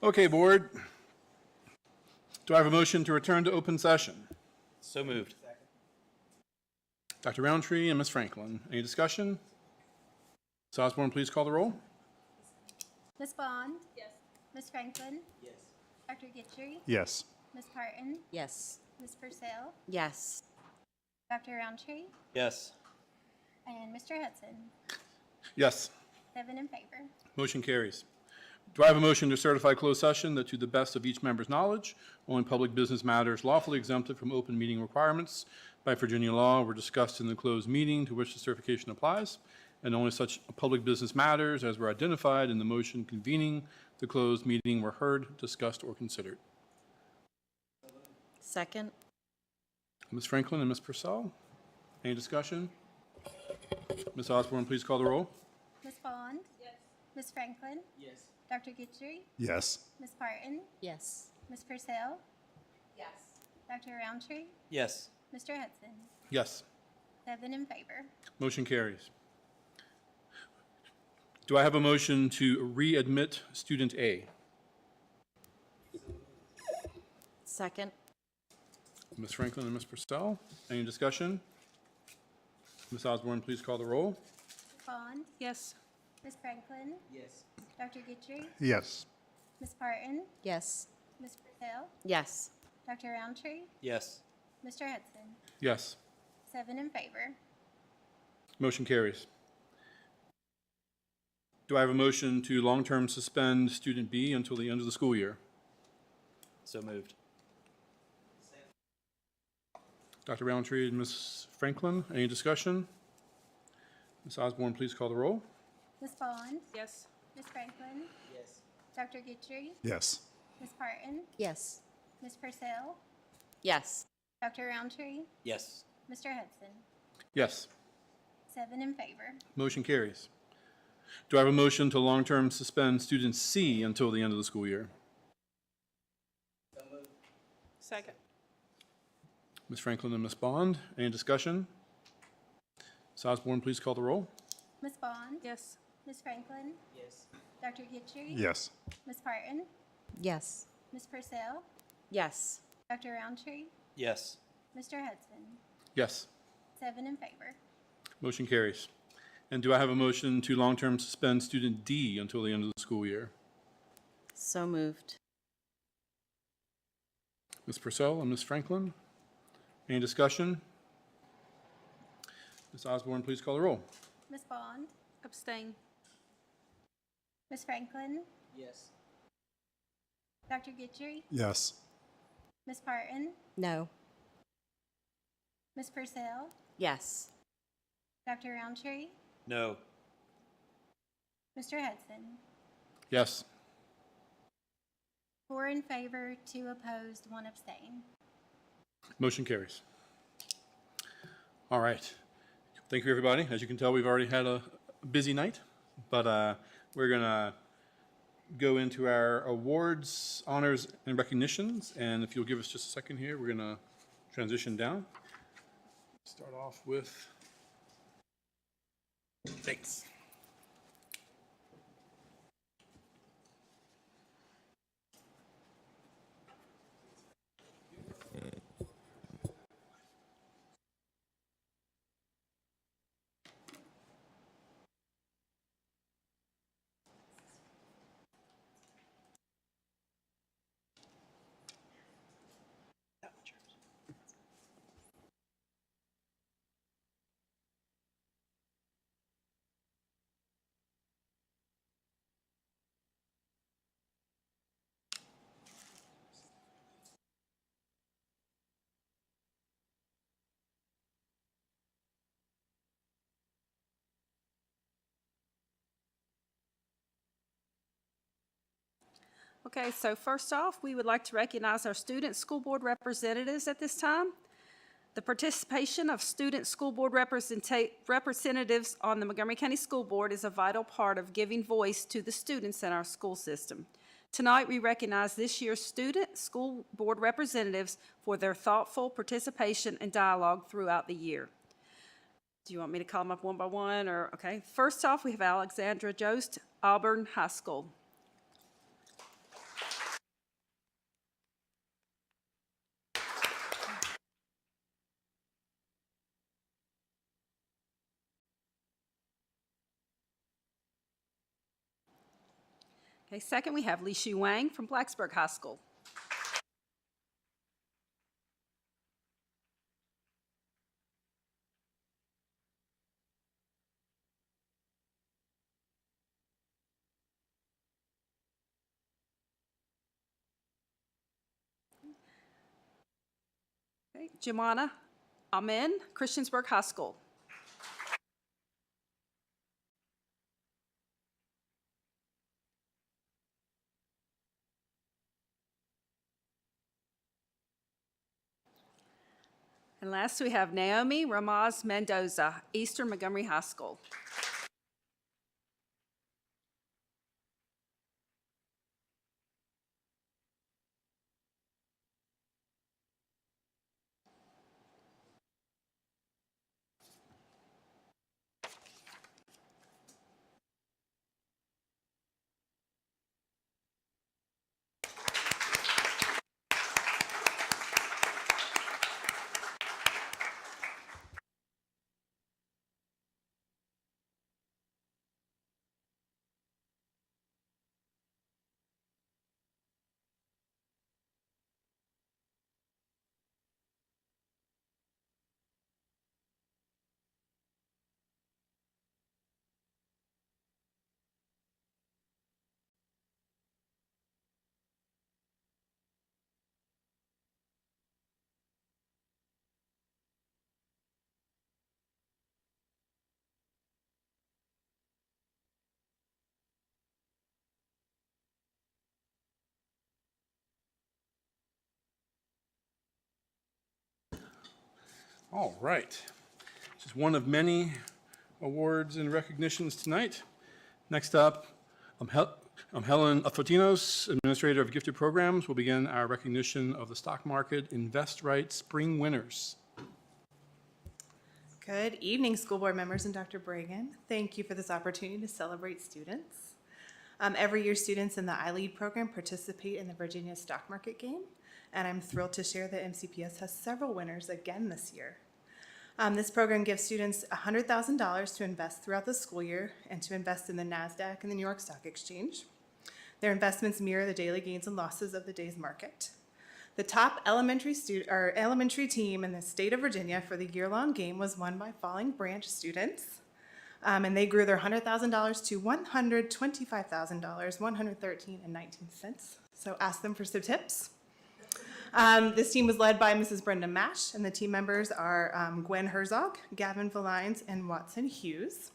Okay, board. Do I have a motion to return to open session? So moved. Dr. Roundtree and Ms. Franklin. Any discussion? Ms. Osborne, please call the roll. Ms. Bond? Yes. Ms. Franklin? Yes. Dr. Gitchery? Yes. Ms. Parton? Yes. Ms. Purcell? Yes. Dr. Roundtree? Yes. And Mr. Hudson? Yes. 7 in favor. Motion carries. Do I have a motion to certify closed session that to the best of each member's knowledge, only public business matters lawfully exempted from open meeting requirements by Virginia law were discussed in the closed meeting to which the certification applies, and only such public business matters as were identified in the motion convening the closed meeting were heard, discussed, or considered? Second. Ms. Franklin and Ms. Purcell, any discussion? Ms. Osborne, please call the roll. Ms. Bond? Yes. Ms. Franklin? Yes. Dr. Gitchery? Yes. Ms. Parton? Yes. Ms. Purcell? Yes. Dr. Roundtree? Yes. Mr. Hudson? Yes. 7 in favor. Motion carries. Do I have a motion to readmit student A? Second. Ms. Franklin and Ms. Purcell, any discussion? Ms. Osborne, please call the roll. Bond? Yes. Ms. Franklin? Yes. Dr. Gitchery? Yes. Ms. Parton? Yes. Ms. Purcell? Yes. Dr. Roundtree? Yes. Mr. Hudson? Yes. 7 in favor. Motion carries. Do I have a motion to long-term suspend student B until the end of the school year? So moved. Dr. Roundtree and Ms. Franklin, any discussion? Ms. Osborne, please call the roll. Ms. Bond? Yes. Ms. Franklin? Yes. Dr. Gitchery? Yes. Ms. Parton? Yes. Ms. Purcell? Yes. Dr. Roundtree? Yes. Mr. Hudson? Yes. 7 in favor. Motion carries. Do I have a motion to long-term suspend student C until the end of the school year? Second. Ms. Franklin and Ms. Bond, any discussion? Ms. Osborne, please call the roll. Ms. Bond? Yes. Ms. Franklin? Yes. Dr. Gitchery? Yes. Ms. Parton? Yes. Ms. Purcell? Yes. Dr. Roundtree? Yes. Mr. Hudson? Yes. 7 in favor. Motion carries. And do I have a motion to long-term suspend student D until the end of the school year? So moved. Ms. Purcell and Ms. Franklin, any discussion? Ms. Osborne, please call the roll. Ms. Bond? Abstain. Ms. Franklin? Yes. Dr. Gitchery? Yes. Ms. Parton? No. Ms. Purcell? Yes. Dr. Roundtree? No. Mr. Hudson? Yes. 4 in favor, 2 opposed, 1 abstain. Motion carries. All right. Thank you, everybody. As you can tell, we've already had a busy night, but we're going to go into our awards, honors, and recognitions. And if you'll give us just a second here, we're going to transition down. Start off with thanks. Okay, so first off, we would like to recognize our student school board representatives at this time. The participation of student school board representatives on the Montgomery County School Board is a vital part of giving voice to the students in our school system. Tonight, we recognize this year's student school board representatives for their thoughtful participation and dialogue throughout the year. Do you want me to call them up one by one, or, okay? First off, we have Alexandra Jost, Auburn High School. Okay, second, we have Li Shu Wang from Blacksburg High School. Okay, Jemana Amen, Christiansburg High School. And last, we have Naomi Ramaz Mendoza, Eastern Montgomery High School. All right. This is one of many awards and recognitions tonight. Next up, Helen Fotinos, Administrator of Gifted Programs, will begin our recognition of the stock market Invest Right Spring winners. Good evening, school board members and Dr. Bragan. Thank you for this opportunity to celebrate students. Every year, students in the iLead program participate in the Virginia Stock Market Game, and I'm thrilled to share that MCPS has several winners again this year. This program gives students $100,000 to invest throughout the school year and to invest in the NASDAQ and the New York Stock Exchange. Their investments mirror the daily gains and losses of the day's market. The top elementary team in the state of Virginia for the year-long game was won by Falling Branch students, and they grew their $100,000 to $125,000, $113.19. So ask them for some tips. This team was led by Mrs. Brenda Mash, and the team members are Gwen Herzog, Gavin Valines, and Watson Hughes.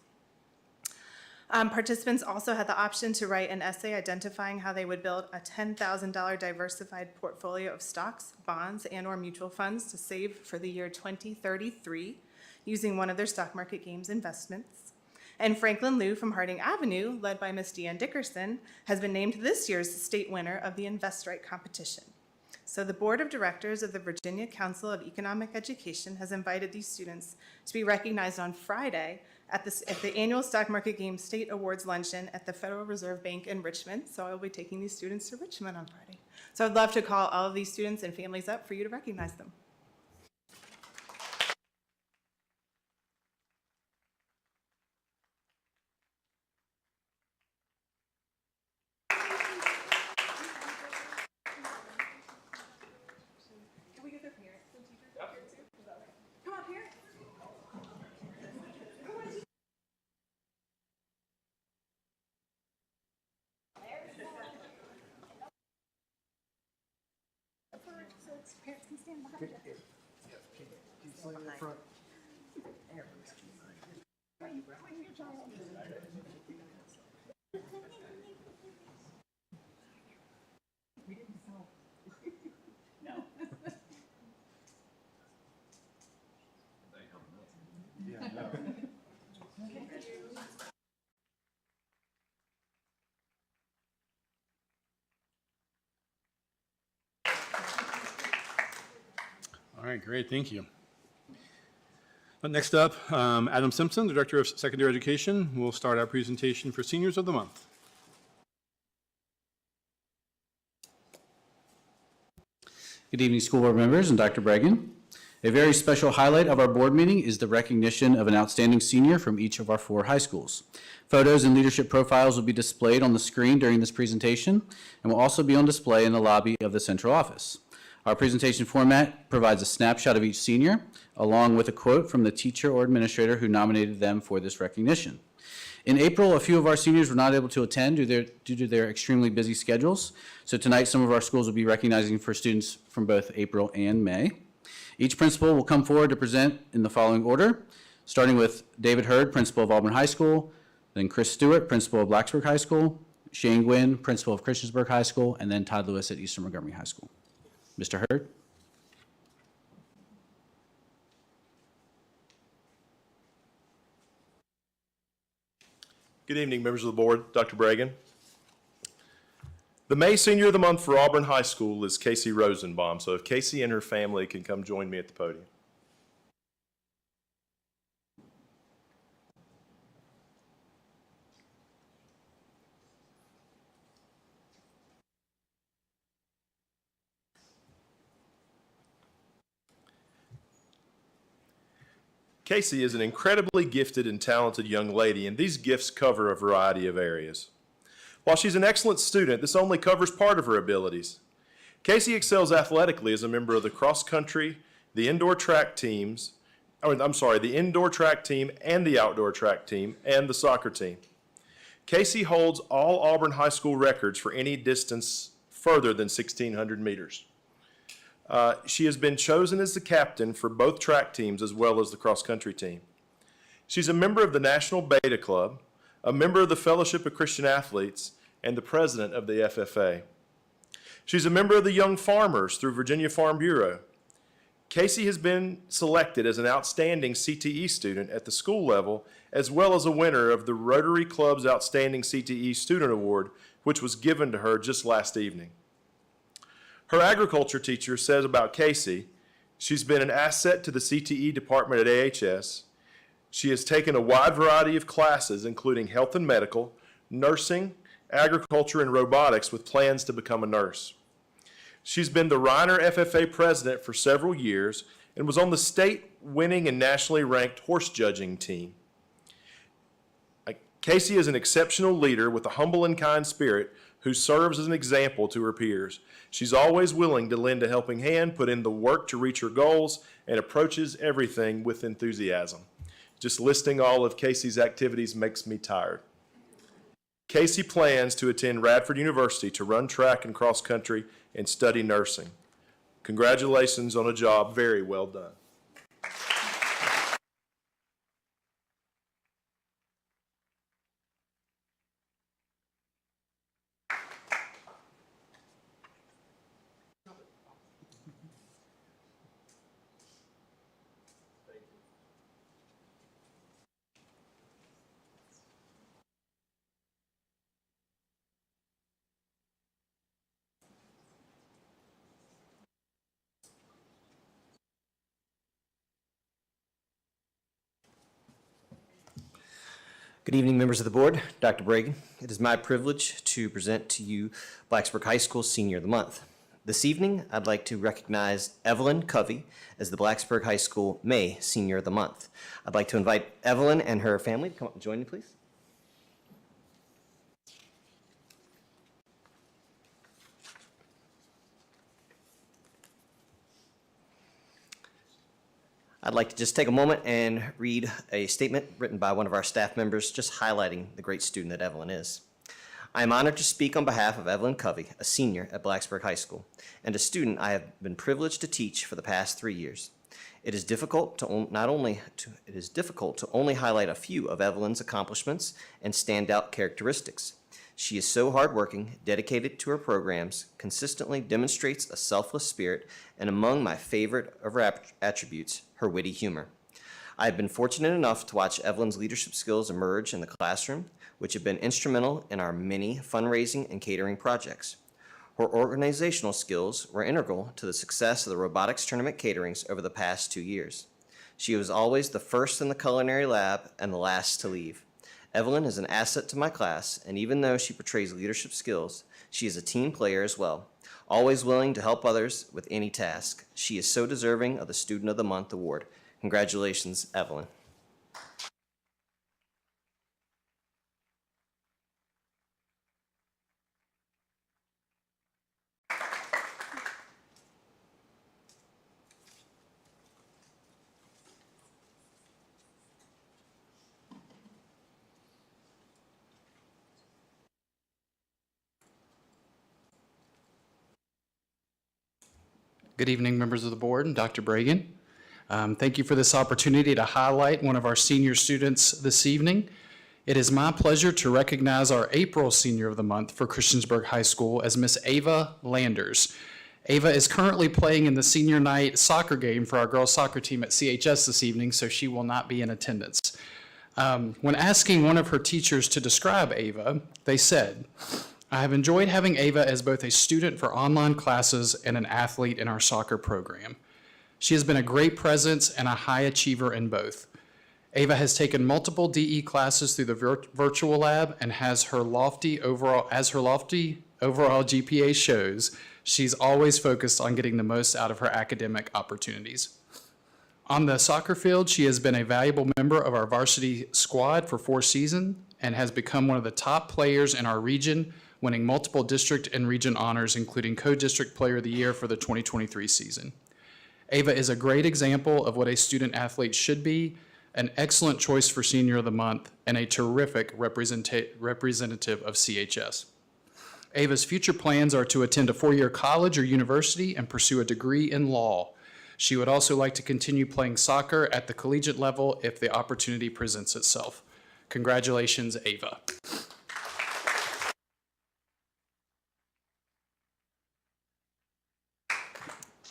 Participants also had the option to write an essay identifying how they would build a $10,000 diversified portfolio of stocks, bonds, and/or mutual funds to save for the year 2033 using one of their stock market games investments. And Franklin Liu from Harding Avenue, led by Miss Deanne Dickerson, has been named this year's state winner of the Invest Right competition. So the Board of Directors of the Virginia Council of Economic Education has invited these students to be recognized on Friday at the annual Stock Market Game State Awards Luncheon at the Federal Reserve Bank in Richmond. So I will be taking these students to Richmond on Friday. So I'd love to call all of these students and families up for you to recognize them. Can we get their parents and teachers up here too? Is that right? Come on, parents. Parents can stand behind you. All right, great, thank you. Next up, Adam Simpson, the Director of Secondary Education, will start our presentation for Seniors of the Month. Good evening, school board members and Dr. Bragan. A very special highlight of our board meeting is the recognition of an outstanding senior from each of our 4 high schools. Photos and leadership profiles will be displayed on the screen during this presentation and will also be on display in the lobby of the central office. Our presentation format provides a snapshot of each senior, along with a quote from the teacher or administrator who nominated them for this recognition. In April, a few of our seniors were not able to attend due to their extremely busy schedules. So tonight, some of our schools will be recognizing for students from both April and May. Each principal will come forward to present in the following order, starting with David Hurd, principal of Auburn High School, then Chris Stewart, principal of Blacksburg High School, Shane Gwynn, principal of Christiansburg High School, and then Todd Lewis at Eastern Montgomery High School. Mr. Hurd. Good evening, members of the board. Dr. Bragan. The May Senior of the Month for Auburn High School is Casey Rosenbaum. So if Casey and her family can come join me at the podium. Casey is an incredibly gifted and talented young lady, and these gifts cover a variety of areas. While she's an excellent student, this only covers part of her abilities. Casey excels athletically as a member of the cross country, the indoor track teams, the indoor track team and the outdoor track team and the soccer team. Casey holds all Auburn High School records for any distance further than 1,600 meters. She has been chosen as the captain for both track teams as well as the cross-country team. She's a member of the National Beta Club, a member of the Fellowship of Christian Athletes, and the president of the FFA. She's a member of the Young Farmers through Virginia Farm Bureau. Casey has been selected as an outstanding CTE student at the school level, as well as a winner of the Rotary Club's Outstanding CTE Student Award, which was given to her just last evening. Her agriculture teacher says about Casey, she's been an asset to the CTE department at AHS. She has taken a wide variety of classes, including health and medical, nursing, agriculture, and robotics, with plans to become a nurse. She's been the Reiner FFA president for several years and was on the state-winning and nationally ranked horse judging team. Casey is an exceptional leader with a humble and kind spirit who serves as an example to her peers. She's always willing to lend a helping hand, put in the work to reach her goals, and approaches everything with enthusiasm. Just listing all of Casey's activities makes me tired. Casey plans to attend Radford University to run track and cross country and study nursing. Congratulations on a job very well done. Good evening, members of the board. Dr. Bragan. It is my privilege to present to you Blacksburg High School Senior of the Month. This evening, I'd like to recognize Evelyn Covey as the Blacksburg High School May Senior of the Month. I'd like to invite Evelyn and her family to come up and join me, please. I'd like to just take a moment and read a statement written by one of our staff members just highlighting the great student that Evelyn is. I am honored to speak on behalf of Evelyn Covey, a senior at Blacksburg High School, and a student I have been privileged to teach for the past 3 years. It is difficult to only highlight a few of Evelyn's accomplishments and standout characteristics. She is so hardworking, dedicated to her programs, consistently demonstrates a selfless spirit, and among my favorite of her attributes, her witty humor. I have been fortunate enough to watch Evelyn's leadership skills emerge in the classroom, which have been instrumental in our many fundraising and catering projects. Her organizational skills were integral to the success of the robotics tournament caterings over the past 2 years. She was always the first in the culinary lab and the last to leave. Evelyn is an asset to my class, and even though she portrays leadership skills, she is a team player as well, always willing to help others with any task. She is so deserving of the Student of the Month award. Congratulations, Evelyn. Good evening, members of the board and Dr. Bragan. Thank you for this opportunity to highlight one of our senior students this evening. It is my pleasure to recognize our April Senior of the Month for Christiansburg High School as Miss Ava Landers. Ava is currently playing in the senior night soccer game for our girls soccer team at CHS this evening, so she will not be in attendance. When asking one of her teachers to describe Ava, they said, "I have enjoyed having Ava as both a student for online classes and an athlete in our soccer program. She has been a great presence and a high achiever in both. Ava has taken multiple DE classes through the virtual lab and has her lofty overall GPA shows, she's always focused on getting the most out of her academic opportunities. On the soccer field, she has been a valuable member of our varsity squad for 4 seasons and has become one of the top players in our region, winning multiple district and region honors, including Co-District Player of the Year for the 2023 season. Ava is a great example of what a student athlete should be, an excellent choice for Senior of the Month, and a terrific representative of CHS. Ava's future plans are to attend a 4-year college or university and pursue a degree in law. She would also like to continue playing soccer at the collegiate level if the opportunity presents itself. Congratulations, Ava."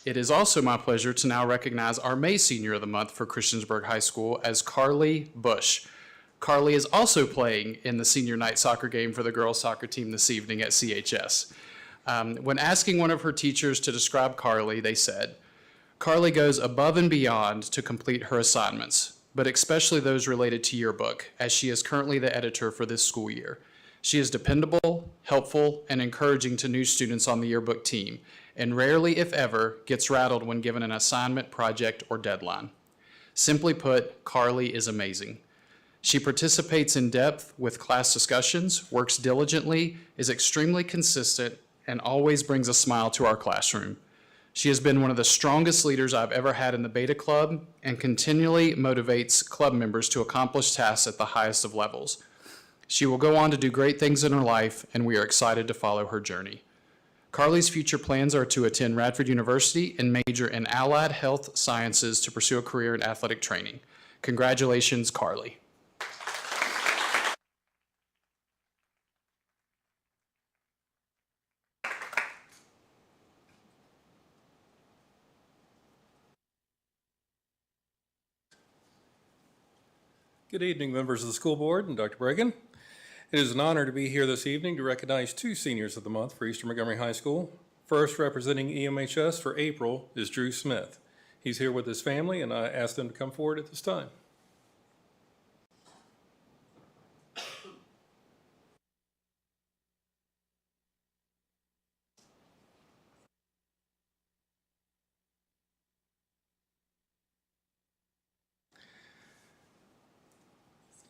It is also my pleasure to now recognize our May Senior of the Month for Christiansburg High School as Carly Bush. Carly is also playing in the senior night soccer game for the girls soccer team this evening at CHS. When asking one of her teachers to describe Carly, they said, "Carly goes above and beyond to complete her assignments, but especially those related to yearbook, as she is currently the editor for this school year. She is dependable, helpful, and encouraging to new students on the yearbook team, and rarely, if ever, gets rattled when given an assignment, project, or deadline. Simply put, Carly is amazing. She participates in depth with class discussions, works diligently, is extremely consistent, and always brings a smile to our classroom. She has been one of the strongest leaders I've ever had in the Beta Club and continually motivates club members to accomplish tasks at the highest of levels. She will go on to do great things in her life, and we are excited to follow her journey. Carly's future plans are to attend Radford University and major in allied health sciences to pursue a career in athletic training. Congratulations, Carly." Good evening, members of the school board and Dr. Bragan. It is an honor to be here this evening to recognize 2 Seniors of the Month for Eastern Montgomery High School. First, representing EMHS for April is Drew Smith. He's here with his family, and I asked them to come forward at this time.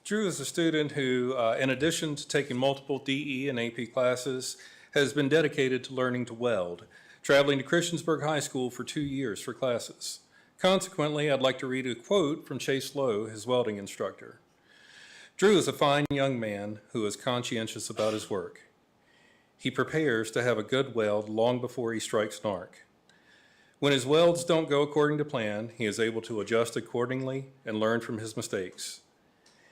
Drew is a student who, in addition to taking multiple DE and AP classes, has been dedicated to learning to weld, traveling to Christiansburg High School for 2 years for classes. Consequently, I'd like to read a quote from Chase Lowe, his welding instructor. "Drew is a fine young man who is conscientious about his work. He prepares to have a good weld long before he strikes an arc. When his welds don't go according to plan, he is able to adjust accordingly and learn from his mistakes.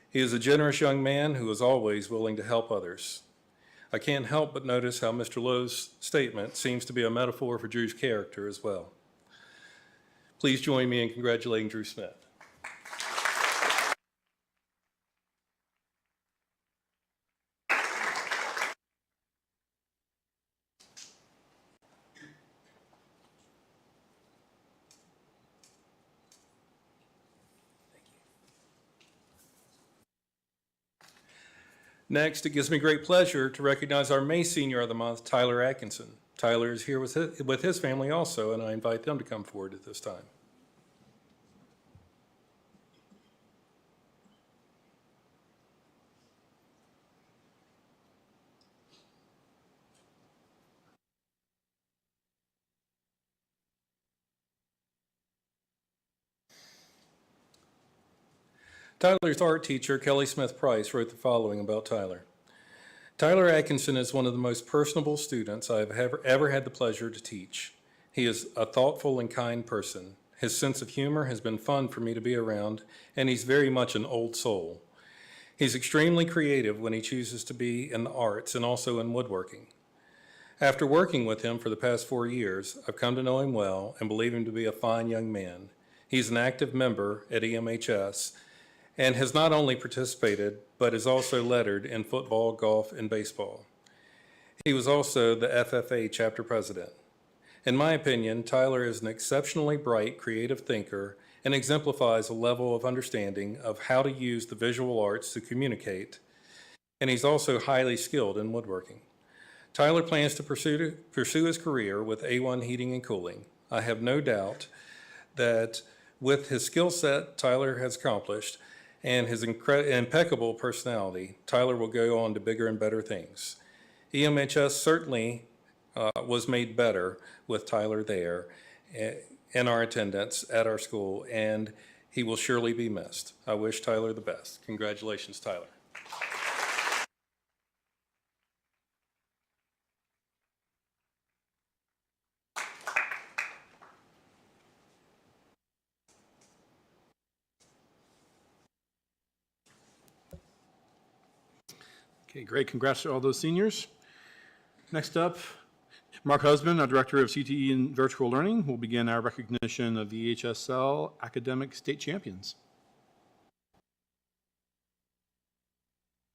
He is a generous young man who is always willing to help others. I can't help but notice how Mr. Lowe's statement seems to be a metaphor for Drew's character as well." Please join me in congratulating Drew Smith. Next, it gives me great pleasure to recognize our May Senior of the Month, Tyler Atkinson. Tyler is here with his family also, and I invite them to come forward at this time. Tyler's art teacher, Kelly Smith Price, wrote the following about Tyler. Tyler Atkinson is one of the most personable students I have ever had the pleasure to teach. He is a thoughtful and kind person. His sense of humor has been fun for me to be around, and he's very much an old soul. He's extremely creative when he chooses to be in the arts and also in woodworking. After working with him for the past 4 years, I've come to know him well and believe him to be a fine young man. He's an active member at EMHS and has not only participated, but is also lettered in football, golf, and baseball. He was also the FFA chapter president. In my opinion, Tyler is an exceptionally bright, creative thinker and exemplifies a level of understanding of how to use the visual arts to communicate, and he's also highly skilled in woodworking. Tyler plans to pursue his career with A1 Heating and Cooling. I have no doubt that with his skill set Tyler has accomplished and his impeccable personality, Tyler will go on to bigger and better things. EMHS certainly was made better with Tyler there in our attendance at our school, and he will surely be missed. I wish Tyler the best. Congratulations, Tyler. Okay, great. Congrats to all those seniors. Next up, Mark Husband, our Director of CTE and Virtual Learning, will begin our recognition of the HSL Academic State Champions.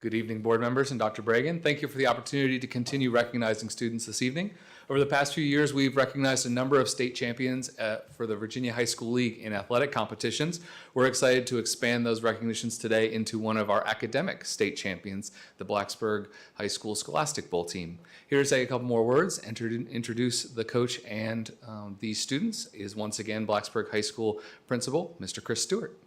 Good evening, board members and Dr. Bragan. Thank you for the opportunity to continue recognizing students this evening. Over the past few years, we've recognized a number of state champions for the Virginia High School League in athletic competitions. We're excited to expand those recognitions today into one of our academic state champions, the Blacksburg High School Scholastic Bowl team. Here to say a couple more words and to introduce the coach and these students is once again Blacksburg High School Principal, Mr. Chris Stewart.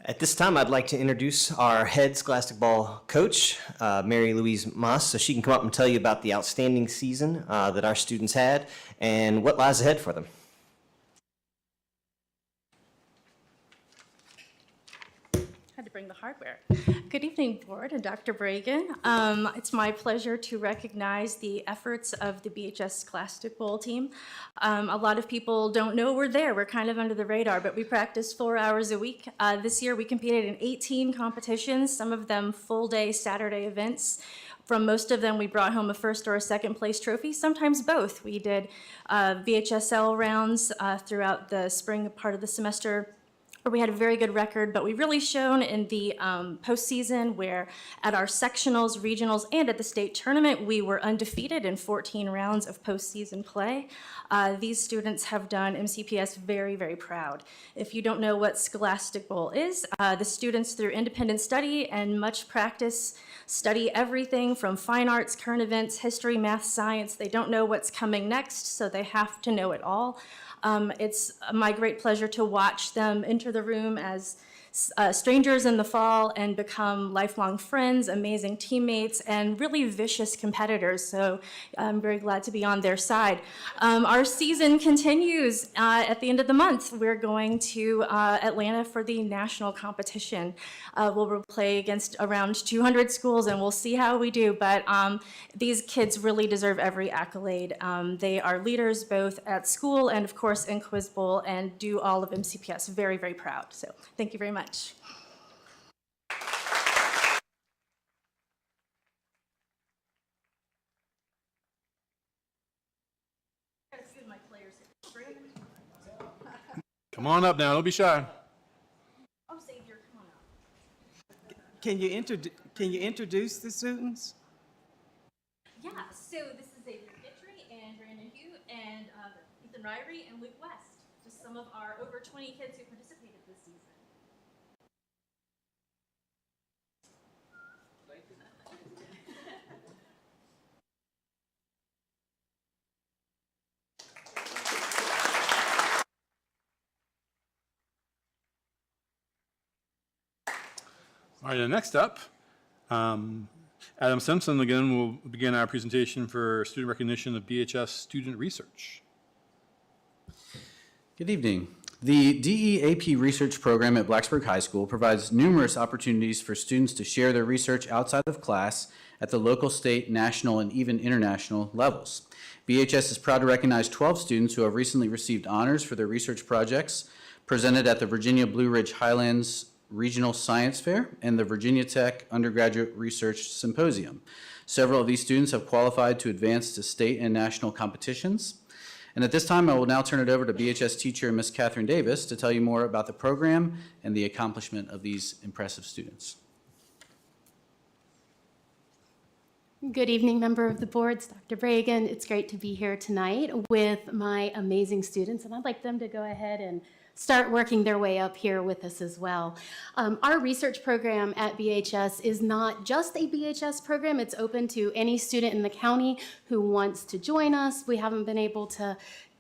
At this time, I'd like to introduce our head scholastic ball coach, Mary Louise Moss, so she can come up and tell you about the outstanding season that our students had and what lies ahead for them. Had to bring the hardware. Good evening, board and Dr. Bragan. It's my pleasure to recognize the efforts of the BHS Scholastic Bowl team. A lot of people don't know we're there. We're kind of under the radar, but we practice 4 hours a week. This year, we competed in 18 competitions, some of them full-day Saturday events. From most of them, we brought home a first or a second place trophy, sometimes both. We did VHSL rounds throughout the spring part of the semester, where we had a very good record, but we really shone in the postseason, where at our sectionals, regionals, and at the state tournament, we were undefeated in 14 rounds of postseason play. These students have done MCPS very, very proud. If you don't know what Scholastic Bowl is, the students, through independent study and much practice, study everything from fine arts, current events, history, math, science. They don't know what's coming next, so they have to know it all. It's my great pleasure to watch them enter the room as strangers in the fall and become lifelong friends, amazing teammates, and really vicious competitors. So I'm very glad to be on their side. Our season continues at the end of the month. We're going to Atlanta for the national competition. We'll play against around 200 schools, and we'll see how we do. But these kids really deserve every accolade. They are leaders both at school and, of course, in Quiz Bowl, and do all of MCPS very, very proud. So thank you very much. Come on up now, don't be shy. Oh, Xavier, come on up. Can you introduce the students? Yeah, so this is Xavier Gitry and Brandon and Ethan Ryrie and Luke West. Just some of our over 20 kids who participated this season. All right, next up, Adam Simpson again will begin our presentation for student recognition of BHS student research. Good evening. The DEAP research program at Blacksburg High School provides numerous opportunities for students to share their research outside of class at the local, state, national, and even international levels. BHS is proud to recognize 12 students who have recently received honors for their research projects presented at the Virginia Blue Ridge Highlands Regional Science Fair and the Virginia Tech Undergraduate Research Symposium. Several of these students have qualified to advance to state and national competitions. And at this time, I will now turn it over to BHS teacher, Ms. Catherine Davis, to tell you more about the program and the accomplishment of these impressive students. Good evening, member of the boards, Dr. Bragan. It's great to be here tonight with my amazing students, and I'd like them to go ahead and start working their way up here with us as well. Our research program at BHS is not just a BHS program. It's open to any student in the county who wants to join us. We haven't been able to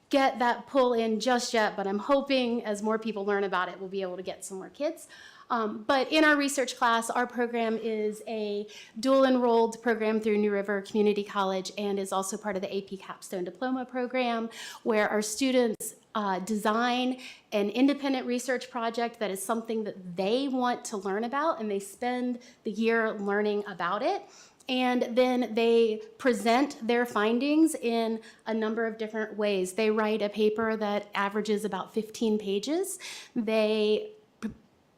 get that pull in just yet, but I'm hoping as more people learn about it, we'll be able to get some more kids. But in our research class, our program is a dual enrolled program through New River Community College and is also part of the AP Capstone Diploma program, where our students design an independent research project that is something that they want to learn about, and they spend the year learning about it. And then they present their findings in a number of different ways. They write a paper that averages about 15 pages. They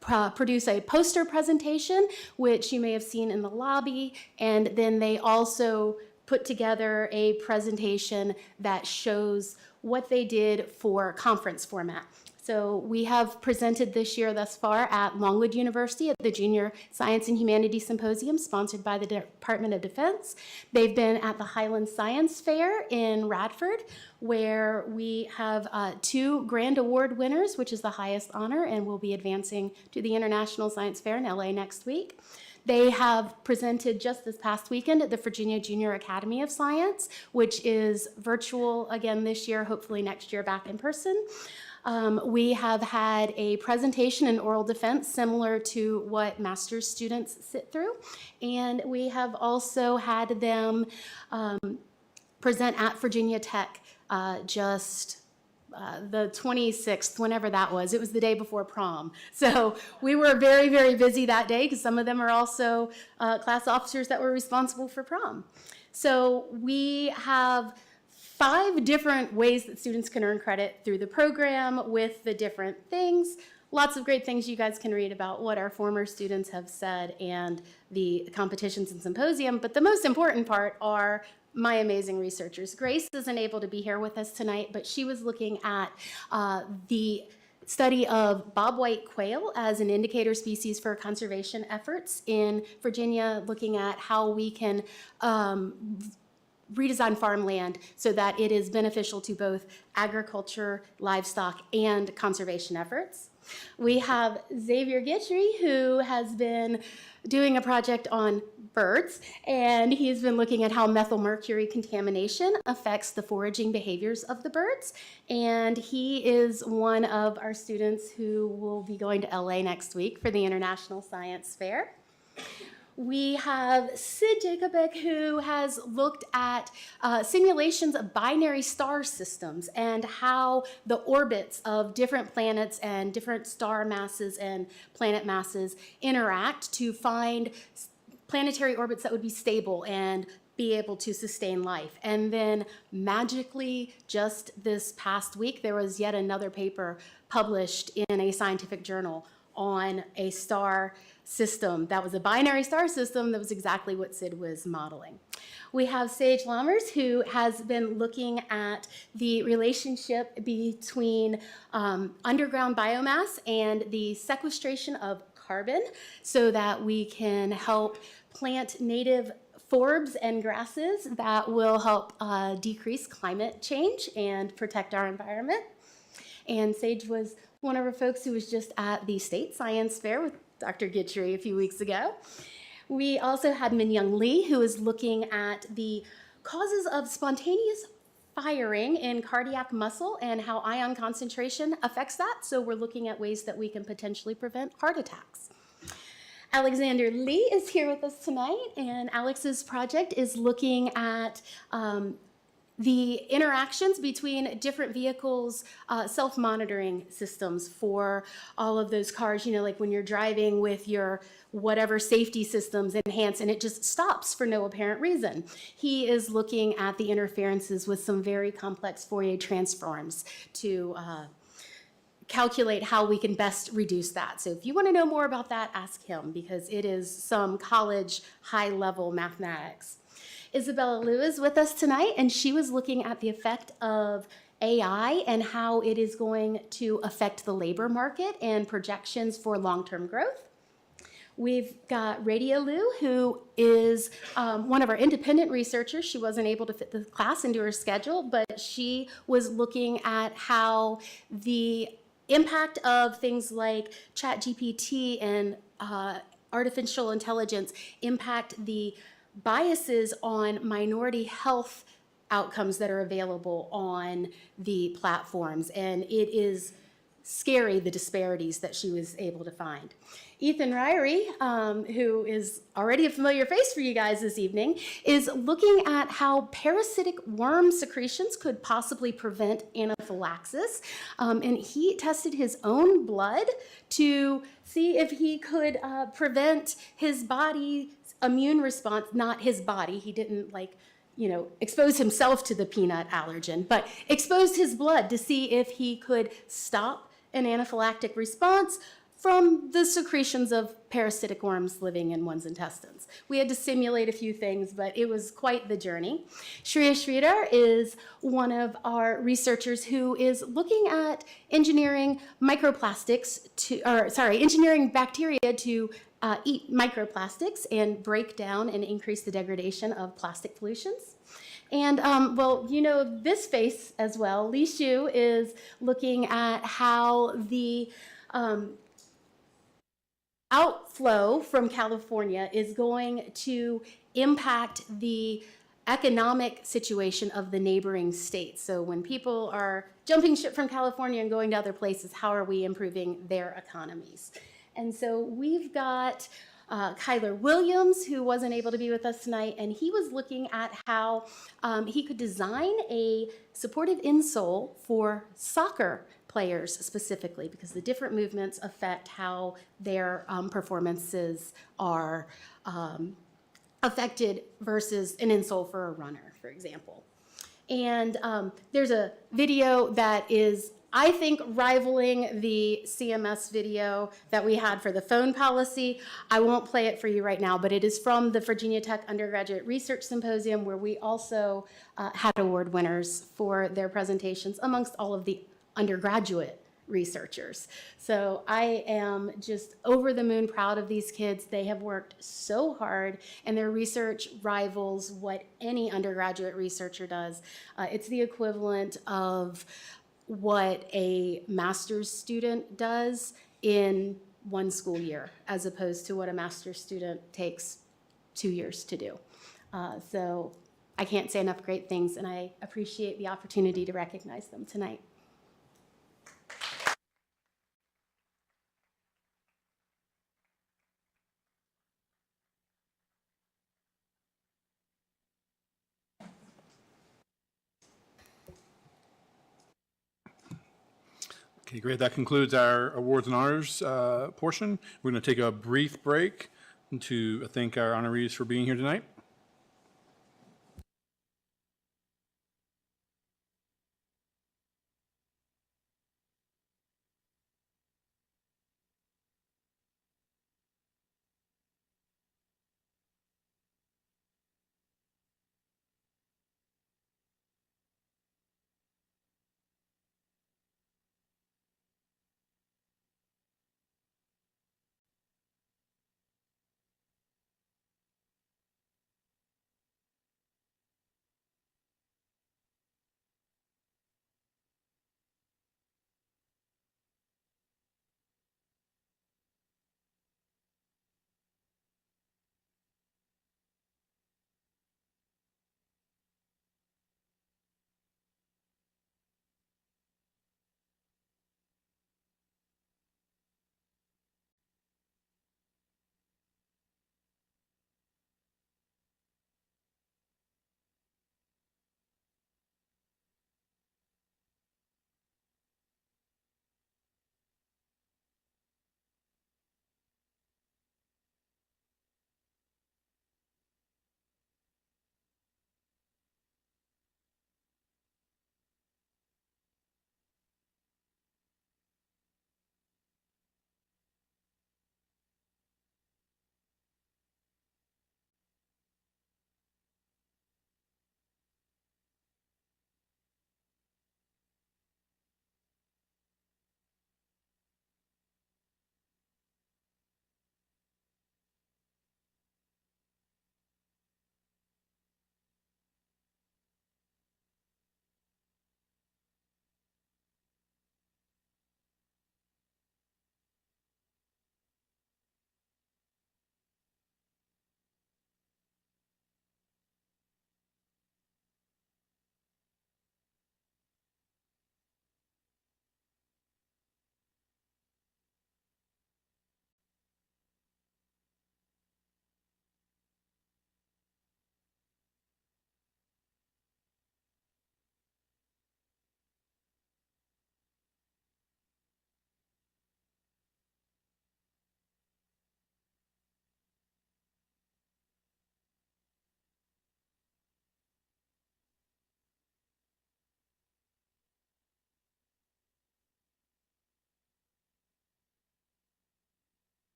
produce a poster presentation, which you may have seen in the lobby, and then they also put together a presentation that shows what they did for conference format. So we have presented this year thus far at Longwood University at the Junior Science and Humanities Symposium, sponsored by the Department of Defense. They've been at the Highland Science Fair in Radford, where we have 2 grand award winners, which is the highest honor, and will be advancing to the International Science Fair in LA next week. They have presented just this past weekend at the Virginia Junior Academy of Science, which is virtual again this year, hopefully next year back in person. We have had a presentation and oral defense similar to what master's students sit through. And we have also had them present at Virginia Tech the 26th, whenever that was. It was the day before prom. So we were very, very busy that day because some of them are also class officers that were responsible for prom. So we have 5 different ways that students can earn credit through the program with the different things. Lots of great things you guys can read about what our former students have said and the competitions and symposium. But the most important part are my amazing researchers. Grace isn't able to be here with us tonight, but she was looking at the study of bobwhite quail as an indicator species for conservation efforts in Virginia, looking at how we can redesign farmland so that it is beneficial to both agriculture, livestock, and conservation efforts. We have Xavier Guitry, who has been doing a project on birds, and he's been looking at how methylmercury contamination affects the foraging behaviors of the birds. And he is one of our students who will be going to LA next week for the International Science Fair. We have Sid Jacobek, who has looked at simulations of binary star systems and how the orbits of different planets and different star masses and planet masses interact to find planetary orbits that would be stable and be able to sustain life. And then magically, just this past week, there was yet another paper published in a scientific journal on a star system that was a binary star system that was exactly what Sid was modeling. We have Sage Lammers, who has been looking at the relationship between underground biomass and the sequestration of carbon so that we can help plant native forbs and grasses that will help decrease climate change and protect our environment. And Sage was one of our folks who was just at the State Science Fair with Dr. Gitchery a few weeks ago. We also had Min Young Lee, who is looking at the causes of spontaneous firing in cardiac muscle and how ion concentration affects that. So we're looking at ways that we can potentially prevent heart attacks. Alexander Lee is here with us tonight, and Alex's project is looking at the interactions between different vehicles, self-monitoring systems for all of those cars, you know, like when you're driving with your whatever safety systems enhanced and it just stops for no apparent reason. He is looking at the interferences with some very complex Fourier transforms to calculate how we can best reduce that. So if you want to know more about that, ask him, because it is some college high-level mathematics. Isabella Liu is with us tonight, and she was looking at the effect of AI and how it is going to affect the labor market and projections for long-term growth. We've got Radia Liu, who is one of our independent researchers. She wasn't able to fit the class into her schedule, but she was looking at how the impact of things like ChatGPT and artificial intelligence impact the biases on minority health outcomes that are available on the platforms. And it is scary, the disparities that she was able to find. Ethan Ryrie, who is already a familiar face for you guys this evening, is looking at how parasitic worm secretions could possibly prevent anaphylaxis. And he tested his own blood to see if he could prevent his body's immune response, not his body. He didn't expose himself to the peanut allergen, but exposed his blood to see if he could stop an anaphylactic response from the secretions of parasitic worms living in one's intestines. We had to simulate a few things, but it was quite the journey. Shreya Sridhar is one of our researchers who is looking at engineering engineering bacteria to eat microplastics and break down and increase the degradation of plastic pollutions. And, well, you know this face as well. Li Shu is looking at how the outflow from California is going to impact the economic situation of the neighboring states. So when people are jumping ship from California and going to other places, how are we improving their economies? And so we've got Kyler Williams, who wasn't able to be with us tonight, and he was looking at how he could design a supportive insole for soccer players specifically, because the different movements affect how their performances are affected versus an insole for a runner, for example. And there's a video that is, I think, rivaling the CMS video that we had for the phone policy. I won't play it for you right now, but it is from the Virginia Tech Undergraduate Research Symposium, where we also had award winners for their presentations amongst all of the undergraduate researchers. So I am just over the moon proud of these kids. They have worked so hard, and their research rivals what any undergraduate researcher does. It's the equivalent of what a master's student does in one school year, as opposed to what a master's student takes 2 years to do. So I can't say enough great things, and I appreciate the opportunity to recognize them tonight. Okay, great. That concludes our awards and honors portion. We're going to take a brief break to thank our honorees for being here tonight.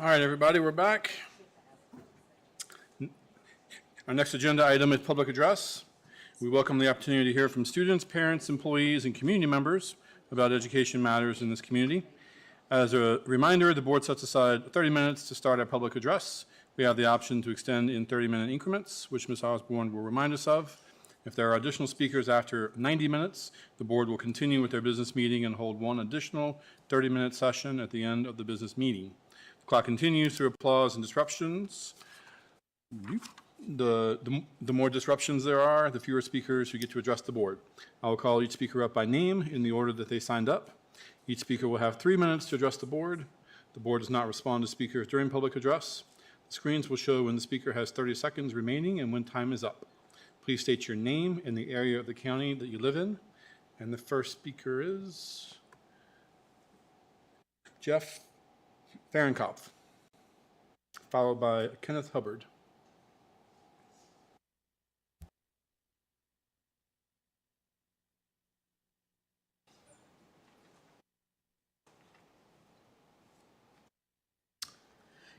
All right, everybody, we're back. Our next agenda item is public address. We welcome the opportunity to hear from students, parents, employees, and community members about education matters in this community. As a reminder, the board sets aside 30 minutes to start our public address. We have the option to extend in 30-minute increments, which Ms. Osborne will remind us of. If there are additional speakers after 90 minutes, the board will continue with their business meeting and hold one additional 30-minute session at the end of the business meeting. The clock continues through applause and disruptions. The more disruptions there are, the fewer speakers who get to address the board. I will call each speaker up by name in the order that they signed up. Each speaker will have 3 minutes to address the board. The board does not respond to speakers during public address. The screens will show when the speaker has 30 seconds remaining and when time is up. Please state your name and the area of the county that you live in. And the first speaker is Jeff Fahrenkopf, followed by Kenneth Hubbard.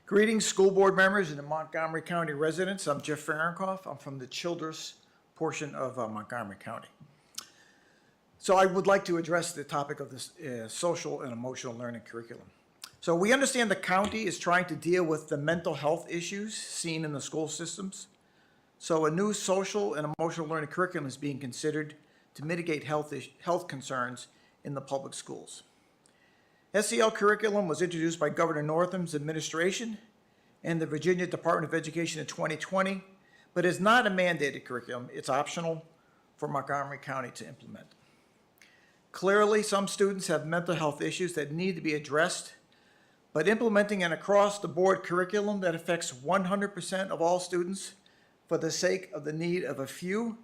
Greetings, school board members and the Montgomery County residents. I'm Jeff Fahrenkopf. I'm from the Childress portion of Montgomery County. So I would like to address the topic of this social and emotional learning curriculum. So we understand the county is trying to deal with the mental health issues seen in the school systems. So a new social and emotional learning curriculum is being considered to mitigate health concerns in the public schools. SEL curriculum was introduced by Governor Northam's administration and the Virginia Department of Education in 2020, but is not a mandated curriculum. It's optional for Montgomery County to implement. Clearly, some students have mental health issues that need to be addressed, but implementing an across-the-board curriculum that affects 100% of all students for the sake of the need of a few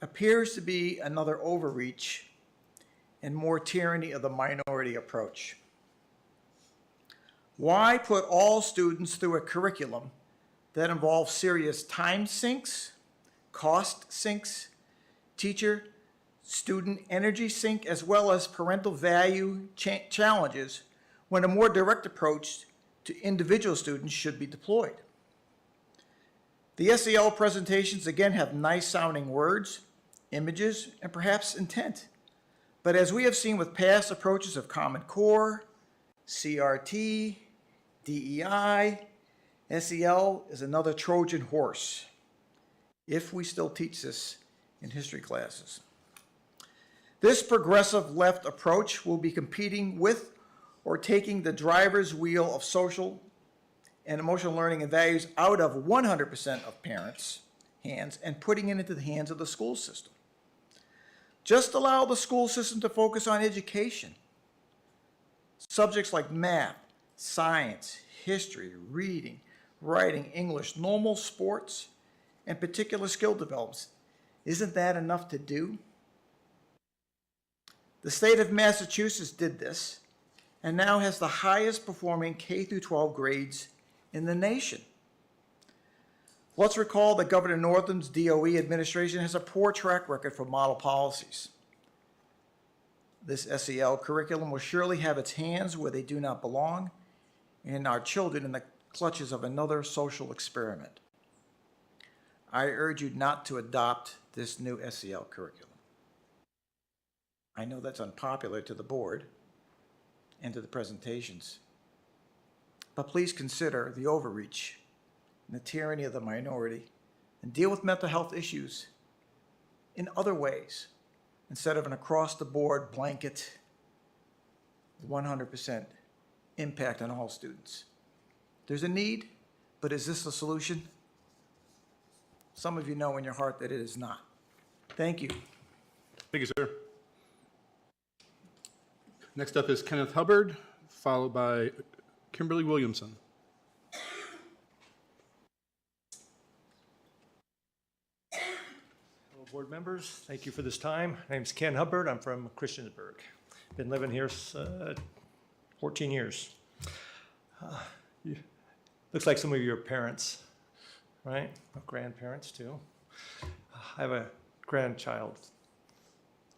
appears to be another overreach and more tyranny of the minority approach. Why put all students through a curriculum that involves serious time sinks, cost sinks, teacher-student energy sink, as well as parental value challenges when a more direct approach to individual students should be deployed? The SEL presentations, again, have nice-sounding words, images, and perhaps intent. But as we have seen with past approaches of Common Core, CRT, DEI, SEL is another Trojan horse, if we still teach this in history classes. This progressive left approach will be competing with or taking the driver's wheel of social and emotional learning and values out of 100% of parents' hands and putting it into the hands of the school system. Just allow the school system to focus on education. Subjects like math, science, history, reading, writing, English, normal sports, and particular skill developments. Isn't that enough to do? The state of Massachusetts did this and now has the highest performing K-12 grades in the nation. Let's recall that Governor Northam's DOE administration has a poor track record for model policies. This SEL curriculum will surely have its hands where they do not belong, and our children in the clutches of another social experiment. I urge you not to adopt this new SEL curriculum. I know that's unpopular to the board and to the presentations, but please consider the overreach and the tyranny of the minority and deal with mental health issues in other ways instead of an across-the-board blanket 100% impact on all students. There's a need, but is this the solution? Some of you know in your heart that it is not. Thank you. Thank you, sir. Next up is Kenneth Hubbard, followed by Kimberly Williamson. Hello, board members. Thank you for this time. My name's Ken Hubbard. I'm from Christiansburg. Been living here 14 years. Looks like some of you are parents, right? Grandparents, too. I have a grandchild,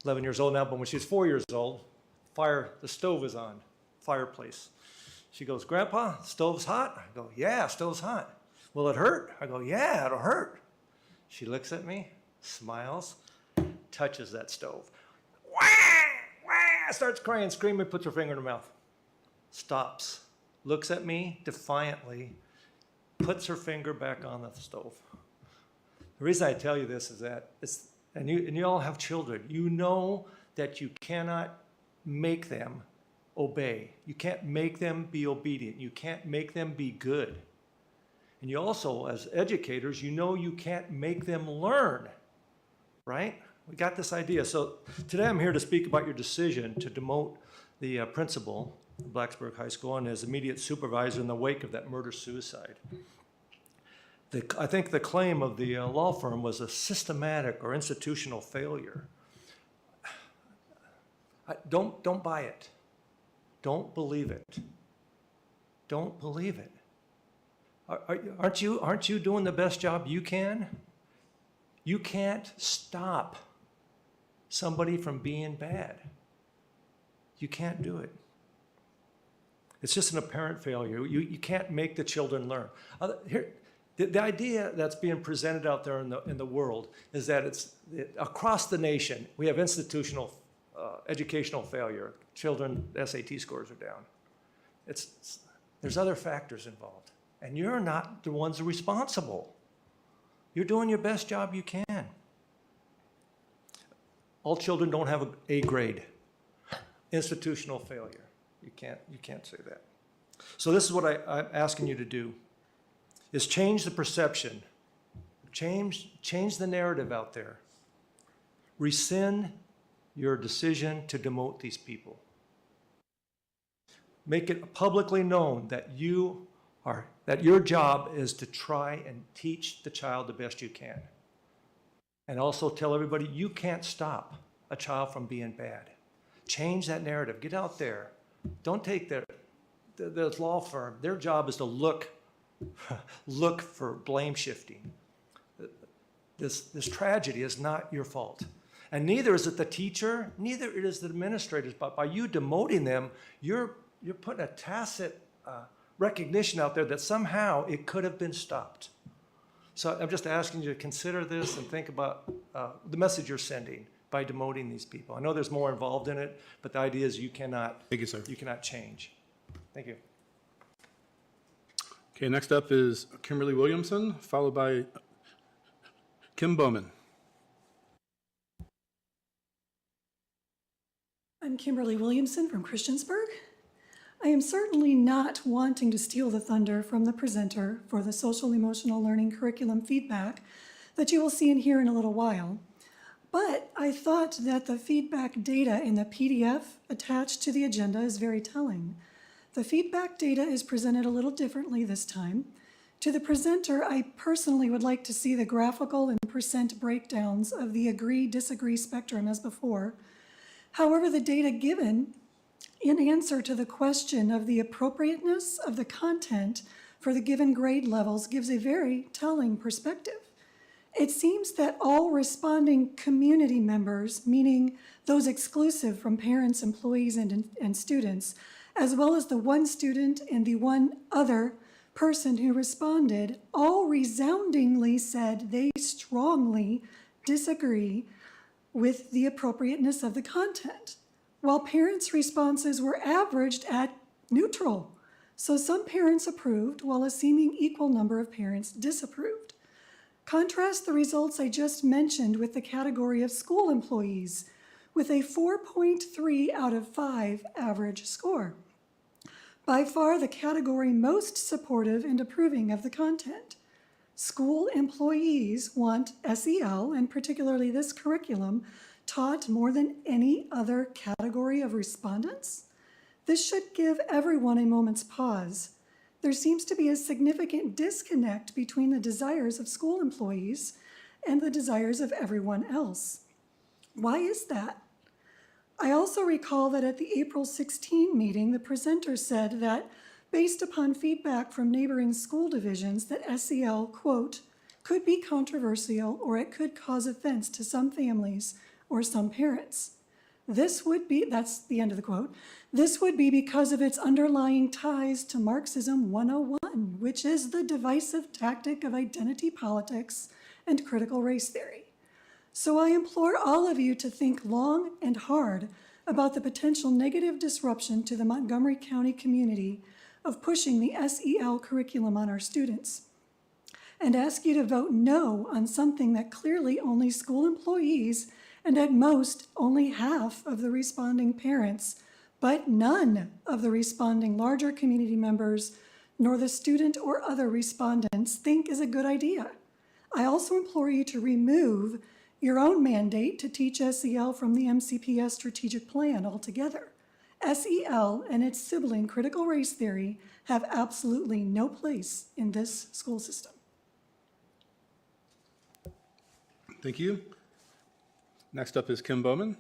11 years old now, but when she was 4 years old, the stove is on, fireplace. She goes, Grandpa, stove's hot? I go, yeah, stove's hot. Will it hurt? I go, yeah, it'll hurt. She looks at me, smiles, touches that stove. Wah! Wah! Starts crying, screaming, puts her finger in her mouth. Stops, looks at me defiantly, puts her finger back on the stove. The reason I tell you this is that, and you all have children, you know that you cannot make them obey. You can't make them be obedient. You can't make them be good. And you also, as educators, you know you can't make them learn, right? We got this idea. So today I'm here to speak about your decision to demote the principal of Blacksburg High School and his immediate supervisor in the wake of that murder-suicide. I think the claim of the law firm was a systematic or institutional failure. Don't buy it. Don't believe it. Don't believe it. Aren't you doing the best job you can? You can't stop somebody from being bad. You can't do it. It's just an apparent failure. You can't make the children learn. The idea that's being presented out there in the world is that across the nation, we have institutional educational failure. Children, SAT scores are down. There's other factors involved. And you're not the ones responsible. You're doing your best job you can. All children don't have an A grade. Institutional failure. You can't say that. So this is what I'm asking you to do, is change the perception. Change the narrative out there. Rescind your decision to demote these people. Make it publicly known that your job is to try and teach the child the best you can. And also tell everybody you can't stop a child from being bad. Change that narrative. Get out there. Don't take the law firm. Their job is to look for blame shifting. This tragedy is not your fault. And neither is it the teacher, neither it is the administrators. But by you demoting them, you're putting a tacit recognition out there that somehow it could have been stopped. So I'm just asking you to consider this and think about the message you're sending by demoting these people. I know there's more involved in it, but the idea is you cannot. Thank you, sir. You cannot change. Thank you. Okay, next up is Kimberly Williamson, followed by Kim Bowman. I'm Kimberly Williamson from Christiansburg. I am certainly not wanting to steal the thunder from the presenter for the social emotional learning curriculum feedback that you will see and hear in a little while. But I thought that the feedback data in the PDF attached to the agenda is very telling. The feedback data is presented a little differently this time. To the presenter, I personally would like to see the graphical and percent breakdowns of the agree-disagree spectrum as before. However, the data given in answer to the question of the appropriateness of the content for the given grade levels gives a very telling perspective. It seems that all responding community members, meaning those exclusive from parents, employees, and students, as well as the one student and the one other person who responded, all resoundingly said they strongly disagree with the appropriateness of the content, while parents' responses were averaged at neutral. So some parents approved, while a seeming equal number of parents disapproved. Contrast the results I just mentioned with the category of school employees, with a 4.3 out of 5 average score. By far the category most supportive and approving of the content. School employees want SEL, and particularly this curriculum, taught more than any other category of respondents? This should give everyone a moment's pause. There seems to be a significant disconnect between the desires of school employees and the desires of everyone else. Why is that? I also recall that at the April 16 meeting, the presenter said that based upon feedback from neighboring school divisions that SEL, quote, could be controversial or it could cause offense to some families or some parents. This would be, that's the end of the quote, this would be because of its underlying ties to Marxism 101, which is the divisive tactic of identity politics and critical race theory. So I implore all of you to think long and hard about the potential negative disruption to the Montgomery County community of pushing the SEL curriculum on our students, and ask you to vote no on something that clearly only school employees and at most only half of the responding parents, but none of the responding larger community members, nor the student or other respondents think is a good idea. I also implore you to remove your own mandate to teach SEL from the MCPS strategic plan altogether. SEL and its sibling critical race theory have absolutely no place in this school system. Thank you. Next up is Kim Bowman.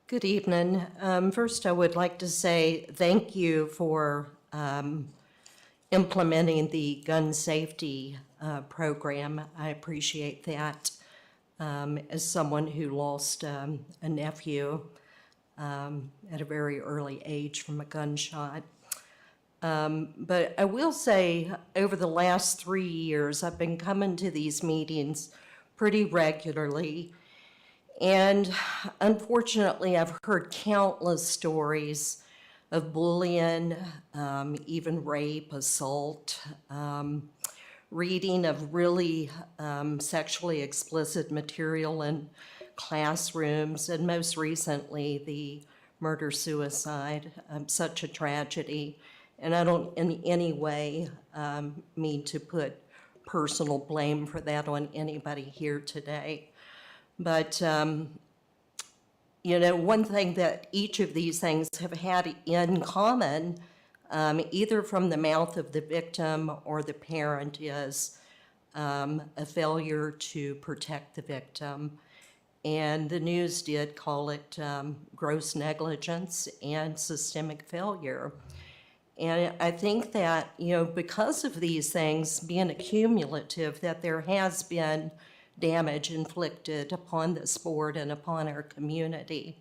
Good evening. First, I would like to say thank you for implementing the gun safety program. I appreciate that. As someone who lost a nephew at a very early age from a gunshot. But I will say, over the last 3 years, I've been coming to these meetings pretty regularly. And unfortunately, I've heard countless stories of bullying, even rape, assault, reading of really sexually explicit material in classrooms, and most recently, the murder-suicide, such a tragedy. And I don't in any way mean to put personal blame for that on anybody here today. But, you know, one thing that each of these things have had in common, either from the mouth of the victim or the parent, is a failure to protect the victim. And the news did call it gross negligence and systemic failure. And I think that, you know, because of these things being accumulative, that there has been damage inflicted upon this board and upon our community.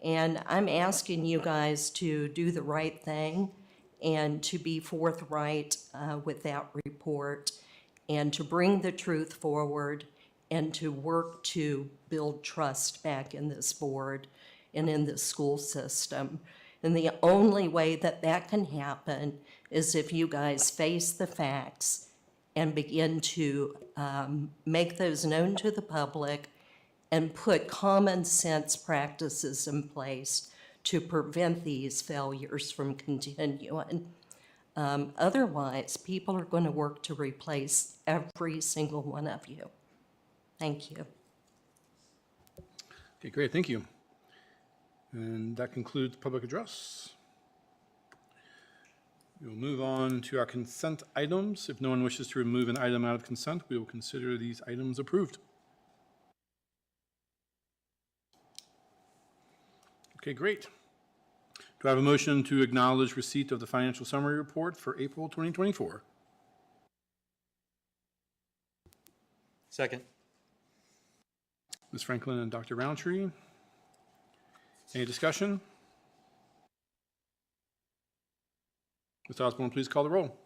And I'm asking you guys to do the right thing and to be forthright with that report and to bring the truth forward and to work to build trust back in this board and in the school system. And the only way that that can happen is if you guys face the facts and begin to make those known to the public and put common sense practices in place to prevent these failures from continuing. Otherwise, people are going to work to replace every single one of you. Thank you. Okay, great, thank you. And that concludes public address. We'll move on to our consent items. If no one wishes to remove an item out of consent, we will consider these items approved. Okay, great. Do I have a motion to acknowledge receipt of the financial summary report for April 2024? Second. Ms. Franklin and Dr. Roundtree. Any discussion? Ms. Osborne, please call the roll.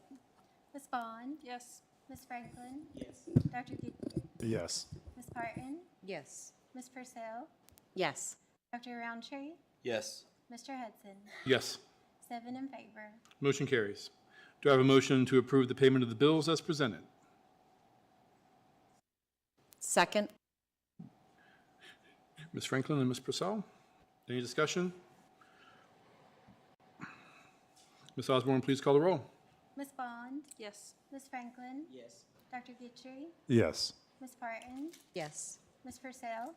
Ms. Bond? Yes. Ms. Franklin? Yes. Dr. Gidley? Yes. Ms. Parton? Yes. Ms. Purcell? Yes. Dr. Roundtree? Yes. Mr. Hudson? Yes. 7 in favor. Motion carries. Do I have a motion to approve the payment of the bills as presented? Second. Ms. Franklin and Ms. Purcell, any discussion? Ms. Osborne, please call the roll. Ms. Bond? Yes. Ms. Franklin? Yes. Dr. Gidtree? Yes. Ms. Parton? Yes. Ms. Purcell?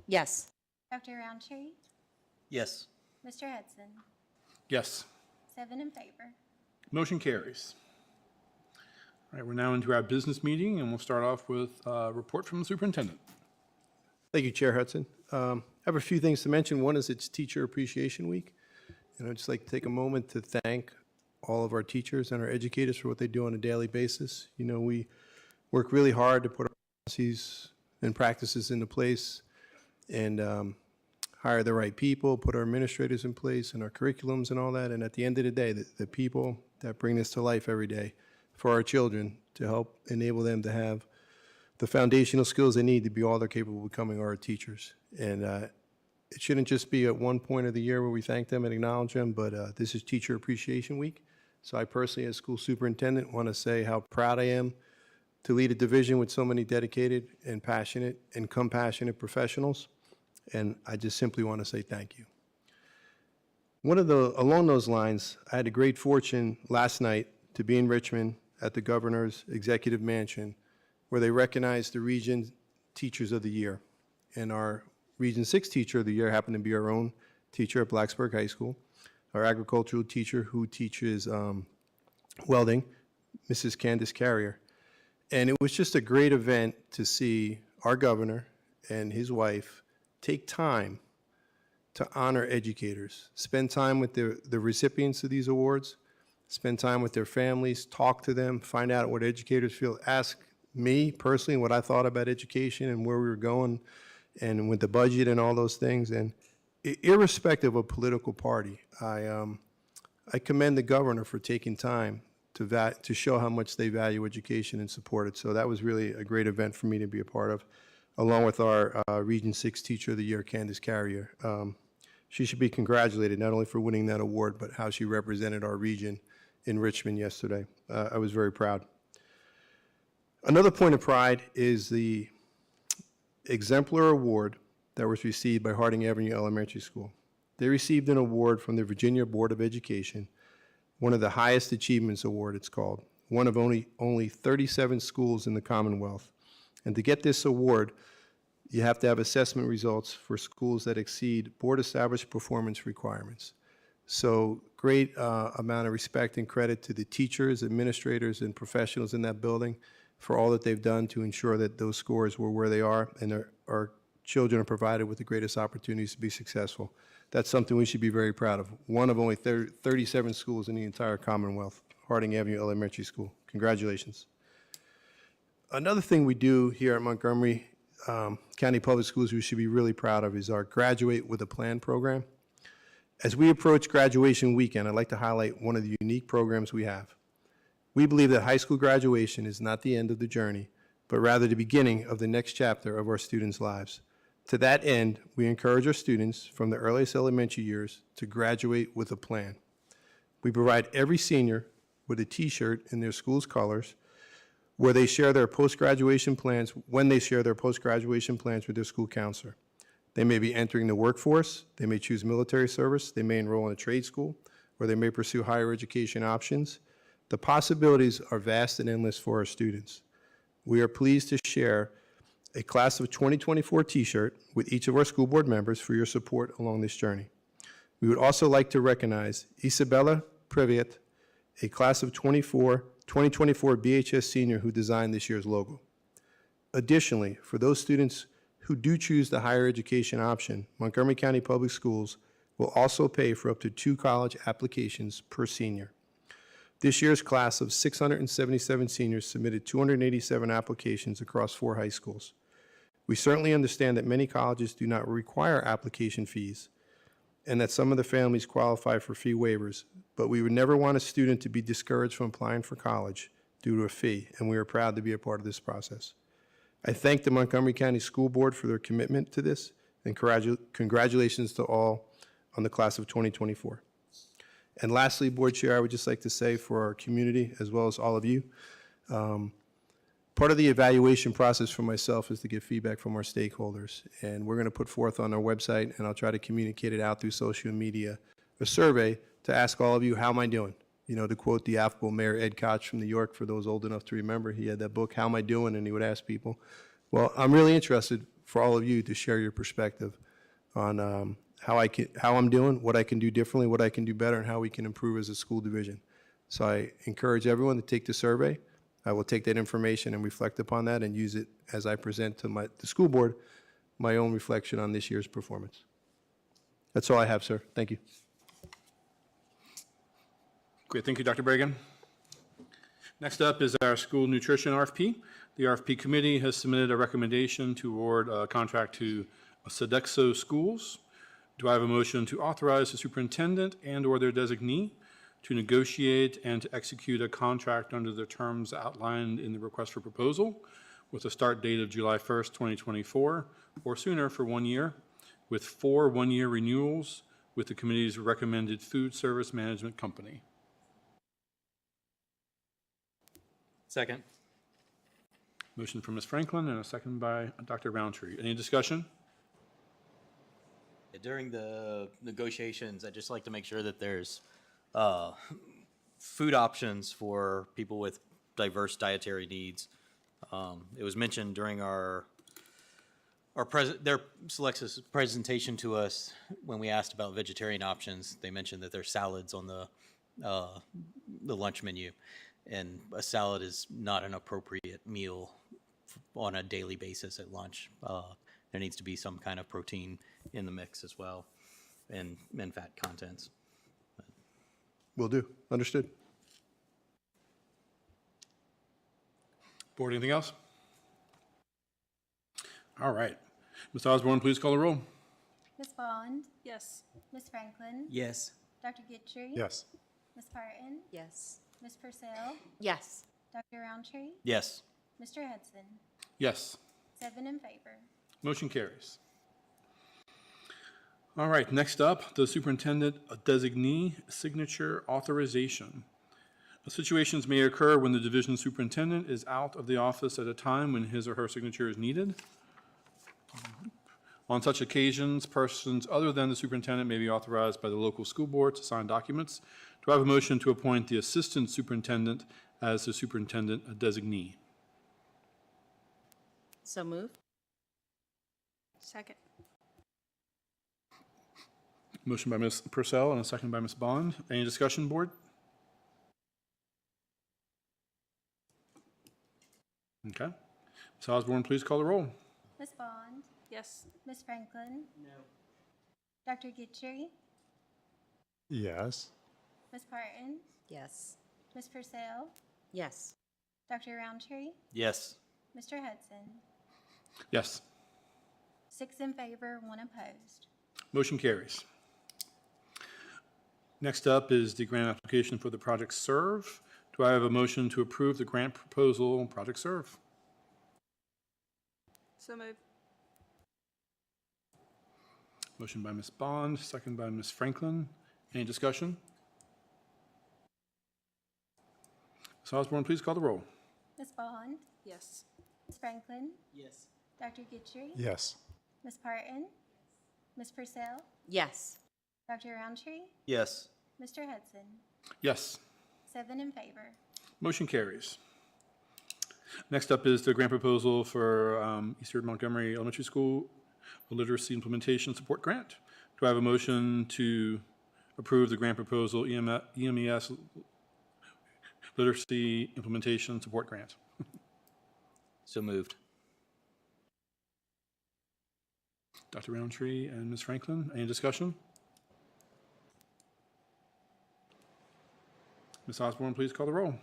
Yes. Dr. Roundtree? Yes. Mr. Hudson? Yes. 7 in favor. Motion carries. All right, we're now into our business meeting, and we'll start off with a report from the superintendent. Thank you, Chair Hudson. I have a few things to mention. One is it's Teacher Appreciation Week, and I'd just like to take a moment to thank all of our teachers and our educators for what they do on a daily basis. You know, we work really hard to put our policies and practices into place and hire the right people, put our administrators in place and our curriculums and all that. And at the end of the day, the people that bring this to life every day for our children to help enable them to have the foundational skills they need to be all they're capable of becoming are our teachers. And it shouldn't just be at one point of the year where we thank them and acknowledge them, but this is Teacher Appreciation Week. So I personally, as school superintendent, want to say how proud I am to lead a division with so many dedicated and passionate and compassionate professionals. And I just simply want to say thank you. Along those lines, I had a great fortune last night to be in Richmond at the governor's executive mansion, where they recognized the Region Teachers of the Year. And our Region 6 Teacher of the Year happened to be our own teacher at Blacksburg High School, our agricultural teacher who teaches welding, Mrs. Candace Carrier. And it was just a great event to see our governor and his wife take time to honor educators, spend time with the recipients of these awards, spend time with their families, talk to them, find out what educators feel, ask me personally what I thought about education and where we were going and with the budget and all those things. And irrespective of political party, I commend the governor for taking time to show how much they value education and support it. So that was really a great event for me to be a part of, along with our Region 6 Teacher of the Year, Candace Carrier. She should be congratulated not only for winning that award, but how she represented our region in Richmond yesterday. I was very proud. Another point of pride is the exemplar award that was received by Harding Avenue Elementary School. They received an award from the Virginia Board of Education, one of the highest achievements award it's called, one of only 37 schools in the Commonwealth. And to get this award, you have to have assessment results for schools that exceed board-established performance requirements. So great amount of respect and credit to the teachers, administrators, and professionals in that building for all that they've done to ensure that those scores were where they are and our children are provided with the greatest opportunities to be successful. That's something we should be very proud of. One of only 37 schools in the entire Commonwealth, Harding Avenue Elementary School. Congratulations. Another thing we do here at Montgomery County Public Schools we should be really proud of is our Graduate with a Plan program. As we approach graduation weekend, I'd like to highlight one of the unique programs we have. We believe that high school graduation is not the end of the journey, but rather the beginning of the next chapter of our students' lives. To that end, we encourage our students from the earliest elementary years to graduate with a plan. We provide every senior with a T-shirt in their school's colors where they share their post-graduation plans, when they share their post-graduation plans with their school counselor. They may be entering the workforce, they may choose military service, they may enroll in a trade school, or they may pursue higher education options. The possibilities are vast and endless for our students. We are pleased to share a Class of 2024 T-shirt with each of our school board members for your support along this journey. We would also like to recognize Isabella Privet, a Class of 2024 BHS senior who designed this year's logo. Additionally, for those students who do choose the higher education option, Montgomery County Public Schools will also pay for up to 2 college applications per senior. This year's class of 677 seniors submitted 287 applications across 4 high schools. We certainly understand that many colleges do not require application fees and that some of the families qualify for fee waivers, but we would never want a student to be discouraged from applying for college due to a fee, and we are proud to be a part of this process. I thank the Montgomery County School Board for their commitment to this, and congratulations to all on the class of 2024. And lastly, Board Chair, I would just like to say for our community, as well as all of you, part of the evaluation process for myself is to get feedback from our stakeholders. And we're going to put forth on our website, and I'll try to communicate it out through social media, a survey to ask all of you, how am I doing? You know, to quote the affable Mayor Ed Koch from New York, for those old enough to remember, he had that book, How Am I Doing? And he would ask people. Well, I'm really interested for all of you to share your perspective on how I'm doing, what I can do differently, what I can do better, and how we can improve as a school division. So I encourage everyone to take the survey. I will take that information and reflect upon that and use it as I present to the school board my own reflection on this year's performance. That's all I have, sir. Thank you. Great, thank you, Dr. Bragan. Next up is our school nutrition RFP. The RFP committee has submitted a recommendation to award a contract to Sodexo Schools. Do I have a motion to authorize the superintendent and/or their designee to negotiate and to execute a contract under the terms outlined in the request for proposal with a start date of July 1st, 2024, or sooner for 1 year, with 4 one-year renewals with the committee's recommended food service management company? Second. Motion from Ms. Franklin and a second by Dr. Roundtree. Any discussion? During the negotiations, I'd just like to make sure that there's food options for people with diverse dietary needs. It was mentioned during their Selexis presentation to us when we asked about vegetarian options. They mentioned that there's salads on the lunch menu, and a salad is not an appropriate meal on a daily basis at lunch. There needs to be some kind of protein in the mix as well, and fat contents. Will do. Understood. Board, anything else? All right. Ms. Osborne, please call the roll. Ms. Bond, Yes. Ms. Franklin, Yes. Dr. Gittrey. Yes. Ms. Parton, Yes. Ms. Purcell, Yes. Dr. Roundtree, Yes. Mr. Hudson. Yes. 7 in favor. Motion carries. All right, next up, the superintendent designee signature authorization. Situations may occur when the division superintendent is out of the office at a time when his or her signature is needed. On such occasions, persons other than the superintendent may be authorized by the local school board to sign documents. Do I have a motion to appoint the assistant superintendent as the superintendent designee? So moved. Second. Motion by Ms. Purcell and a second by Ms. Bond. Any discussion, board? Okay. Ms. Osborne, please call the roll. Ms. Bond, Yes. Ms. Franklin. No. Dr. Gittrey, Yes. Ms. Parton, Yes. Ms. Purcell, Yes. Dr. Roundtree, Yes. Mr. Hudson. Yes. 6 in favor, 1 opposed. Motion carries. Next up is the grant application for the Project Serve. Do I have a motion to approve the grant proposal, Project Serve? So moved. Motion by Ms. Bond, second by Ms. Franklin. Any discussion? Ms. Osborne, please call the roll. Ms. Bond, Yes. Ms. Franklin, Yes. Dr. Gittrey, Yes. Ms. Parton, Ms. Purcell, Yes. Dr. Roundtree, Yes. Mr. Hudson. Yes. 7 in favor. Motion carries. Next up is the grant proposal for Eastern Montgomery Elementary School Literacy Implementation Support Grant. Do I have a motion to approve the grant proposal EMES Literacy Implementation Support Grant? So moved. Dr. Roundtree and Ms. Franklin, any discussion? Ms. Osborne, please call the roll.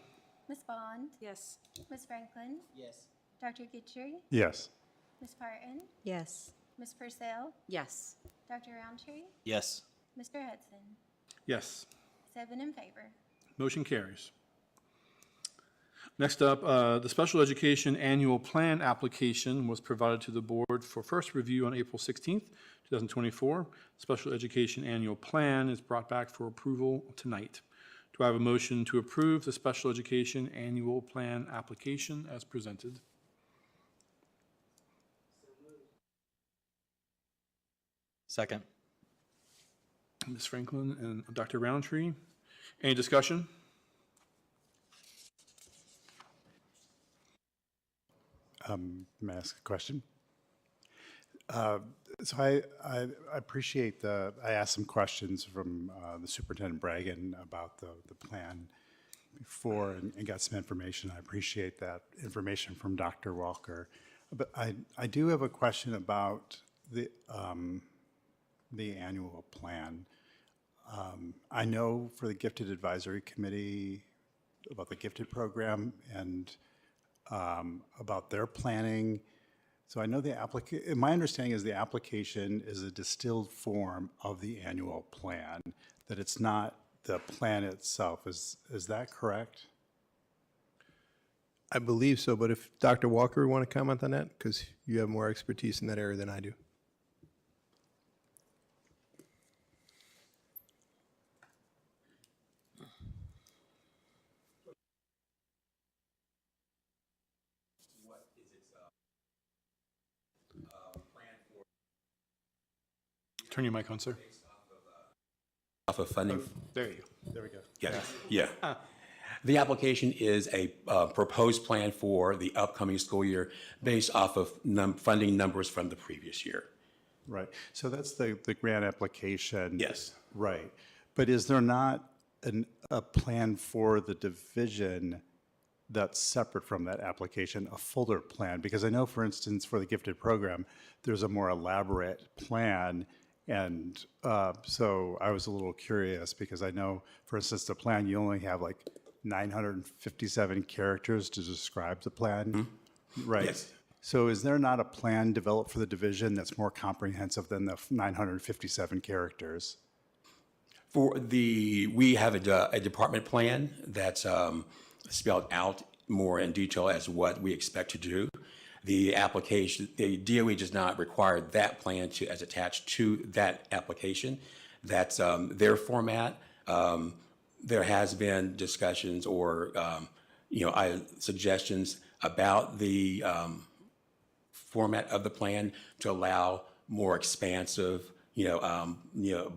Ms. Bond, Yes. Ms. Franklin, Yes. Dr. Gittrey, Yes. Ms. Parton, Yes. Ms. Purcell, Yes. Dr. Roundtree, Yes. Mr. Hudson. Yes. 7 in favor. Motion carries. Next up, the Special Education Annual Plan application was provided to the board for first review on April 16th, 2024. Special Education Annual Plan is brought back for approval tonight. Do I have a motion to approve the Special Education Annual Plan application as presented? Second. Ms. Franklin and Dr. Roundtree. Any discussion? May I ask a question? So I appreciate I asked some questions from the Superintendent Bragan about the plan before and got some information. I appreciate that information from Dr. Walker. But I do have a question about the annual plan. I know for the Gifted Advisory Committee about the Gifted Program and about their planning. So I know my understanding is the application is a distilled form of the annual plan, that it's not the plan itself. Is that correct? I believe so, but if Dr. Walker would want to comment on that, because you have more expertise in that area than I do. Turn your mic on, sir. Off of funding. There you go. There we go. Yeah. The application is a proposed plan for the upcoming school year based off of funding numbers from the previous year. Right. So that's the grant application. Yes. Right. But is there not a plan for the division that's separate from that application, a fuller plan? Because I know, for instance, for the gifted program, there's a more elaborate plan. And so I was a little curious because I know, for instance, the plan, you only have like 957 characters to describe the plan. Mm-hmm. Right. Yes. So is there not a plan developed for the division that's more comprehensive than the 957 characters? We have a department plan that's spelled out more in detail as what we expect to do. The application, the DOE does not require that plan as attached to that application. That's their format. There has been discussions or suggestions about the format of the plan to allow more expansive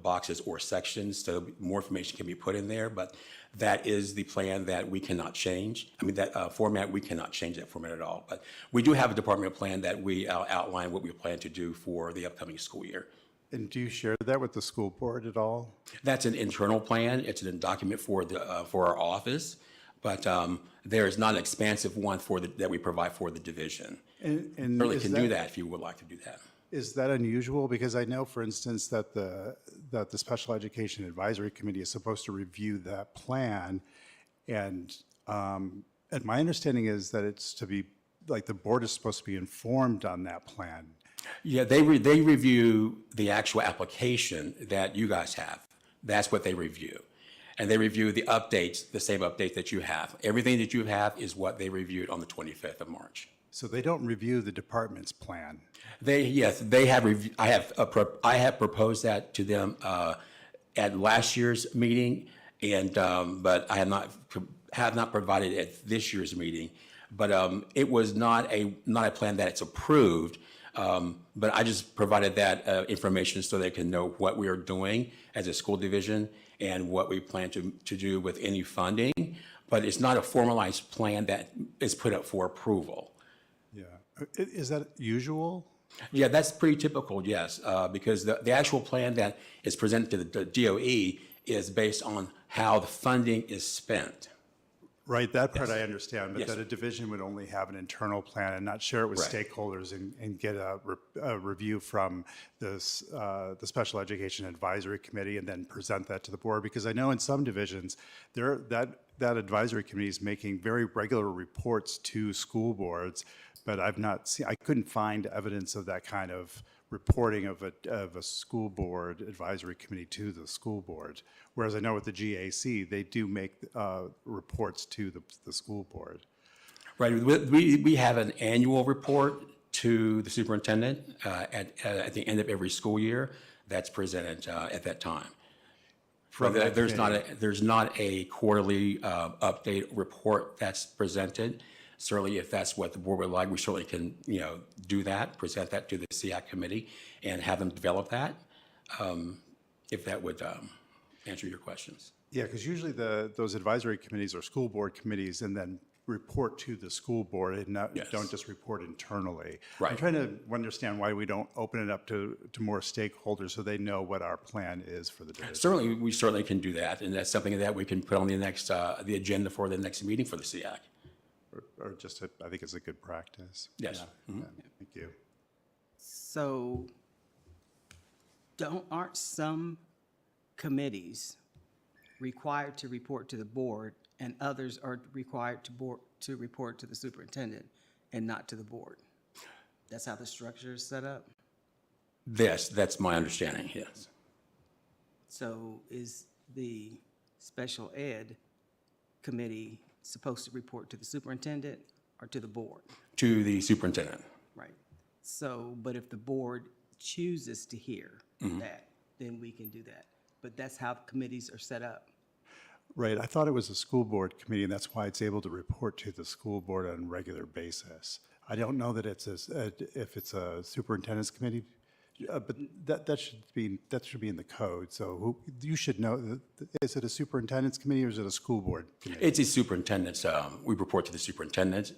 boxes or sections so more information can be put in there, but that is the plan that we cannot change. I mean, that format, we cannot change that format at all. But we do have a department plan that we outline what we plan to do for the upcoming school year. And do you share that with the school board at all? That's an internal plan. It's a document for our office, but there is not an expansive one that we provide for the division. And certainly can do that if you would like to do that. Is that unusual? Because I know, for instance, that the Special Education Advisory Committee is supposed to review that plan, and my understanding is that it's to be like the board is supposed to be informed on that plan. Yeah, they review the actual application that you guys have. That's what they review. And they review the updates, the same update that you have. Everything that you have is what they reviewed on the 25th of March. So they don't review the department's plan? They have. I have proposed that to them at last year's meeting, and but I have not provided it at this year's meeting. But it was not a plan that it's approved. But I just provided that information so they can know what we are doing as a school division and what we plan to do with any funding. But it's not a formalized plan that is put up for approval. Yeah. Is that usual? Yeah, that's pretty typical, yes, because the actual plan that is presented to the DOE is based on how the funding is spent. Right, that part I understand, but Yes. that a division would only have an internal plan and not share it with Right. stakeholders and get a review from the Special Education Advisory Committee and then present that to the board. Because I know in some divisions, that advisory committee is making very regular reports to school boards, but I couldn't find evidence of that kind of reporting of a school board advisory committee to the school board. Whereas I know with the GAC, they do make reports to the school board. Right. We have an annual report to the superintendent at the end of every school year that's presented at that time. There's not a quarterly update report that's presented. Certainly, if that's what the board would like, we certainly can do that, present that to the SEAC committee, and have them develop that. If that would answer your questions. Yeah, because usually those advisory committees are school board committees and then report to the school board and don't just report internally. Right. I'm trying to understand why we don't open it up to more stakeholders so they know what our plan is for the division. Certainly, we certainly can do that, and that's something that we can put on the agenda for the next meeting for the SEAC. Or just, I think it's a good practice. Yes. Yeah. Mm-hmm. Yeah, thank you. So, aren't some committees required to report to the board, and others are required to report to the superintendent and not to the board. That's how the structure is set up. That's my understanding, yes. So is the special ed committee supposed to report to the superintendent or to the board? To the superintendent. Right. So, but if the board chooses to hear that, then we can do that. But that's how committees are set up. Right, I thought it was a school board committee, and that's why it's able to report to the school board on a regular basis. I don't know that it's if it's a superintendent's committee, but that should be in the code. So you should know, is it a superintendent's committee or is it a school board committee? It's a superintendent's, we report to the superintendent.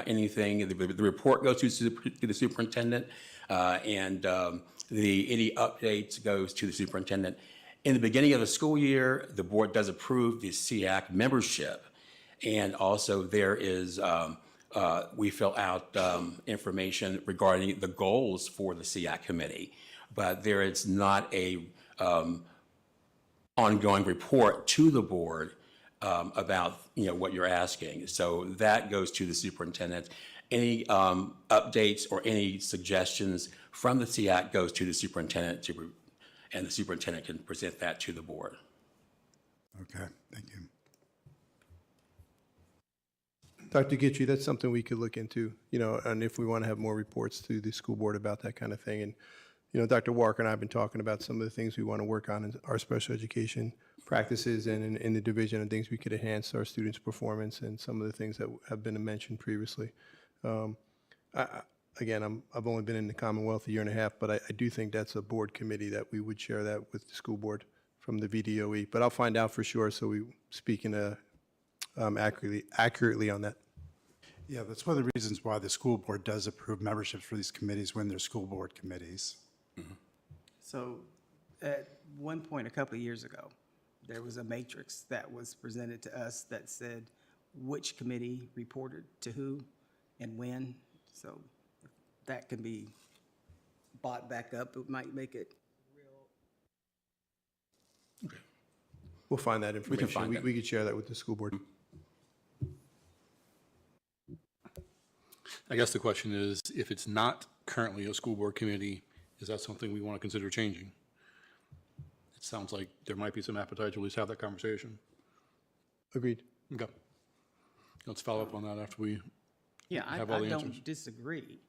Anything, the report goes to the superintendent, and any updates goes to the superintendent. In the beginning of the school year, the board does approve the SEAC membership. And also there is, we fill out information regarding the goals for the SEAC committee. But there is not a ongoing report to the board about, what you're asking. So that goes to the superintendent. Any updates or any suggestions from the SEAC goes to the superintendent and the superintendent can present that to the board. Okay, thank you. Dr. Gitry, that's something we could look into, and if we want to have more reports to the school board about that kind of thing. And, Dr. Walker and I have been talking about some of the things we want to work on in our special education practices and in the division and things we could enhance our students' performance and some of the things that have been mentioned previously. Again, I've only been in the Commonwealth a year and a half, but I do think that's a board committee that we would share that with the school board from the VDOE. But I'll find out for sure, so we speak accurately on that. Yeah, that's one of the reasons why the school board does approve memberships for these committees when they're school board committees. So at one point, a couple of years ago, there was a matrix that was presented to us that said which committee reported to who and when. So if that can be bought back up, it might make it real. We'll find that information. We can find that. We could share that with the school board. I guess the question is, if it's not currently a school board committee, is that something we want to consider changing? It sounds like there might be some appetite to at least have that conversation. Agreed. Okay. Let's follow up on that after we Yeah, I have all the answers. don't disagree,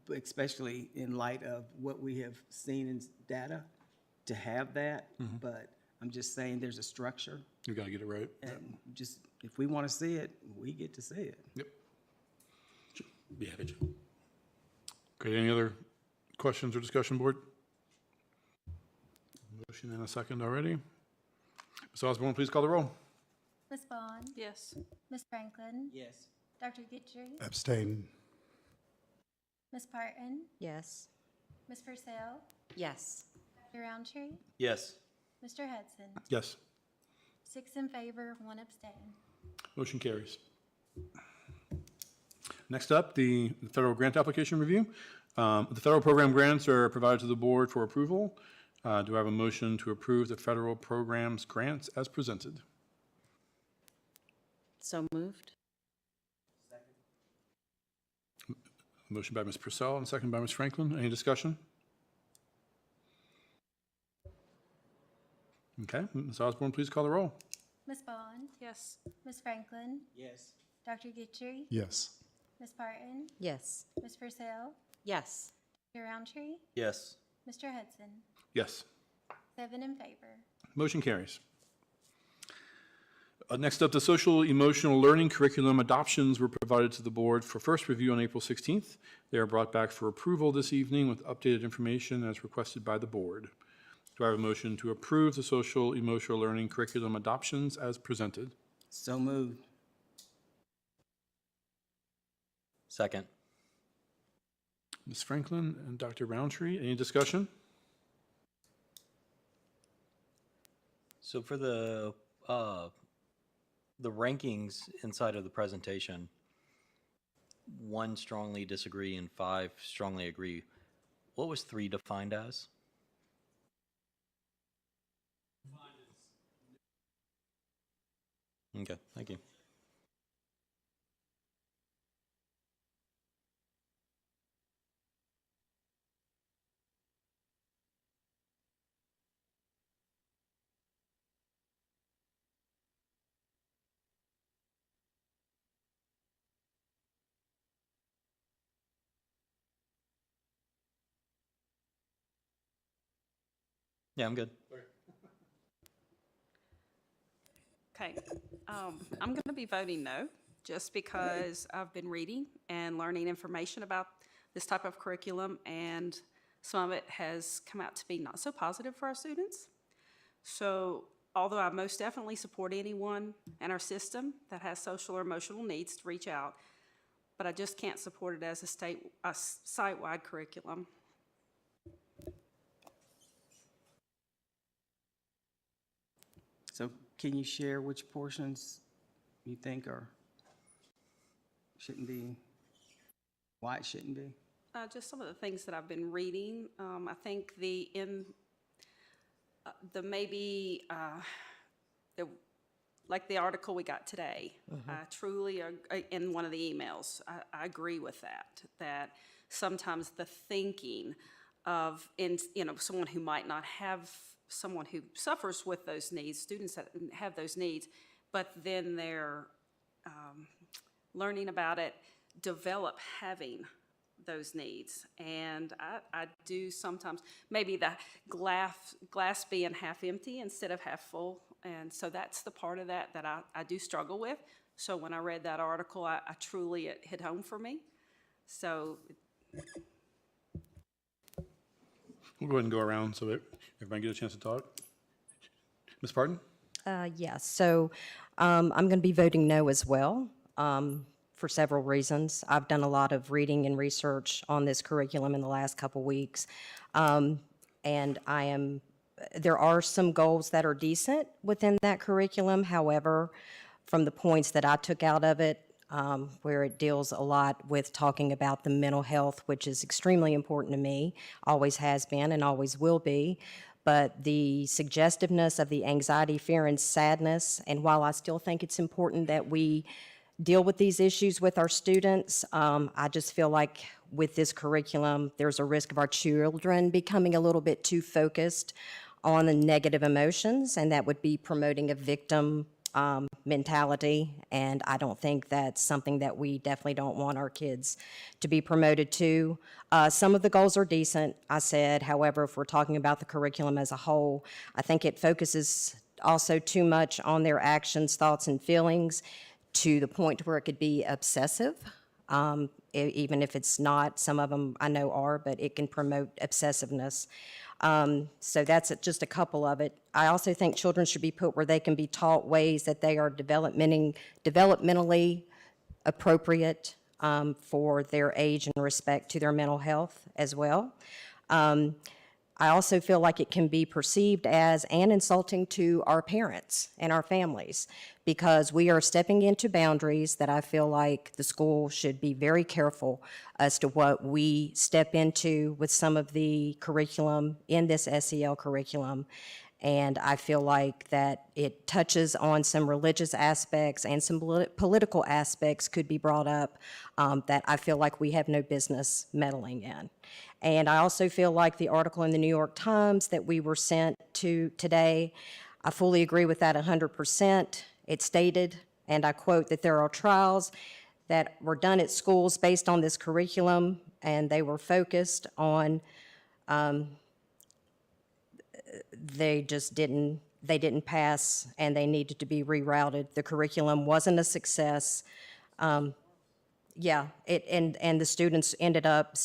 but especially in light of what we have seen in data, to have that. But I'm just saying there's a structure, You got to get it right. and just, if we want to see it, we get to see it. Yep. Be happy to. Great. Any other questions or discussion, board? Motion and a second already. Ms. Osborne, please call the roll. Ms. Bond? Yes. Ms. Franklin? Yes. Dr. Gitry? Abstain. Ms. Parton? Yes. Ms. Purcell? Yes. Dr. Roundtree? Yes. Mr. Hudson? Yes. 6 in favor, 1 abstain. Motion carries. Next up, the federal grant application review. The federal program grants are provided to the board for approval. Do I have a motion to approve the federal programs grants as presented? So moved. Motion by Ms. Purcell and second by Ms. Franklin. Any discussion? Okay, Ms. Osborne, please call the roll. Ms. Bond? Yes. Ms. Franklin? Yes. Dr. Gitry? Yes. Ms. Parton? Yes. Ms. Purcell? Yes. Dr. Roundtree? Yes. Mr. Hudson? Yes. 7 in favor. Motion carries. Next up, the social emotional learning curriculum adoptions were provided to the board for first review on April 16th. They are brought back for approval this evening with updated information as requested by the board. Do I have a motion to approve the social emotional learning curriculum adoptions as presented? So moved. Second. Ms. Franklin and Dr. Roundtree, any discussion? So for the rankings inside of the presentation, 1 strongly disagree and 5 strongly agree. What was 3 defined as? Okay, thank you. Yeah, I'm good. Okay, I'm going to be voting no, just because I've been reading and learning information about this type of curriculum, and some of it has come out to be not so positive for our students. So although I most definitely support anyone in our system that has social or emotional needs to reach out, but I just can't support it as a site-wide curriculum. So can you share which portions you think shouldn't be, why it shouldn't be? Just some of the things that I've been reading. I think like the article we got today, truly, in one of the emails, I agree with that sometimes the thinking of, someone who might not have, someone who suffers with those needs, students that have those needs, but then they're learning about it, develop having those needs. And I do sometimes, maybe the glass being half empty instead of half full. And so that's the part of that I do struggle with. So when I read that article, it hit home for me. So. We'll go ahead and go around so that everybody gets a chance to talk. Ms. Parton? Yes, so I'm going to be voting no as well, for several reasons. I've done a lot of reading and research on this curriculum in the last couple weeks, and there are some goals that are decent within that curriculum. However, from the points that I took out of it, where it deals a lot with talking about the mental health, which is extremely important to me, always has been and always will be, but the suggestiveness of the anxiety, fear, and sadness, and while I still think it's important that we deal with these issues with our students, I just feel like with this curriculum, there's a risk of our children becoming a little bit too focused on the negative emotions, and that would be promoting a victim mentality, and I don't think that's something that we definitely don't want our kids to be promoted to. Some of the goals are decent, I said. However, if we're talking about the curriculum as a whole, I think it focuses also too much on their actions, thoughts, and feelings to the point where it could be obsessive. Even if it's not, some of them I know are, but it can promote obsessiveness. So that's just a couple of it. I also think children should be put where they can be taught ways that they are developmentally appropriate for their age and respect to their mental health as well. I also feel like it can be perceived as and insulting to our parents and our families, because we are stepping into boundaries that I feel like the school should be very careful as to what we step into with some of the curriculum in this SEL curriculum. And I feel like that it touches on some religious aspects and some political aspects could be brought up that I feel like we have no business meddling in. And I also feel like the article in the New York Times that we were sent to today, I fully agree with that 100%. It stated, and I quote, that there are trials that were done at schools based on this curriculum, and they were focused on, they didn't pass, and they needed to be rerouted. The curriculum wasn't a success. And the students ended up,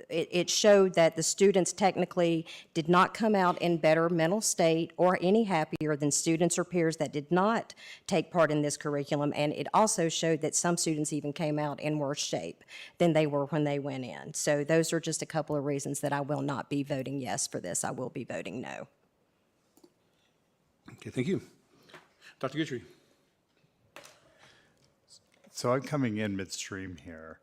it showed that the students technically did not come out in better mental state or any happier than students or peers that did not take part in this curriculum. And it also showed that some students even came out in worse shape than they were when they went in. So those are just a couple of reasons that I will not be voting yes for this. I will be voting no. Okay, thank you. Dr. Guthrie. So I'm coming in midstream here.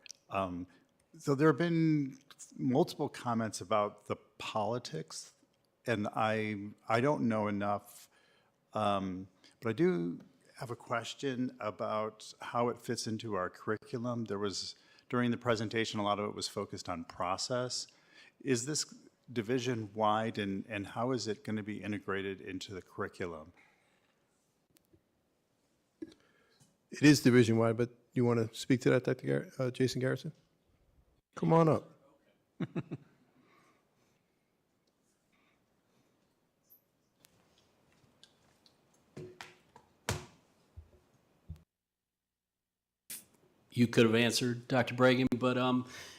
So there have been multiple comments about the politics, and I don't know enough, but I do have a question about how it fits into our curriculum. There was, during the presentation, a lot of it was focused on process. Is this division-wide, and how is it going to be integrated into the curriculum? It is division-wide, but you want to speak to that, Jason Garrison? Come on up. You could have answered, Dr. Bragan, but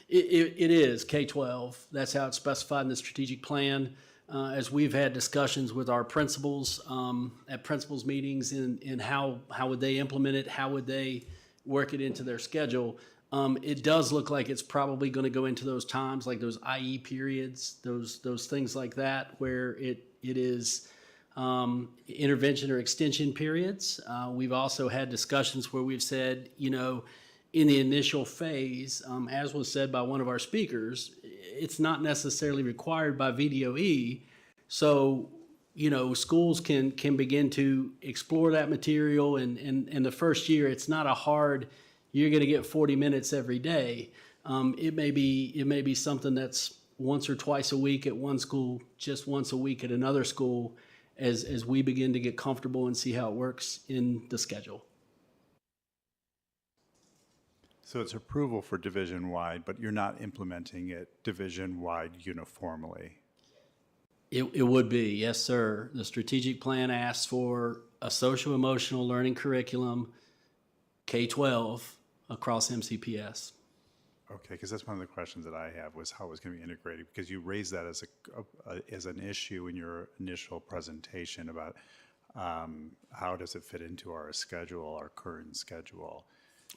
it is K-12. That's how it's specified in the strategic plan. As we've had discussions with our principals at principals meetings in how would they implement it, how would they work it into their schedule, it does look like it's probably going to go into those times, like those IE periods, those things like that, where it is intervention or extension periods. We've also had discussions where we've said, in the initial phase, as was said by one of our speakers, it's not necessarily required by VDOE. So, schools can begin to explore that material. And in the first year, it's not a hard, you're going to get 40 minutes every day. It may be something that's once or twice a week at one school, just once a week at another school, as we begin to get comfortable and see how it works in the schedule. So it's approval for division-wide, but you're not implementing it division-wide uniformly? It would be, yes, sir. The strategic plan asks for a social emotional learning curriculum, K-12, across MCPS. Okay, because that's one of the questions that I have, was how it was going to be integrated, because you raised that as an issue in your initial presentation about how does it fit into our schedule, our current schedule.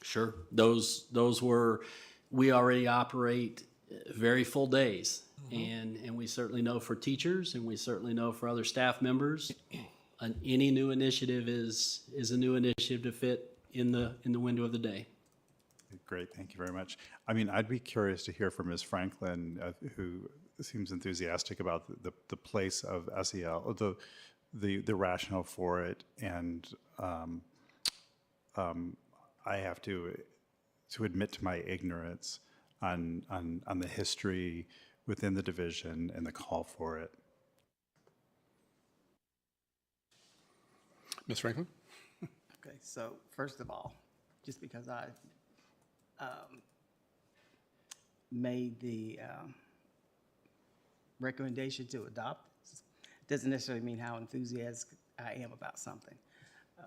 Sure. Those were, we already operate very full days. And we certainly know for teachers, and we certainly know for other staff members, any new initiative is a new initiative to fit in the window of the day. Great, thank you very much. I mean, I'd be curious to hear from Ms. Franklin, who seems enthusiastic about the place of SEL, the rationale for it, and I have to admit to my ignorance on the history within the division and the call for it. Ms. Franklin? Okay, so first of all, just because I made the recommendation to adopt doesn't necessarily mean how enthusiastic I am about something.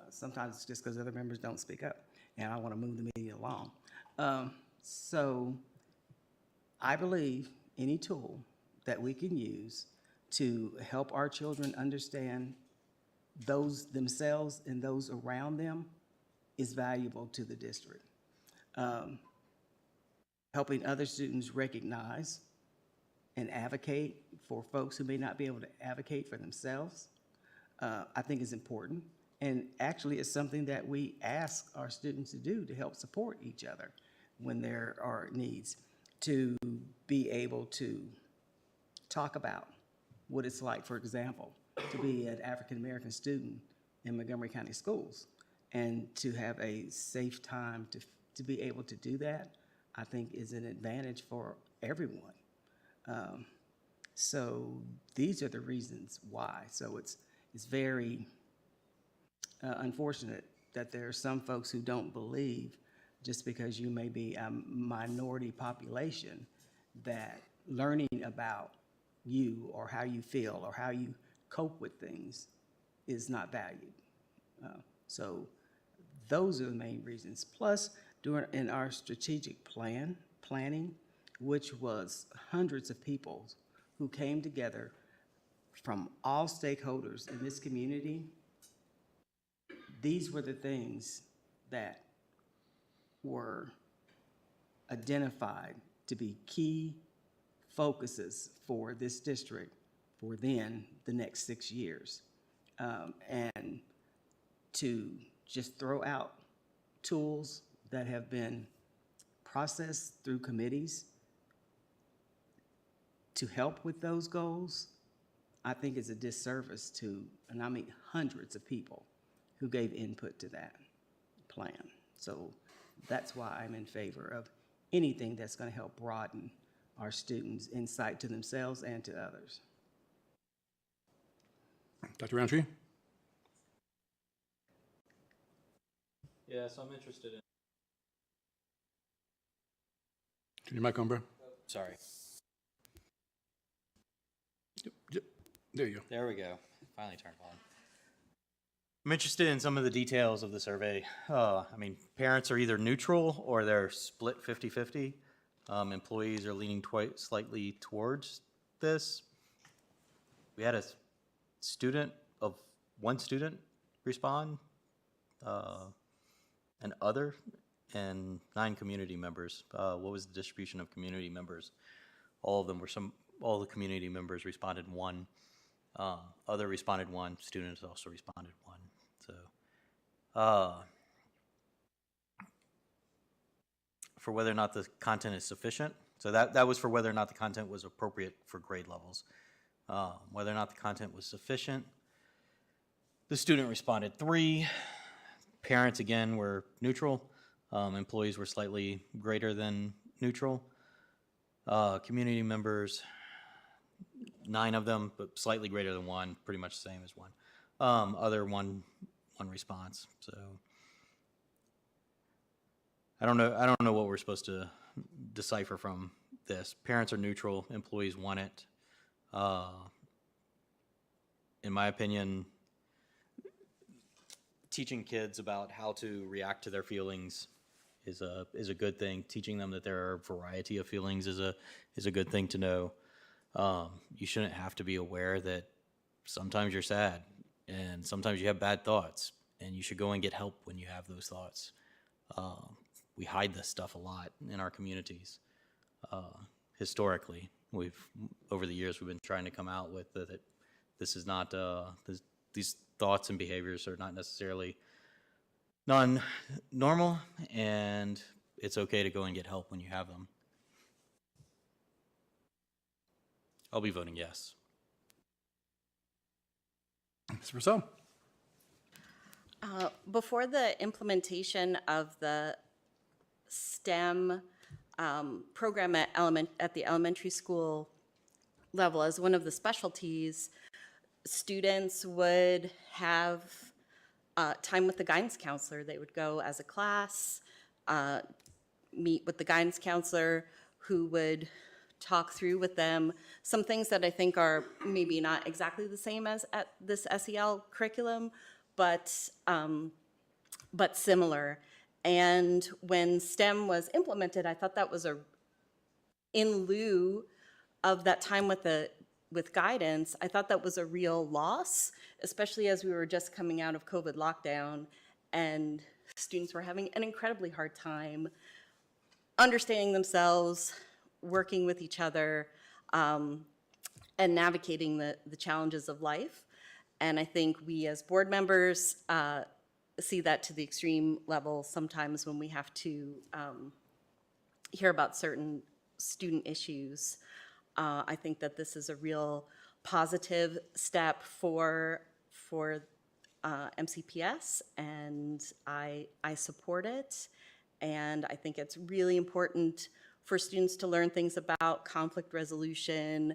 Sometimes it's just because other members don't speak up, and I want to move the meeting along. So I believe any tool that we can use to help our children understand those themselves and those around them is valuable to the district. Helping other students recognize and advocate for folks who may not be able to advocate for themselves, I think is important. And actually, it's something that we ask our students to do to help support each other when there are needs, to be able to talk about what it's like, for example, to be an African-American student in Montgomery County Schools, and to have a safe time to be able to do that, I think is an advantage for everyone. So these are the reasons why. So it's very unfortunate that there are some folks who don't believe, just because you may be a minority population, that learning about you or how you feel or how you cope with things is not valued. So those are the main reasons. Plus, in our strategic planning, which was hundreds of people who came together from all stakeholders in this community, these were the things that were identified to be key focuses for this district for then the next 6 years. And to just throw out tools that have been processed through committees to help with those goals, I think is a disservice to, and I mean hundreds of people who gave input to that plan. So that's why I'm in favor of anything that's going to help broaden our students' insight to themselves and to others. Dr. Roundtree? Yeah, so I'm interested in. Turn your mic on, bro. Sorry. Yep. There you go. There we go. Finally turned on. I'm interested in some of the details of the survey. I mean, parents are either neutral or they're split 50-50. Employees are leaning slightly towards this. We had one student respond, and other, and 9 community members. What was the distribution of community members? All the community members responded 1. Other responded 1, students also responded 1. So, for whether or not the content is sufficient, so that was for whether or not the content was appropriate for grade levels. Whether or not the content was sufficient, the student responded 3. Parents, again, were neutral. Employees were slightly greater than neutral. Community members, 9 of them, but slightly greater than 1, pretty much the same as 1. Other one response. So I don't know what we're supposed to decipher from this. Parents are neutral, employees want it. In my opinion, teaching kids about how to react to their feelings is a good thing. Teaching them that there are a variety of feelings is a good thing to know. You shouldn't have to be aware that sometimes you're sad and sometimes you have bad thoughts, and you should go and get help when you have those thoughts. We hide this stuff a lot in our communities. Historically, over the years, we've been trying to come out with that this is not, these thoughts and behaviors are not necessarily non-normal, and it's okay to go and get help when you have them. I'll be voting yes. Ms. Rousseau? Before the implementation of the STEM program at the elementary school level as one of the specialties, students would have time with the guidance counselor. They would go as a class, meet with the guidance counselor, who would talk through with them some things that I think are maybe not exactly the same as at this SEL curriculum, but similar. And when STEM was implemented, I thought that was in lieu of that time with guidance, I thought that was a real loss, especially as we were just coming out of COVID lockdown and students were having an incredibly hard time understanding themselves, working with each other, and navigating the challenges of life. And I think we as board members see that to the extreme level sometimes when we have to hear about certain student issues. I think that this is a real positive step for MCPS, and I support it. And I think it's really important for students to learn things about conflict resolution,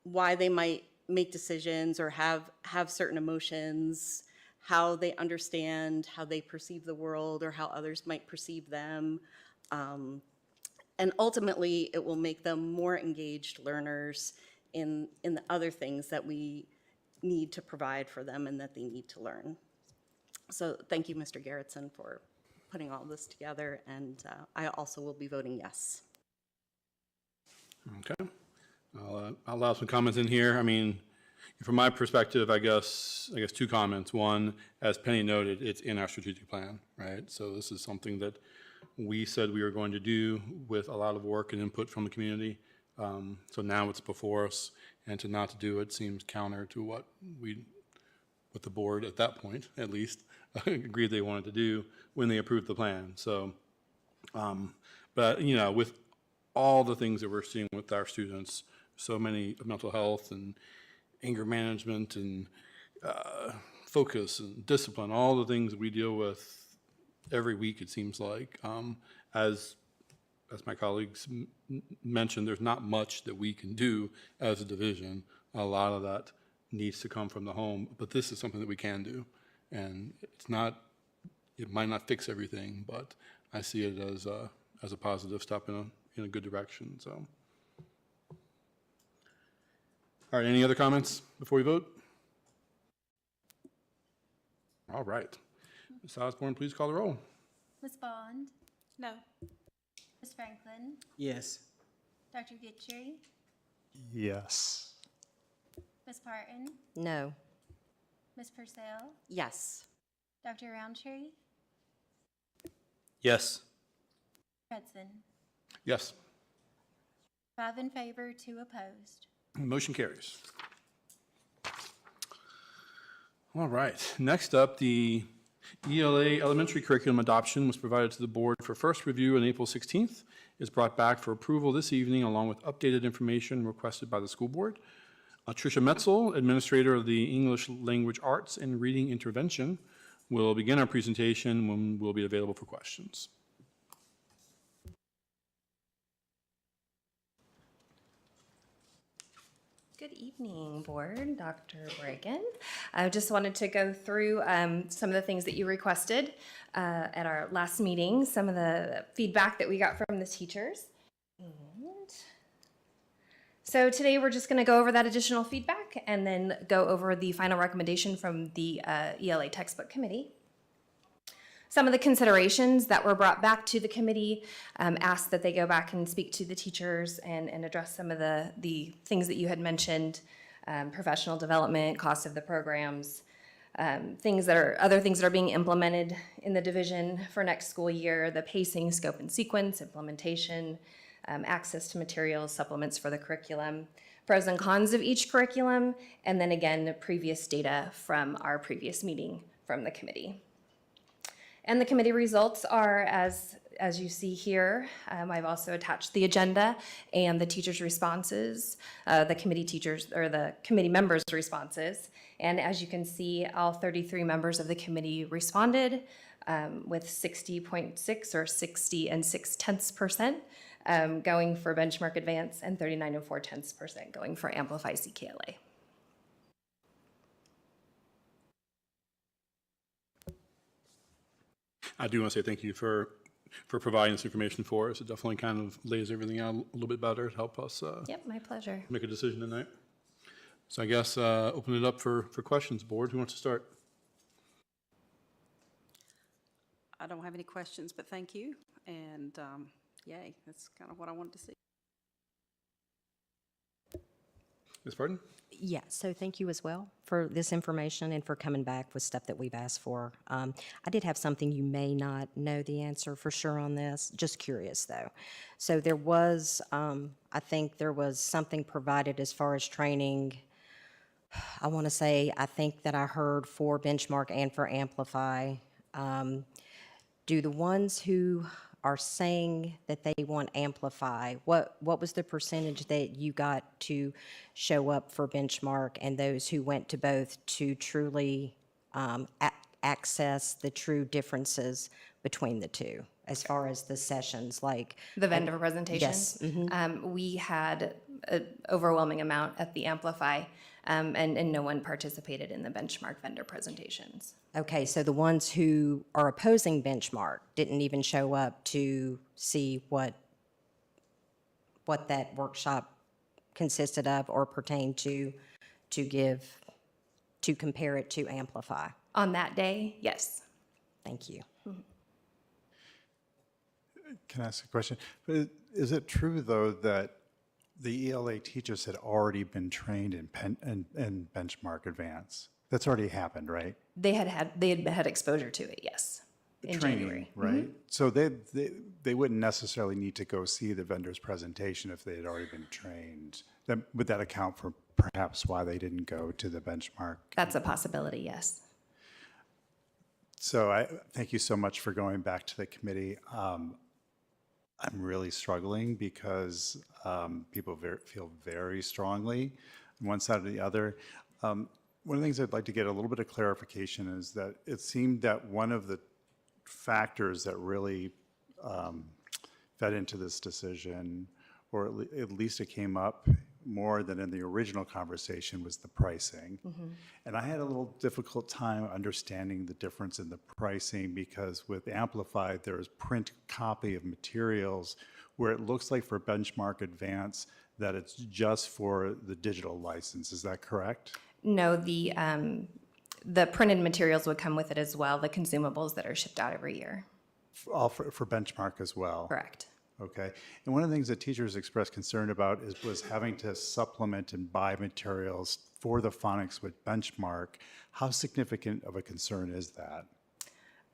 why they might make decisions or have certain emotions, how they understand, how they perceive the world, or how others might perceive them. And ultimately, it will make them more engaged learners in the other things that we need to provide for them and that they need to learn. So thank you, Mr. Garrettson, for putting all this together, and I also will be voting yes. Okay. I'll allow some comments in here. I mean, from my perspective, I guess 2 comments. One, as Penny noted, it's in our strategic plan, right? So this is something that we said we were going to do with a lot of work and input from the community. So now it's before us, and to not to do it seems counter to what the board at that point, at least, agreed they wanted to do when they approved the plan. So, but with all the things that we're seeing with our students, so many mental health and anger management and focus and discipline, all the things we deal with every week, it seems like. As my colleagues mentioned, there's not much that we can do as a division. A lot of that needs to come from the home, but this is something that we can do. And it might not fix everything, but I see it as a positive step in a good direction, so. All right, any other comments before we vote? All right. Ms. Osborne, please call the roll. Ms. Bond? No. Ms. Franklin? Yes. Dr. Gitchery? Yes. Ms. Parton? No. Ms. Purcell? Yes. Dr. Roundtree? Yes. Hudson? Yes. 5 in favor, 2 opposed. Motion carries. All right, next up, the ELA elementary curriculum adoption was provided to the board for first review on April 16th. Is brought back for approval this evening along with updated information requested by the school board. Tricia Metzel, administrator of the English Language Arts and Reading Intervention, will begin our presentation when we'll be available for questions. Good evening, board, Dr. Bregan. I just wanted to go through some of the things that you requested at our last meeting, some of the feedback that we got from the teachers. And so today we're just going to go over that additional feedback and then go over the final recommendation from the ELA textbook committee. Some of the considerations that were brought back to the committee asked that they go back and speak to the teachers and address some of the things that you had mentioned, professional development, cost of the programs, other things that are being implemented in the division for next school year, the pacing, scope and sequence, implementation, access to materials, supplements for the curriculum, pros and cons of each curriculum, and then again, previous data from our previous meeting from the committee. And the committee results are as you see here. I've also attached the agenda and the teachers' responses, the committee members' responses. And as you can see, all 33 members of the committee responded with 60.6 or 60 6/10% going for benchmark advance and 39 4/10% going for amplify CKLA. I do want to say thank you for providing this information for us. It definitely kind of lays everything out a little bit better to help us Yep, my pleasure. make a decision tonight. So I guess open it up for questions. Board, who wants to start? I don't have any questions, but thank you. And yay, that's kind of what I wanted to see. Ms. Parton? Yeah, so thank you as well for this information and for coming back with stuff that we've asked for. I did have something, you may not know the answer for sure on this, just curious though. So there was, I think there was something provided as far as training. I want to say, I think that I heard for Benchmark and for Amplify. Do the ones who are saying that they want Amplify, what was the percentage that you got to show up for Benchmark and those who went to both to truly access the true differences between the two as far as the sessions, like The vendor presentation? Yes. Mhm. We had an overwhelming amount at the Amplify, and no one participated in the benchmark vendor presentations. Okay, so the ones who are opposing Benchmark didn't even show up to see what that workshop consisted of or pertained to compare it to Amplify. On that day, yes. Thank you. Can I ask a question? Is it true, though, that the ELA teachers had already been trained in Benchmark Advance? That's already happened, right? They had had exposure to it, yes, in Training, January. right? So they wouldn't necessarily need to go see the vendor's presentation if they had already been trained. Would that account for perhaps why they didn't go to the Benchmark? That's a possibility, yes. So I thank you so much for going back to the committee. I'm really struggling because people feel very strongly on one side or the other. One of the things I'd like to get a little bit of clarification is that it seemed that one of the factors that really fed into this decision, or at least it came up more than in the original conversation, was the pricing. And I had a little difficult time understanding the difference in the pricing because with Amplified, there is print copy of materials where it looks like for Benchmark Advance that it's just for the digital license. Is that correct? No, the printed materials would come with it as well, the consumables that are shipped out every year. All for Benchmark as well? Correct. Okay. And one of the things that teachers expressed concern about was having to supplement and buy materials for the phonics with Benchmark. How significant of a concern is that?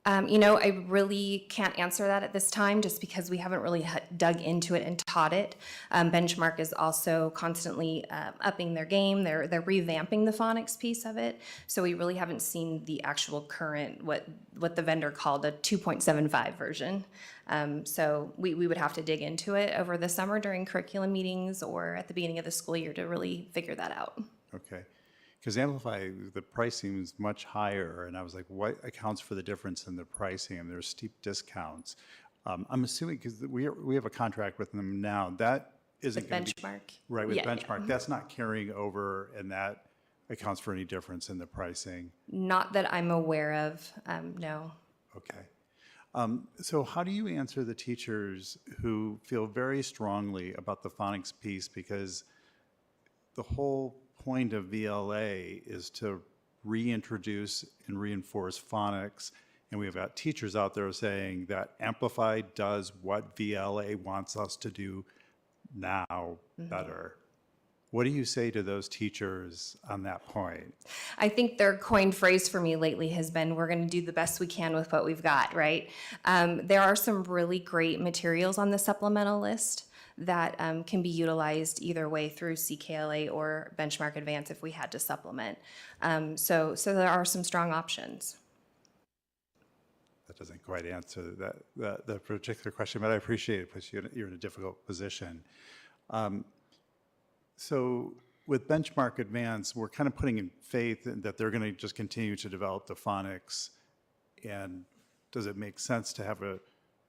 I really can't answer that at this time just because we haven't really dug into it and taught it. Benchmark is also constantly upping their game. They're revamping the phonics piece of it. So we really haven't seen the actual current, what the vendor called a 2.75 version. So we would have to dig into it over the summer during curriculum meetings or at the beginning of the school year to really figure that out. Okay. Because Amplify, the pricing is much higher, and I was like, what accounts for the difference in the pricing? And there's steep discounts. I'm assuming, because we have a contract with them now, that isn't going to be... Benchmark? Right, with Yeah, Benchmark. yeah. That's not carrying over, and that accounts for any difference in the pricing? Not that I'm aware of, no. Okay. So how do you answer the teachers who feel very strongly about the phonics piece, because the whole point of VLA is to reintroduce and reinforce phonics, and we've got teachers out there saying that Amplified does what VLA wants us to do now better. What do you say to those teachers on that point? I think their coined phrase for me lately has been, we're going to do the best we can with what we've got, right? There are some really great materials on the supplemental list that can be utilized either way through CKLA or Benchmark Advance if we had to supplement. So there are some strong options. That doesn't quite answer that particular question, but I appreciate it because you're in a difficult position. So with Benchmark Advance, we're kind of putting in faith that they're going to just continue to develop the phonics. And does it make sense to have a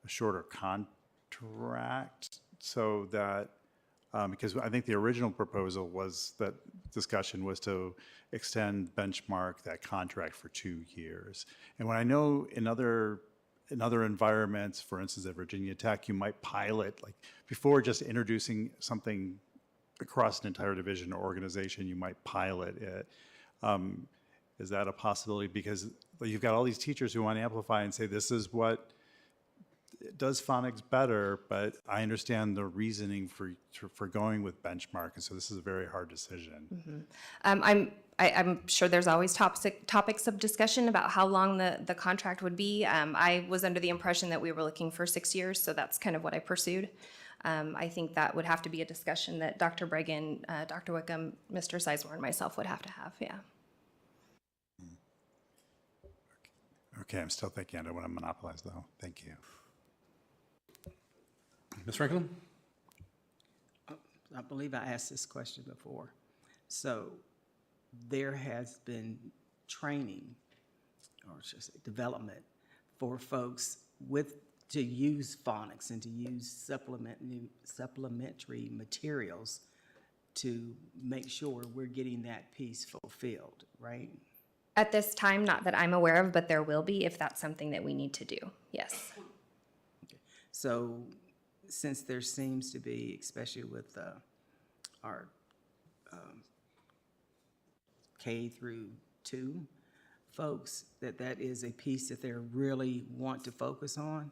shorter contract so that, because I think the original proposal was that discussion was to extend Benchmark that contract for 2 years. And when I know in other environments, for instance, at Virginia Tech, you might pilot, like before just introducing something across an entire division or organization, you might pilot it. Is that a possibility? Because you've got all these teachers who want to amplify and say, this is what does phonics better, but I understand the reasoning for going with Benchmark, and so this is a very hard decision. I'm sure there's always topics of discussion about how long the contract would be. I was under the impression that we were looking for 6 years, so that's kind of what I pursued. I think that would have to be a discussion that Dr. Bregan, Dr. Wickham, Mr. Sizemore, and myself would have to have, yeah. Okay, I'm still thinking. I don't want to monopolize, though. Thank you. Ms. Franklin? I believe I asked this question before. So there has been training, or should I say development, for folks to use phonics and to use supplementary materials to make sure we're getting that piece fulfilled, right? At this time, not that I'm aware of, but there will be if that's something that we need to do, yes. Okay. So since there seems to be, especially with our K through 2 folks, that is a piece that they really want to focus on,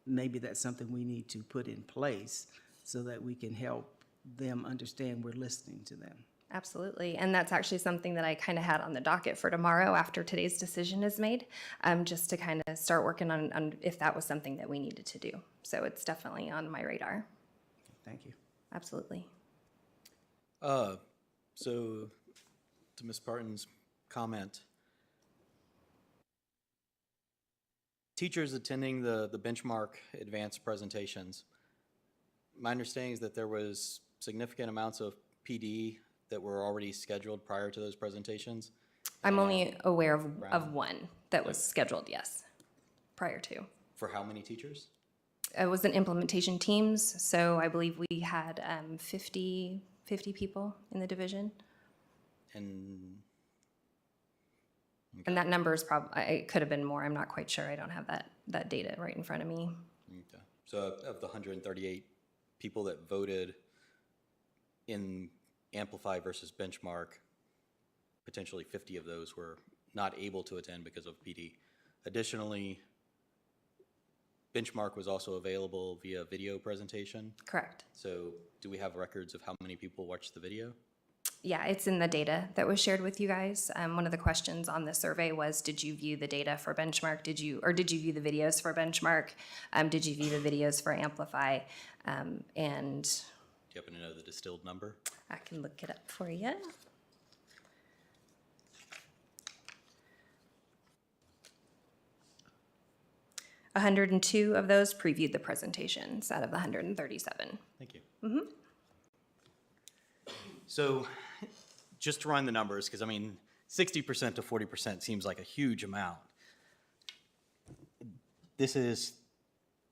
maybe that's something we need to put in place so that we can help them understand we're listening to them. Absolutely, and that's actually something that I kind of had on the docket for tomorrow after today's decision is made, just to kind of start working on if that was something that we needed to do. So it's definitely on my radar. Thank you. Absolutely. So to Ms. Parton's comment, teachers attending the Benchmark Advanced presentations, my understanding is that there was significant amounts of PD that were already scheduled prior to those presentations? I'm only aware of one that was scheduled, yes, prior to. For how many teachers? It was an implementation teams, so I believe we had 50 people in the division. And And that number is probably, it could have been more, I'm not quite sure, I don't have that data right in front of me. okay. So of the 138 people that voted in Amplify versus Benchmark, potentially 50 of those were not able to attend because of PD. Additionally, Benchmark was also available via video presentation. Correct. So do we have records of how many people watched the video? Yeah, it's in the data that was shared with you guys. One of the questions on the survey was, did you view the data for Benchmark? Did you view the videos for Benchmark? Did you view the videos for Amplify? And Do you happen to know the distilled number? I can look it up for you. A 102 of those previewed the presentations out of the 137. Thank you. Mm-hmm. So just to run the numbers, because I mean, 60% to 40% seems like a huge amount. This is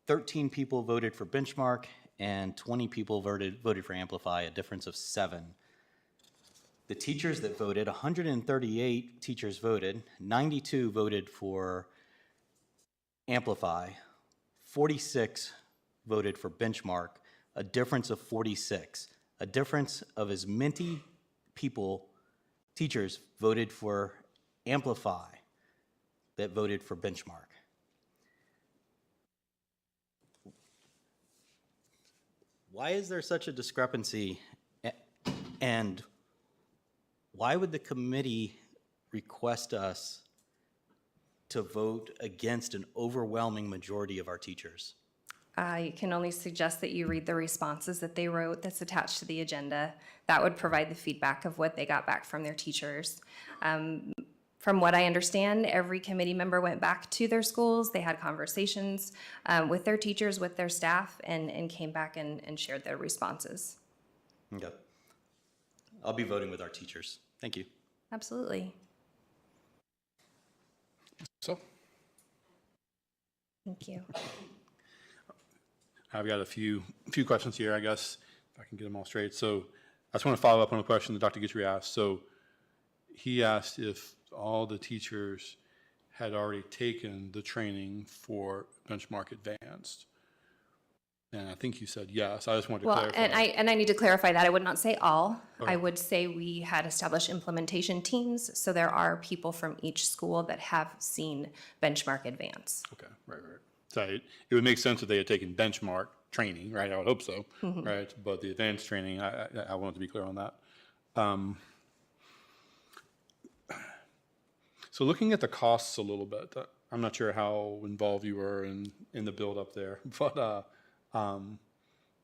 13 people voted for Benchmark and 20 people voted for Amplify, a difference of 7. The teachers that voted, 138 teachers voted, 92 voted for Amplify, 46 voted for Benchmark, a difference of 46. A difference of as many people, teachers, voted for Amplify that voted for Benchmark. Why is there such a discrepancy? And why would the committee request us to vote against an overwhelming majority of our teachers? I can only suggest that you read the responses that they wrote that's attached to the agenda. That would provide the feedback of what they got back from their teachers. From what I understand, every committee member went back to their schools. They had conversations with their teachers, with their staff, and came back and shared their responses. Okay. I'll be voting with our teachers. Thank you. Absolutely. So, Thank you. I've got a few questions here, I guess, if I can get them all straight. So I just want to follow up on a question that Dr. Guthrie asked. So he asked if all the teachers had already taken the training for Benchmark Advanced. And I think you said yes. I just wanted to clarify. And I need to clarify that. I would not say all. Okay. I would say we had established implementation teams, so there are people from each school that have seen Benchmark Advance. Okay, right. So it would make sense if they had taken benchmark training, right? I would hope so, Mhm. right? But the advanced training, I wanted to be clear on that. So looking at the costs a little bit, I'm not sure how involved you were in the build up there, but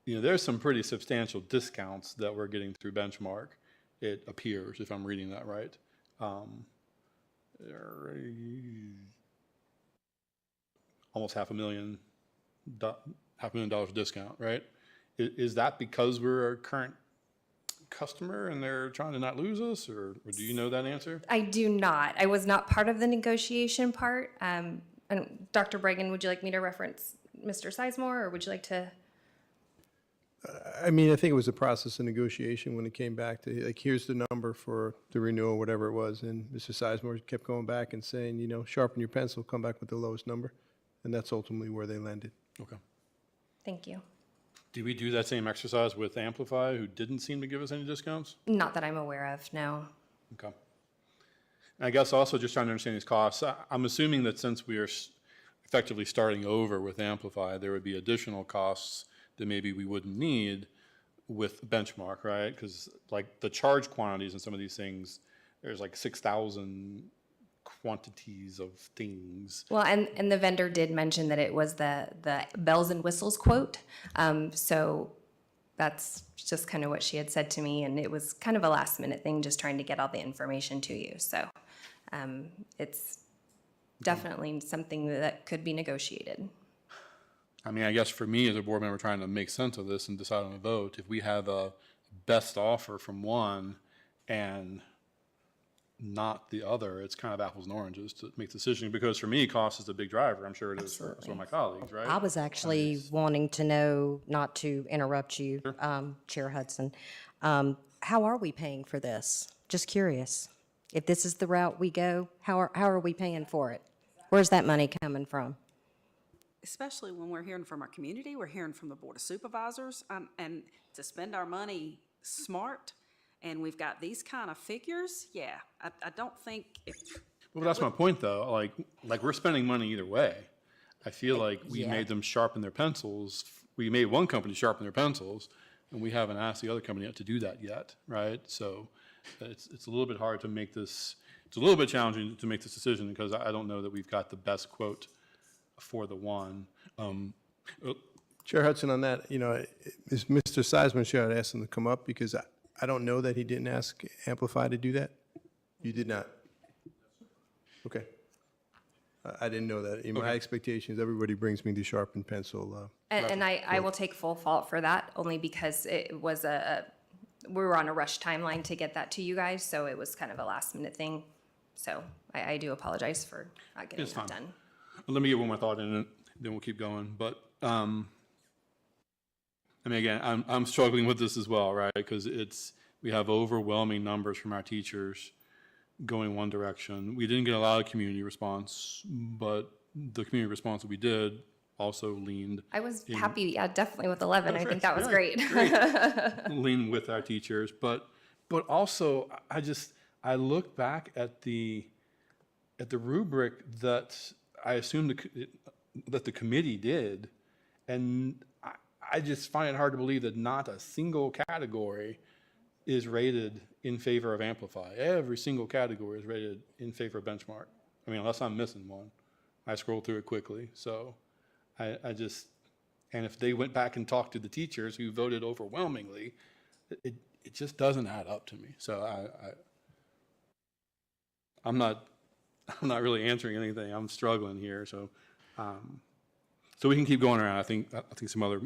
there's some pretty substantial discounts that we're getting through benchmark. It appears, if I'm reading that right. Almost $500,000 discount, right? Is that because we're a current customer and they're trying to not lose us, or do you know that answer? I do not. I was not part of the negotiation part. And Dr. Bregan, would you like me to reference Mr. Sizemore, or would you like to? I mean, I think it was a process of negotiation when it came back to, like, here's the number for the renewal, whatever it was. And Mr. Sizemore kept going back and saying, sharpen your pencil, come back with the lowest number. And that's ultimately where they landed. Okay. Thank you. Did we do that same exercise with Amplify, who didn't seem to give us any discounts? Not that I'm aware of, no. Okay. And I guess also just trying to understand these costs, I'm assuming that since we are effectively starting over with Amplify, there would be additional costs that maybe we wouldn't need with Benchmark, right? Because like the charge quantities and some of these things, there's like 6,000 quantities of things. Well, and the vendor did mention that it was the bells and whistles quote. So that's just kind of what she had said to me, and it was kind of a last minute thing, just trying to get all the information to you. So it's definitely something that could be negotiated. I mean, I guess for me as a board member trying to make sense of this and decide on a vote, if we have a best offer from one and not the other, it's kind of apples and oranges to make the decision, because for me, cost is a big driver. I'm sure it is for some of my colleagues, right? I was actually wanting to know, not to interrupt you, Chair Hudson, how are we paying for this? Just curious. If this is the route we go, how are we paying for it? Where's that money coming from? Especially when we're hearing from our community, we're hearing from the Board of Supervisors, and to spend our money smart, and we've got these kind of figures, yeah, I don't think if. Well, that's my point, though. Like we're spending money either way. I feel like we Yeah. made them sharpen their pencils. We made one company sharpen their pencils, and we haven't asked the other company to do that yet, right? So it's a little bit hard to make this. It's a little bit challenging to make this decision, because I don't know that we've got the best quote for the one. Chair Hudson, on that, is Mr. Seisman, sure I'd ask him to come up, because I don't know that he didn't ask Amplify to do that. You did not? Okay. I didn't know that. In my expectations, everybody brings me the sharpened pencil. And I will take full fault for that, only because it was we were on a rush timeline to get that to you guys, so it was kind of a last minute thing. So I do apologize for not getting It's that fine. done. Let me get one more thought in, and then we'll keep going. But I mean, again, I'm struggling with this as well, right? Because we have overwhelming numbers from our teachers going one direction. We didn't get a lot of community response, but the community response that we did also leaned. I was happy, yeah, definitely with 11. I think that was great. Lean with our teachers, but also I look back at the rubric that I assumed that the committee did, and I just find it hard to believe that not a single category is rated in favor of Amplify. Every single category is rated in favor of Benchmark. I mean, unless I'm missing one. I scrolled through it quickly, so I just, and if they went back and talked to the teachers who voted overwhelmingly, it just doesn't add up to me. So I'm not really answering anything. I'm struggling here. So we can keep going around. I think some other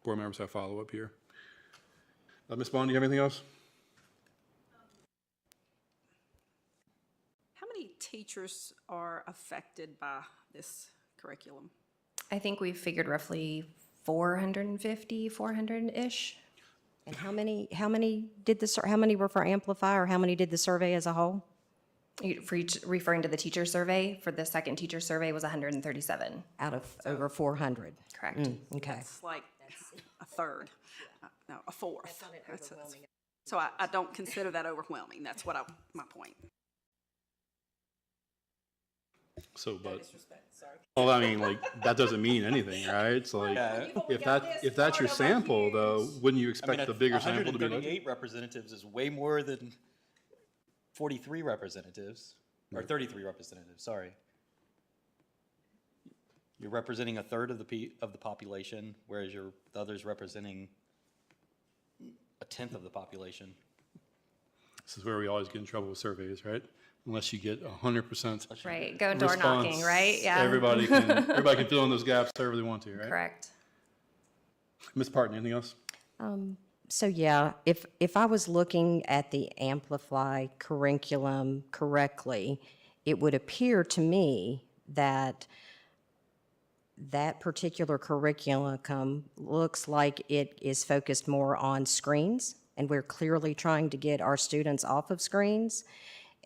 board members have follow up here. Ms. Bond, do you have anything else? How many teachers are affected by this curriculum? I think we figured roughly 450, 400-ish. And how many how many were for Amplify, or how many did the survey as a whole? Referring to the teacher survey, for the second teacher survey was 137. Out of over 400? Correct. Okay. It's like a third, no, a fourth. So I don't consider that overwhelming. That's what my point. So, well, I mean, like, that doesn't mean anything, right? It's like, if that's your sample, though, wouldn't you expect the bigger sample to be? 138 representatives is way more than 43 representatives, or 33 representatives, sorry. You're representing a third of the population, whereas the others representing a tenth of the population. This is where we always get in trouble with surveys, right? Unless you get 100%. Right, go door knocking, right? Yeah. Everybody can fill in those gaps however they want to, right? Correct. Ms. Parton, anything else? So yeah, if I was looking at the Amplify curriculum correctly, it would appear to me that that particular curriculum looks like it is focused more on screens, and we're clearly trying to get our students off of screens.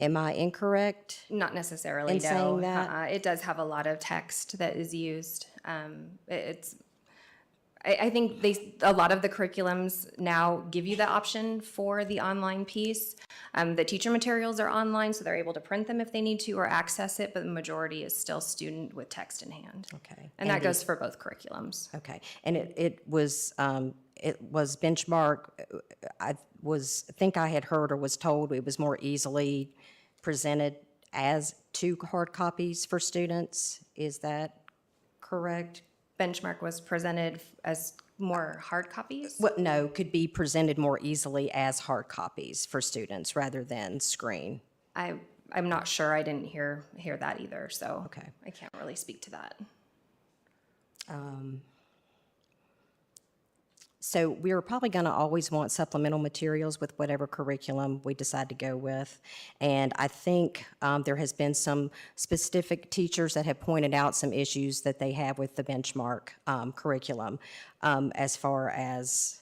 Am I incorrect? Not necessarily, in saying that? It does have a lot of text that is used. I think a lot of the curriculums now give you the option for the online piece. The teacher materials are online, so they're able to print them if they need to or access it, but the majority is still student with text in hand. Okay. And that goes for both curriculums. Okay, and it was Benchmark, I think I had heard or was told it was more easily presented as 2 hard copies for students. Is that correct? Benchmark was presented as more hard copies? Well, no, could be presented more easily as hard copies for students rather than screen. I'm not sure. I didn't hear that either, so okay. I can't really speak to that. So we're probably going to always want supplemental materials with whatever curriculum we decide to go with. And I think there has been some specific teachers that have pointed out some issues that they have with the benchmark curriculum as far as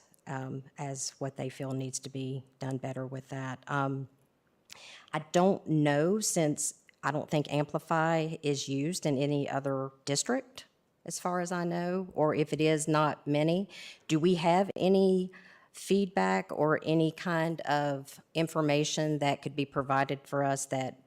what they feel needs to be done better with that. I don't know, since I don't think Amplify is used in any other district, as far as I know, or if it is, not many. Do we have any feedback or any kind of information that could be provided for us that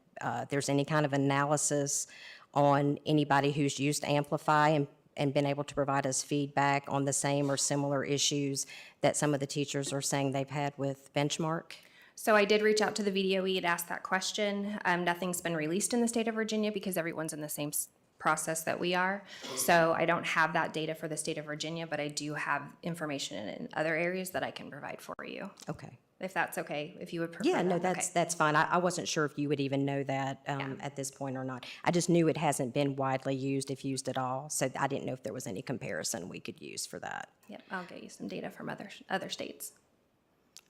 there's any kind of analysis on anybody who's used Amplify and been able to provide us feedback on the same or similar issues that some of the teachers are saying they've had with Benchmark? So I did reach out to the VDOE and ask that question. Nothing's been released in the state of Virginia because everyone's in the same process that we are. So I don't have that data for the state of Virginia, but I do have information in other areas that I can provide for you. Okay. If that's okay, if you would prefer Yeah, no, that. that's fine. I wasn't sure if you would even know that at this point or not. I just knew it hasn't been widely used, if used at all, so I didn't know if there was any comparison we could use for that. Yep, I'll get you some data from other states.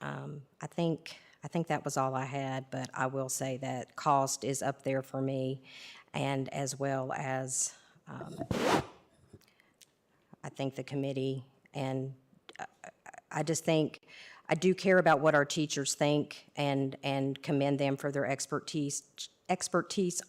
I think that was all I had, but I will say that cost is up there for me, and as well as I think the committee, and I just think I do care about what our teachers think and commend them for their expertise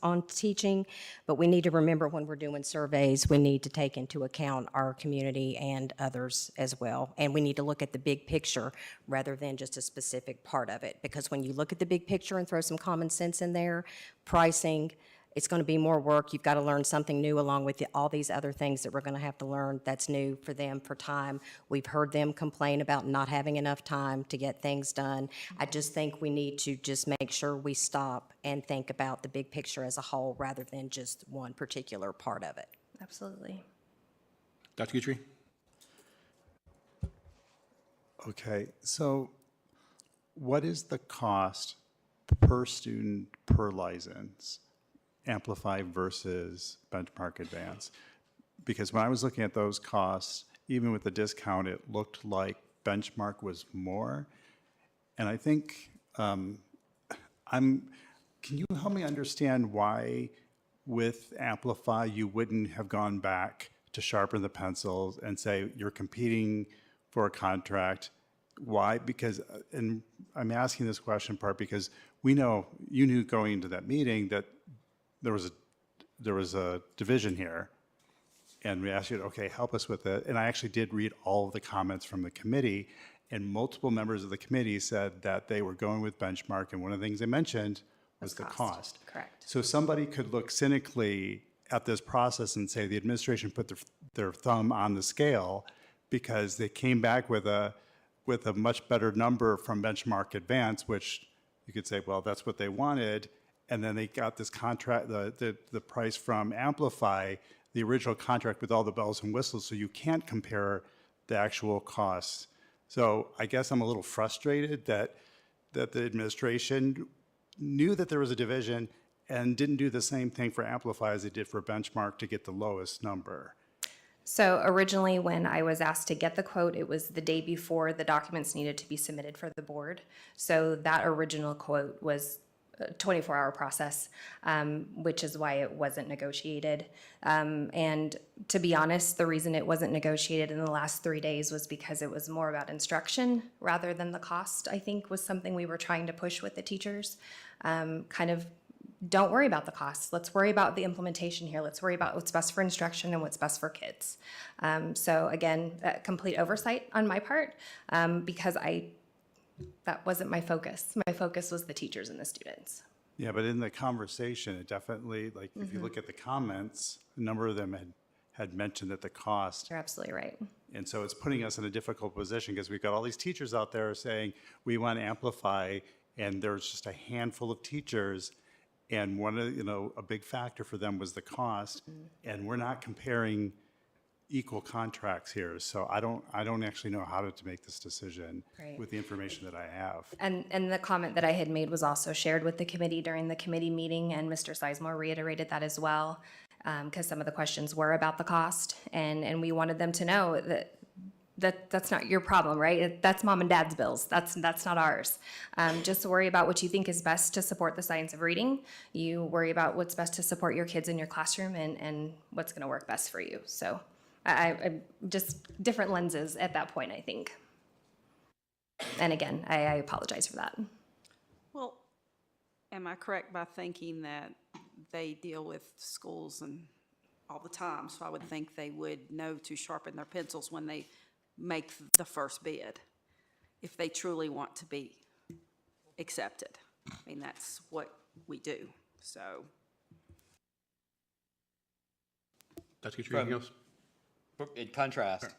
on teaching, but we need to remember when we're doing surveys, we need to take into account our community and others as well. And we need to look at the big picture rather than just a specific part of it. Because when you look at the big picture and throw some common sense in there, pricing, it's going to be more work. You've got to learn something new along with all these other things that we're going to have to learn that's new for them for time. We've heard them complain about not having enough time to get things done. I just think we need to just make sure we stop and think about the big picture as a whole rather than just one particular part of it. Absolutely. Dr. Guthrie? Okay, so what is the cost per student per license, Amplify versus Benchmark Advance? Because when I was looking at those costs, even with the discount, it looked like Benchmark was more. And I think, can you help me understand why with Amplify you wouldn't have gone back to sharpen the pencils and say you're competing for a contract? Why? Because, and I'm asking this question in part because we know, you knew going into that meeting that there was a division here, and we asked you to, okay, help us with it. And I actually did read all of the comments from the committee, and multiple members of the committee said that they were going with Benchmark, and one of the things they mentioned was the cost. Correct. So somebody could look cynically at this process and say the administration put their thumb on the scale because they came back with a much better number from Benchmark Advance, which you could say, well, that's what they wanted. And then they got this contract, the price from Amplify, the original contract with all the bells and whistles, so you can't compare the actual costs. So I guess I'm a little frustrated that the administration knew that there was a division and didn't do the same thing for Amplify as they did for Benchmark to get the lowest number. So originally, when I was asked to get the quote, it was the day before the documents needed to be submitted for the board. So that original quote was a 24-hour process, which is why it wasn't negotiated. And to be honest, the reason it wasn't negotiated in the last 3 days was because it was more about instruction rather than the cost, I think, was something we were trying to push with the teachers. Kind of, don't worry about the costs. Let's worry about the implementation here. Let's worry about what's best for instruction and what's best for kids. So again, complete oversight on my part because that wasn't my focus. My focus was the teachers and the students. Yeah, but in the conversation, it definitely, like, if you look at the comments, a number of them had mentioned that the cost. You're absolutely right. And so it's putting us in a difficult position because we've got all these teachers out there saying, we want to Amplify, and there's just a handful of teachers. And one of, a big factor for them was the cost. And we're not comparing equal contracts here. So I don't actually know how to make this decision with the information that I have. And the comment that I had made was also shared with the committee during the committee meeting, and Mr. Sizemore reiterated that as well, because some of the questions were about the cost, and we wanted them to know that that's not your problem, right? That's mom and dad's bills. That's not ours. Just worry about what you think is best to support the science of reading. You worry about what's best to support your kids in your classroom and what's going to work best for you. So I just different lenses at that point, I think. And again, I apologize for that. Well, am I correct by thinking that they deal with schools and all the time? So I would think they would know to sharpen their pencils when they make the first bid, if they truly want to be accepted. I mean, that's what we do, so. Dr. Getchell, anything else? In contrast,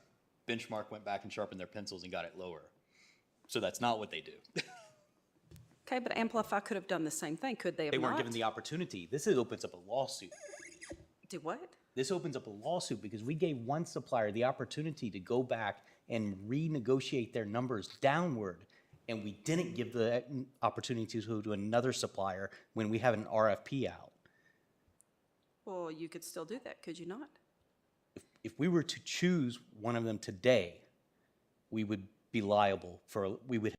Benchmark went back and sharpened their pencils and got it lower. So that's not what they do. Okay, but Amplify could have done the same thing, could they have They weren't not? given the opportunity. This opens up a lawsuit. Do what? This opens up a lawsuit because we gave one supplier the opportunity to go back and renegotiate their numbers downward, and we didn't give the opportunity to another supplier when we have an RFP out. Well, you could still do that, could you not? If we were to choose one of them today, we would be liable for, we would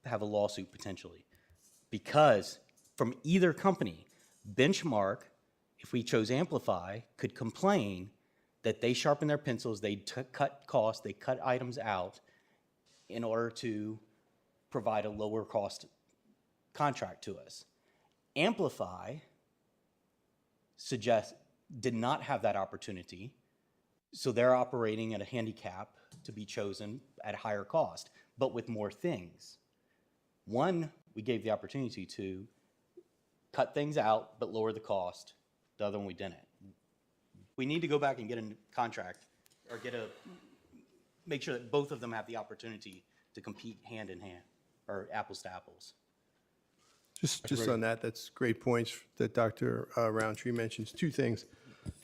have a lawsuit potentially. Because from either company, Benchmark, if we chose Amplify, could complain that they sharpened their pencils, they cut costs, they cut items out in order to provide a lower cost contract to us. Amplify did not have that opportunity, so they're operating at a handicap to be chosen at a higher cost, but with more things. One, we gave the opportunity to cut things out but lower the cost. The other one we didn't. We need to go back and get a contract or make sure that both of them have the opportunity to compete hand in hand or apples to apples. Just on that, that's great points that Dr. Roundtree mentions. Two things.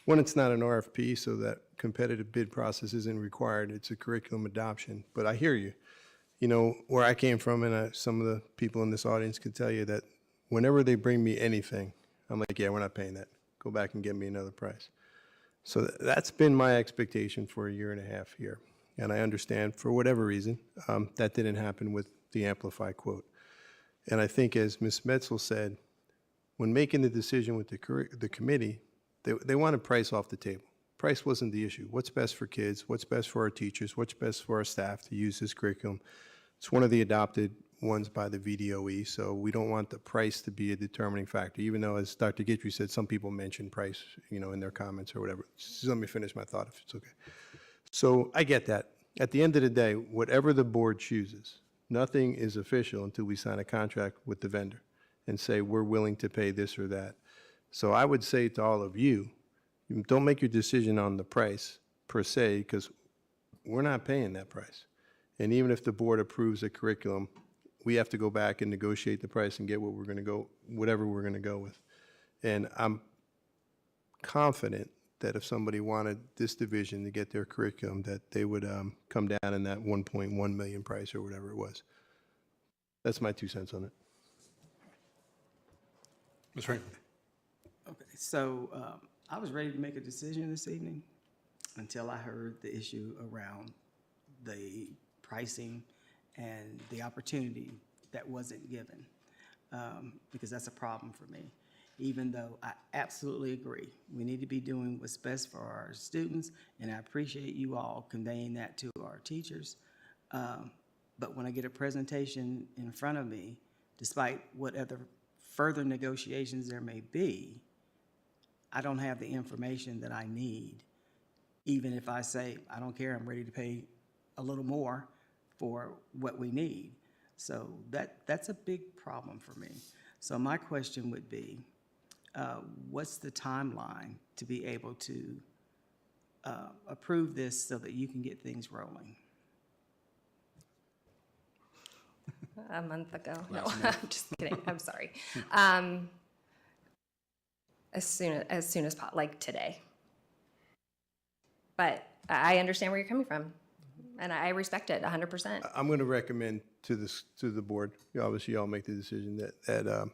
One, it's not an RFP, so that competitive bid process isn't required. It's a curriculum adoption. But I hear you. You know, where I came from, and some of the people in this audience can tell you that whenever they bring me anything, I'm like, yeah, we're not paying that. Go back and get me another price. So that's been my expectation for a year and a half here. And I understand, for whatever reason, that didn't happen with the Amplify quote. And I think, as Ms. Metzel said, when making the decision with the committee, they wanted price off the table. Price wasn't the issue. What's best for kids? What's best for our teachers? What's best for our staff to use this curriculum? It's one of the adopted ones by the VDOE, so we don't want the price to be a determining factor, even though, as Dr. Guidry said, some people mention price, you know, in their comments or whatever. Just let me finish my thought, if it's okay. So I get that. At the end of the day, whatever the board chooses, nothing is official until we sign a contract with the vendor and say we're willing to pay this or that. So I would say to all of you, don't make your decision on the price per se, because we're not paying that price. And even if the board approves a curriculum, we have to go back and negotiate the price and get what we're going to go, whatever we're going to go with. And I'm confident that if somebody wanted this division to get their curriculum, that they would come down in that 1.1 million price or whatever it was. That's my 2 cents on it. Ms. Frank? Okay, so I was ready to make a decision this evening until I heard the issue around the pricing and the opportunity that wasn't given, because that's a problem for me. Even though I absolutely agree, we need to be doing what's best for our students, and I appreciate you all conveying that to our teachers. But when I get a presentation in front of me, despite whatever further negotiations there may be, I don't have the information that I need, even if I say, I don't care, I'm ready to pay a little more for what we need. So that's a big problem for me. So my question would be, what's the timeline to be able to approve this so that you can get things rolling? A month ago. No, Last I'm month. just kidding. I'm sorry. As soon as like today. But I understand where you're coming from, and I respect it 100%. I'm going to recommend to the board, obviously you all make the decision, that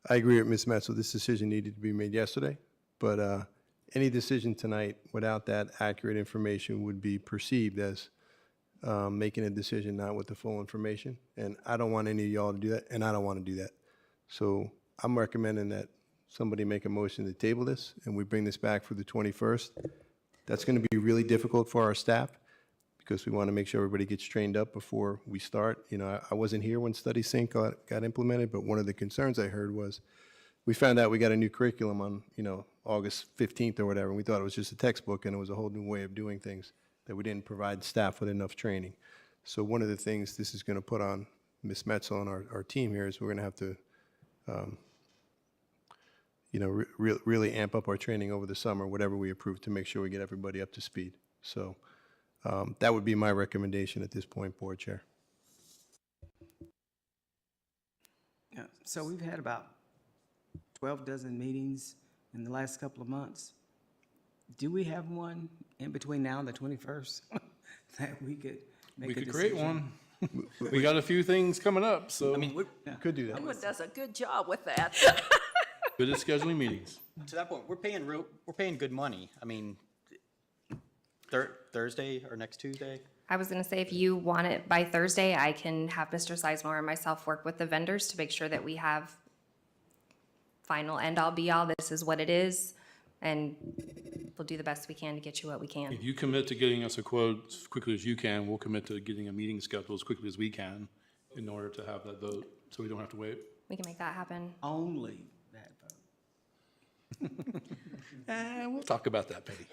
I agree with Ms. Metzel, this decision needed to be made yesterday, but any decision tonight without that accurate information would be perceived as making a decision not with the full information. And I don't want any of y'all to do that, and I don't want to do that. So I'm recommending that somebody make a motion to table this, and we bring this back for the 21st. That's going to be really difficult for our staff, because we want to make sure everybody gets trained up before we start. You know, I wasn't here when Study Sync got implemented, but one of the concerns I heard was we found out we got a new curriculum on, you know, August 15th or whatever, and we thought it was just a textbook, and it was a whole new way of doing things, that we didn't provide staff with enough training. So one of the things this is going to put on Ms. Metzel and our team here is we're going to have to, you know, really amp up our training over the summer, whatever we approve, to make sure we get everybody up to speed. So that would be my recommendation at this point, Board Chair. Yeah, so we've had about 12 dozen meetings in the last couple of months. Do we have one in between now and the 21st that we could make a decision? We could create one. We got a few things coming up, so. I mean, We could do that. Someone does a good job with that. Good at scheduling meetings. to that point, we're paying good money. I mean, Thursday or next Tuesday? I was gonna say, if you want it by Thursday, I can have Mr. Sizemore and myself work with the vendors to make sure that we have final end-all be-all, this is what it is, and we'll do the best we can to get you what we can. If you commit to getting us a quote as quickly as you can, we'll commit to getting a meeting scheduled as quickly as we can in order to have that vote, so we don't have to wait. We can make that happen. Only that vote. And we'll talk about that, Peggy.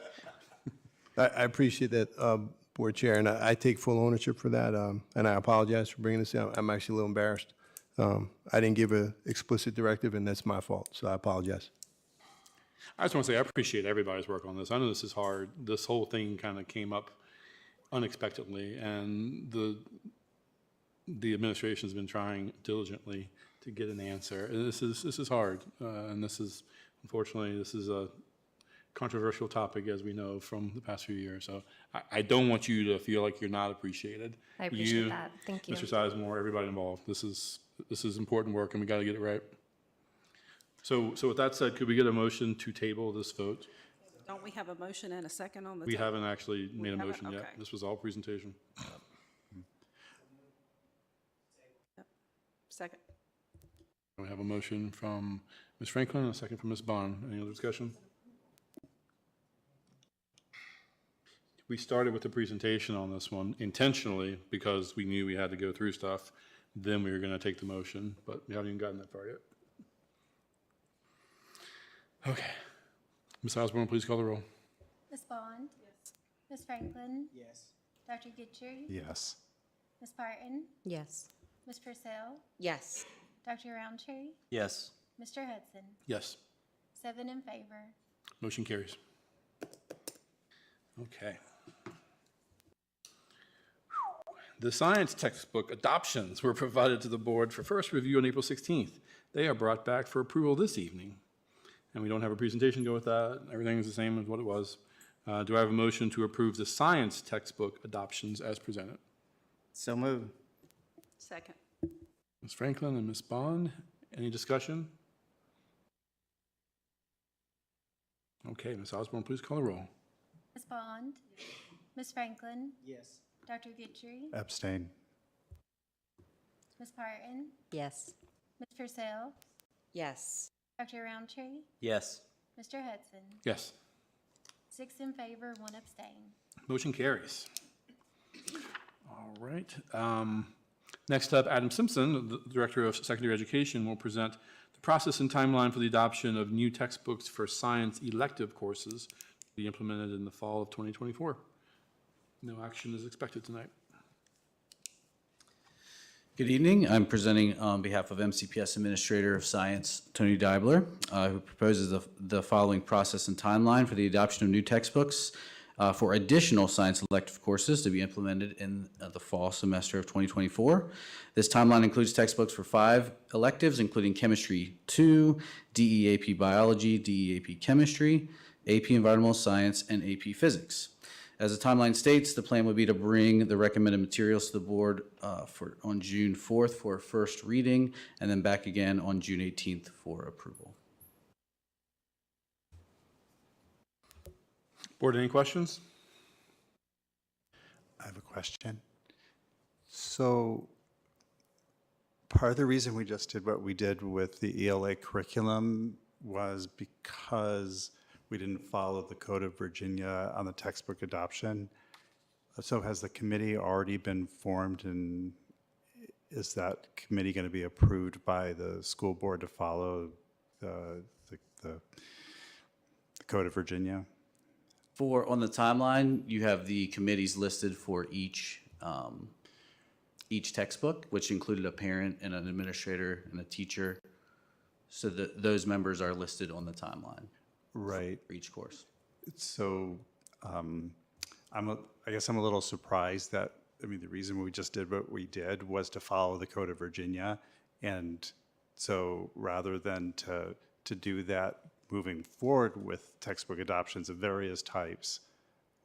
I appreciate that, Board Chair, and I take full ownership for that, and I apologize for bringing this up. I'm actually a little embarrassed. I didn't give an explicit directive, and that's my fault, so I apologize. I just want to say I appreciate everybody's work on this. I know this is hard. This whole thing kind of came up unexpectedly, and the administration's been trying diligently to get an answer. And this is hard, and this is, unfortunately, this is a controversial topic, as we know from the past few years. So I don't want you to feel like you're not appreciated. I appreciate You, that. Thank you. Mr. Sizemore, everybody involved. This is important work, and we got to get it right. So with that said, could we get a motion to table this vote? Don't we have a motion and a second on the We table? haven't actually made a haven't? motion yet. Okay. This was all presentation. Second. We have a motion from Ms. Franklin and a second from Ms. Bond. Any other discussion? We started with the presentation on this one intentionally because we knew we had to go through stuff. Then we were going to take the motion, but we haven't even gotten that far yet. Okay. Ms. Osborne, please call the roll. Ms. Bond? Yes. Ms. Franklin? Yes. Dr. Gitchery? Yes. Ms. Parton? Yes. Ms. Purcell? Yes. Dr. Roundtree? Yes. Mr. Hudson? Yes. 7 in favor. Motion carries. Okay. The science textbook adoptions were provided to the board for first review on April 16th. They are brought back for approval this evening. And we don't have a presentation to go with that. Everything is the same as what it was. Do I have a motion to approve the science textbook adoptions as presented? So moved. Second. Ms. Franklin and Ms. Bond, any discussion? Okay, Ms. Osborne, please call the roll. Ms. Bond? Ms. Franklin? Yes. Dr. Gitchery? Abstain. Ms. Parton? Yes. Ms. Purcell? Yes. Dr. Roundtree? Yes. Mr. Hudson? Yes. 6 in favor, 1 abstain. Motion carries. All right. Next up, Adam Simpson, the Director of Secondary Education, will present the process and timeline for the adoption of new textbooks for science elective courses to be implemented in the fall of 2024. No action is expected tonight. Good evening. I'm presenting on behalf of MCPS Administrator of Science, Tony Deibler, who proposes the following process and timeline for the adoption of new textbooks for additional science elective courses to be implemented in the fall semester of 2024. This timeline includes textbooks for 5 electives, including Chemistry 2, DEAP Biology, DEAP Chemistry, AP Environmental Science, and AP Physics. As the timeline states, the plan would be to bring the recommended materials to the board on June 4th for a first reading, and then back again on June 18th for approval. Board, any questions? I have a question. So part of the reason we just did what we did with the ELA curriculum was because we didn't follow the Code of Virginia on the textbook adoption. So has the committee already been formed, and is that committee going to be approved by the school board to follow the Code of Virginia? On the timeline, you have the committees listed for each textbook, which included a parent and an administrator and a teacher. So those members are listed on the timeline. Right. For each course. So I guess I'm a little surprised that, the reason we just did what we did was to follow the Code of Virginia. And so rather than to do that moving forward with textbook adoptions of various types,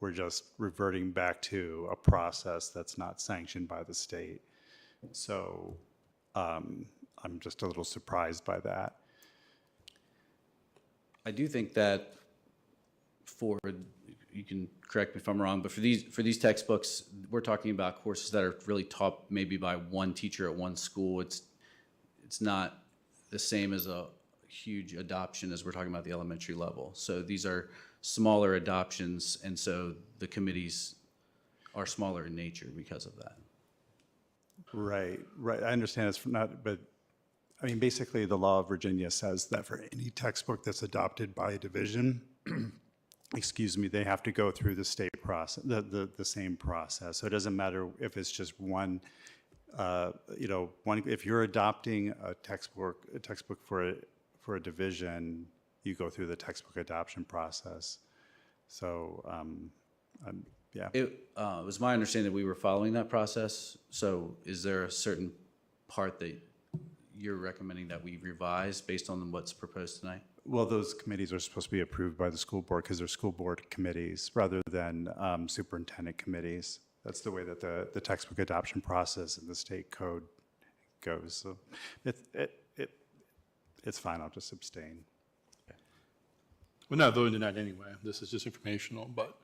we're just reverting back to a process that's not sanctioned by the state. So I'm just a little surprised by that. I do think that you can correct me if I'm wrong, but for these textbooks, we're talking about courses that are really taught maybe by one teacher at one school. It's not the same as a huge adoption as we're talking about the elementary level. So these are smaller adoptions, and so the committees are smaller in nature because of that. Right. I understand it's not, but basically the law of Virginia says that for any textbook that's adopted by a division, excuse me, they have to go through the state process, the same process. So it doesn't matter if it's just one, if you're adopting a textbook for a division, you go through the textbook adoption process. So, yeah. It was my understanding that we were following that process. So is there a certain part that you're recommending that we revise based on what's proposed tonight? Well, those committees are supposed to be approved by the school board because they're school board committees rather than superintendent committees. That's the way that the textbook adoption process in the state code goes. So it's fine. I'll just abstain. We're not voting tonight anyway. This is just informational, but,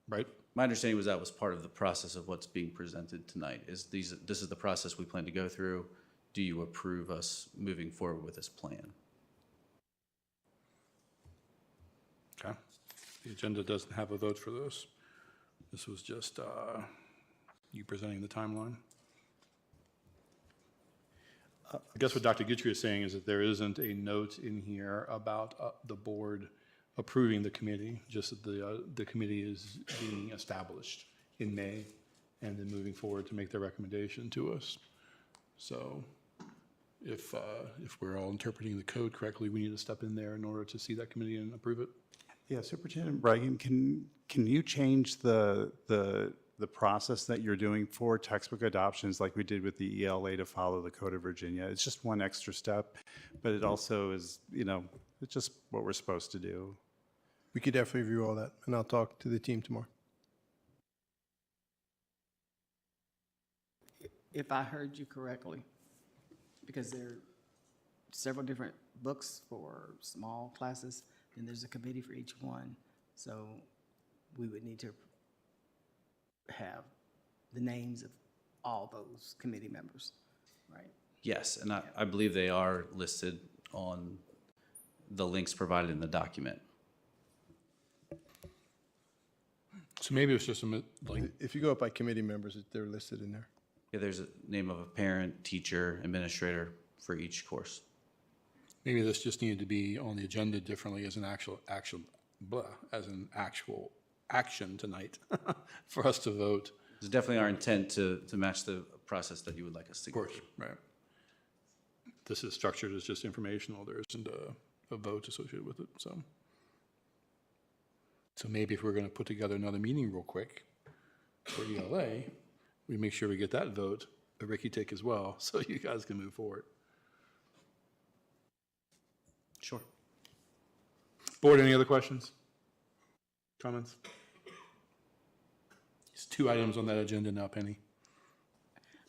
right? My understanding was that was part of the process of what's being presented tonight. This is the process we plan to go through. Do you approve us moving forward with this plan? Okay. The agenda doesn't have a vote for this. This was just you presenting the timeline. I guess what Dr. Guthrie is saying is that there isn't a note in here about the board approving the committee, just that the committee is being established in May and then moving forward to make their recommendation to us. So if we're all interpreting the code correctly, we need to step in there in order to see that committee and approve it. Yeah, Superintendent Bregan, can you change the process that you're doing for textbook adoptions like we did with the ELA to follow the Code of Virginia? It's just one extra step, but it also is, it's just what we're supposed to do. We could definitely review all that, and I'll talk to the team tomorrow. If I heard you correctly, because there are several different books for small classes, and there's a committee for each one. So we would need to have the names of all those committee members, right? Yes, and I believe they are listed on the links provided in the document. So maybe it's just if you go up by committee members, they're listed in there. Yeah, there's a name of a parent, teacher, administrator for each course. Maybe this just needed to be on the agenda differently as an actual action tonight for us to vote. It's definitely our intent to match the process that you would like us to go through. Of course, right. This is structured as just informational. There isn't a vote associated with it, so. So maybe if we're going to put together another meeting real quick for ELA, we make sure we get that vote, a Ricky take as well, so you guys can move forward. Sure. Board, any other questions? Comments? There's 2 items on that agenda now, Penny.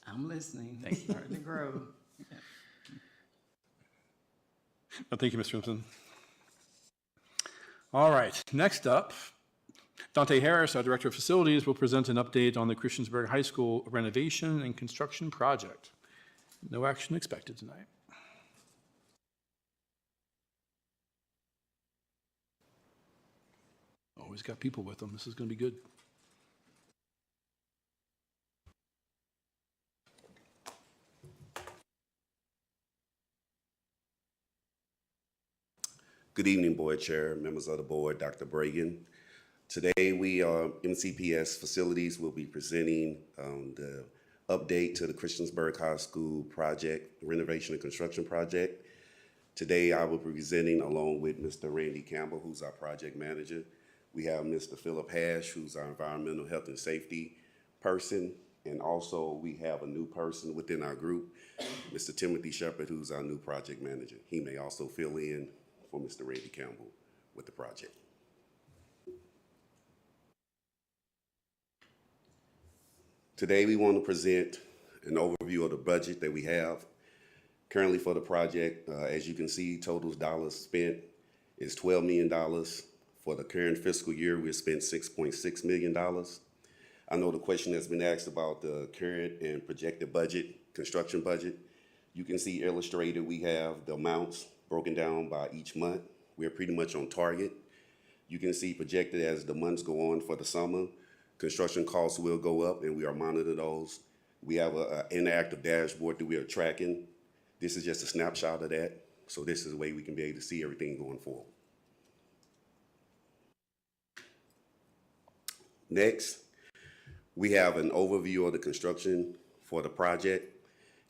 I'm listening. Thank you. Starting to grow. Well, thank you, Mr. Simpson. All right, next up, Dante Harris, our Director of Facilities, will present an update on the Christiansburg High School renovation and construction project. No action expected tonight. Always got people with them. This is going to be good. Good evening, Board Chair, members of the board, Dr. Bragan. Today, we, MCPS Facilities, will be presenting the update to the Christiansburg High School project, renovation and construction project. Today, I will be presenting along with Mr. Randy Campbell, who's our project manager. We have Mr. Philip Hash, who's our environmental health and safety person. And also, we have a new person within our group, Mr. Timothy Shepard, who's our new project manager. He may also fill in for Mr. Randy Campbell with the project. Today, we want to present an overview of the budget that we have currently for the project. As you can see, total dollars spent is $12 million. For the current fiscal year, we spent $6.6 million. I know the question has been asked about the current and projected budget, construction budget. You can see illustrated, we have the amounts broken down by each month. We're pretty much on target. You can see projected as the months go on for the summer, construction costs will go up and we are monitoring those. We have an interactive dashboard that we are tracking. This is just a snapshot of that. So this is the way we can be able to see everything going forward. Next, we have an overview of the construction for the project.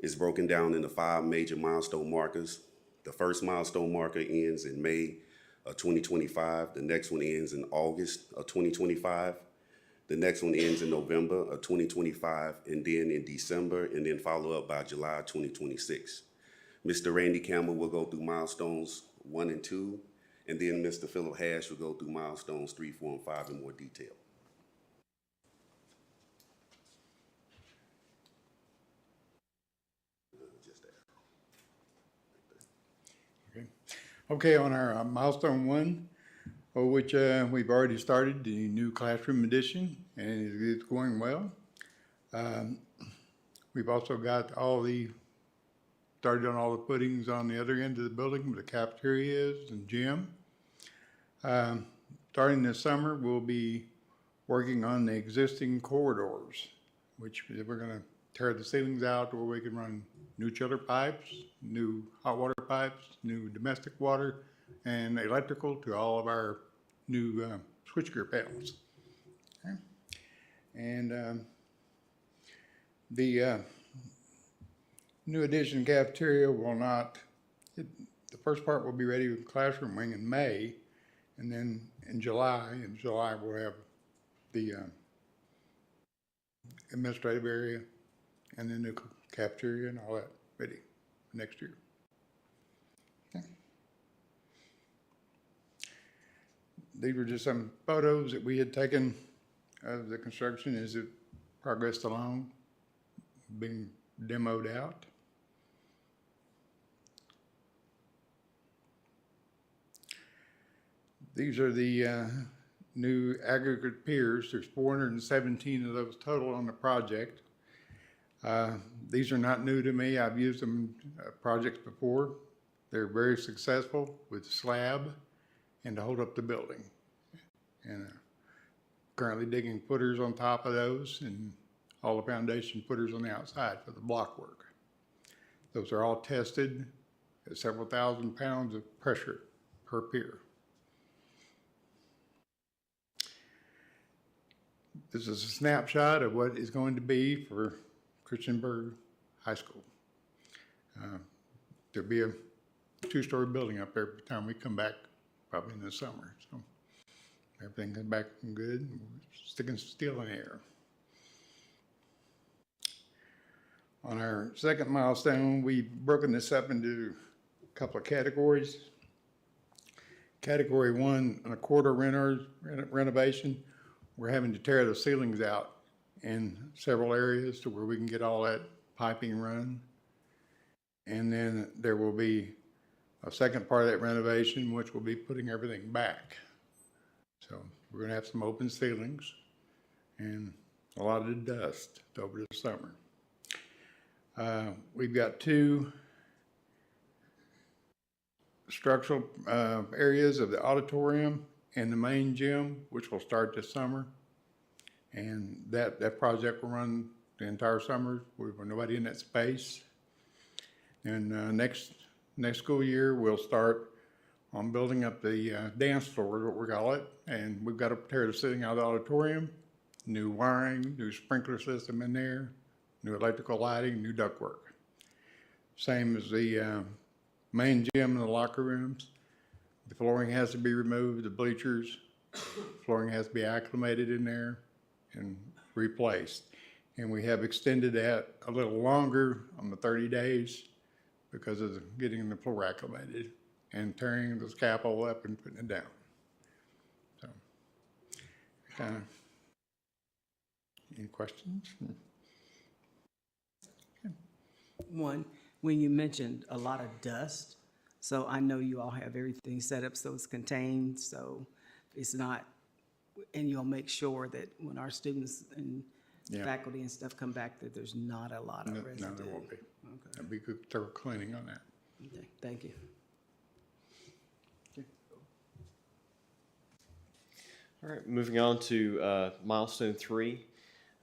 It's broken down into 5 major milestone markers. The first milestone marker ends in May of 2025. The next one ends in August of 2025. The next one ends in November of 2025, and then in December, and then follow up by July 2026. Mr. Randy Campbell will go through milestones 1 and 2, and then Mr. Philip Hash will go through milestones 3, 4, and 5 in more detail. Okay, on our milestone 1, which we've already started the new classroom addition, and it's going well. We've also got started on all the footings on the other end of the building, where the cafeteria is and gym. Starting this summer, we'll be working on the existing corridors, which we're going to tear the ceilings out where we can run new chiller pipes, new hot water pipes, new domestic water, and electrical to all of our new switchgear panels. Okay. And the new addition cafeteria will not, the first part will be ready with classroom wing in May, and then in July we'll have the administrative area and the new cafeteria and all that ready next year. Okay. These were just some photos that we had taken of the construction as it progressed along, being demoed out. These are the new aggregate piers. There's 417 of those total on the project. These are not new to me. I've used them in projects before. They're very successful with slab and to hold up the building. And currently digging footers on top of those and all the foundation footers on the outside for the block work. Those are all tested at several thousand pounds of pressure per pier. This is a snapshot of what is going to be for Christiansburg High School. There'll be a 2-story building up there by the time we come back, probably in the summer. So everything comes back good. We're sticking steel in the air. On our second milestone, we've broken this up into a couple of categories. Category 1, a quarter renovation. We're having to tear the ceilings out in several areas to where we can get all that piping run. And then there will be a second part of that renovation, which will be putting everything back. So we're gonna have some open ceilings and a lot of dust over the summer. We've got 2 structural areas of the auditorium and the main gym, which will start this summer. And that project will run the entire summer with nobody in that space. And next school year, we'll start on building up the dance floor, what we call it. And we've got to tear the sitting out of the auditorium, new wiring, new sprinkler system in there, new electrical lighting, new ductwork. Same as the main gym and the locker rooms. The flooring has to be removed, the bleachers, flooring has to be acclimated in there and replaced. And we have extended that a little longer on the 30 days because of getting the floor acclimated and tearing the scaffold up and putting it down. So, any questions? One, when you mentioned a lot of dust, so I know you all have everything set up so it's contained, so it's not, and you'll make sure that when our students and faculty and stuff come back, that there's not a lot of residue. No, there won't be. Okay. There'll be good thorough cleaning on that. Okay, thank you. All right, moving on to milestone 3.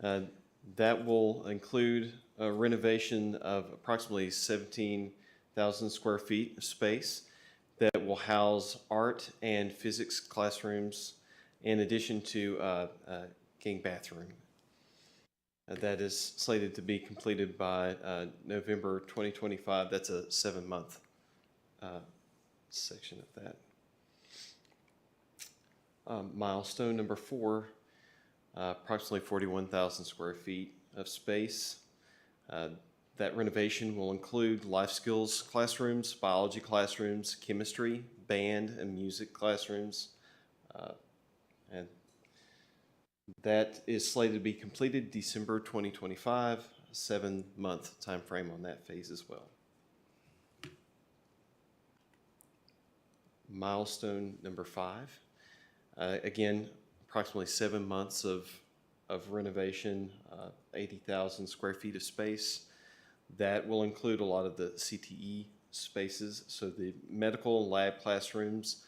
That will include a renovation of approximately 17,000 square feet of space that will house art and physics classrooms in addition to a gang bathroom. That is slated to be completed by November 2025. That's a 7-month section of that. Milestone number 4, approximately 41,000 square feet of space. That renovation will include life skills classrooms, biology classrooms, chemistry, band, and music classrooms. And that is slated to be completed December 2025, a 7-month time frame on that phase as well. Milestone number 5. Again, approximately 7 months of renovation, 80,000 square feet of space. That will include a lot of the CTE spaces, so the medical and lab classrooms,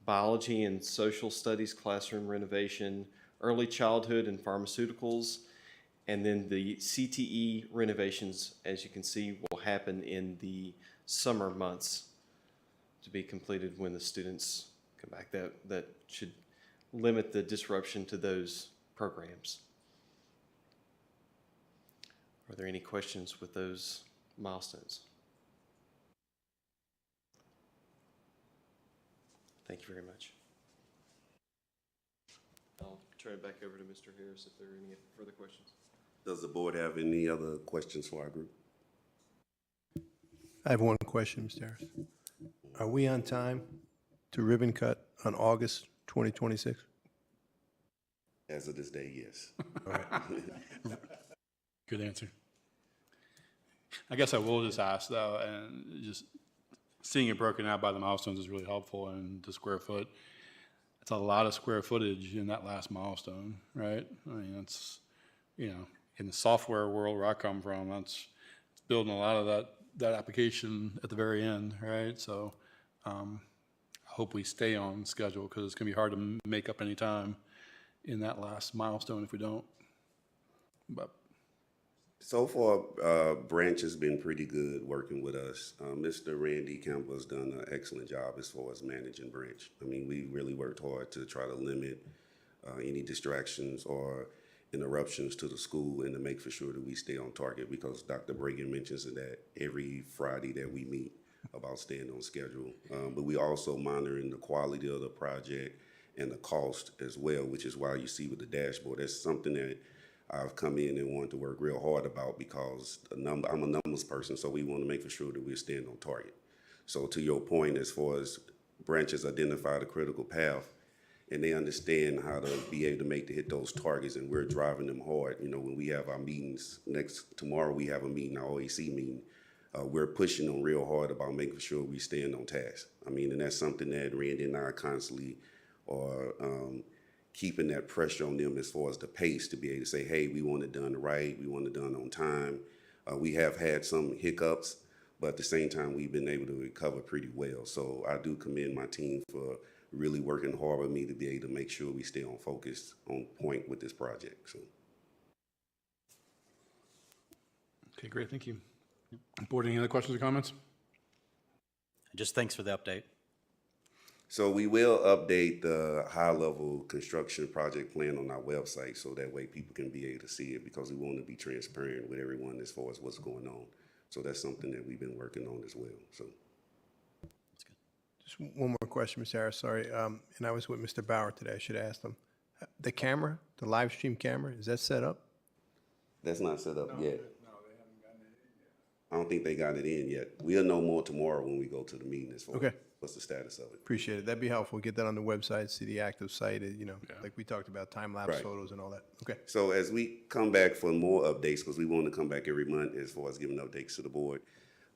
biology and social studies classroom renovation, early childhood and pharmaceuticals, and then the CTE renovations, as you can see, will happen in the summer months to be completed when the students come back. That should limit the disruption to those programs. Are there any questions with those milestones? Thank you very much. I'll turn it back over to Mr. Harris if there are any further questions. Does the board have any other questions for our group? I have one question, Mr. Harris. Are we on time to ribbon cut on August 2026? As of this day, yes. All right. Good answer. I guess I will just ask though, and just seeing it broken out by the milestones is really helpful, and the square foot. It's a lot of square footage in that last milestone, right? I mean, that's, you know, in the software world where I come from, that's building a lot of that application at the very end, right? So I hope we stay on schedule because it's going to be hard to make up any time in that last milestone if we don't. But so far, Branch has been pretty good working with us. Mr. Randy Campbell has done an excellent job as far as managing Branch. I mean, we really worked hard to try to limit any distractions or interruptions to the school and to make for sure that we stay on target, because Dr. Bragan mentions that every Friday that we meet about staying on schedule. But we also monitoring the quality of the project and the cost as well, which is why you see with the dashboard, that's something that I've come in and wanted to work real hard about, because I'm a numbers person, so we want to make for sure that we're staying on target. So to your point, as far as branches identify the critical path, and they understand how to be able to hit those targets, and we're driving them hard. You know, when we have our meetings, tomorrow we have a meeting, our OAC meeting, we're pushing them real hard about making sure we staying on task. I mean, and that's something that Randy and I constantly are keeping that pressure on them as far as the pace to be able to say, hey, we want it done right, we want it done on time. We have had some hiccups, but at the same time, we've been able to recover pretty well. So I do commend my team for really working hard with me to be able to make sure we stay on focus, on point with this project. So. Okay, great, thank you. Board, any other questions or comments? Just thanks for the update. So we will update the high-level construction project plan on our website so that way people can be able to see it, because we want to be transparent with everyone as far as what's going on. So that's something that we've been working on as well. So. Just one more question, Ms. Harris, sorry. And I was with Mr. Bauer today, I should have asked him. The camera, the live stream camera, is that set up? That's not set up yet. I don't think they got it in yet. We'll know more tomorrow when we go to the meeting as far as what's the status of it. Appreciate it. That'd be helpful. Get that on the website, see the active site, like we talked about, time-lapse Right. photos and all that. Okay. So as we come back for more updates, because we want to come back every month as far as giving updates to the board,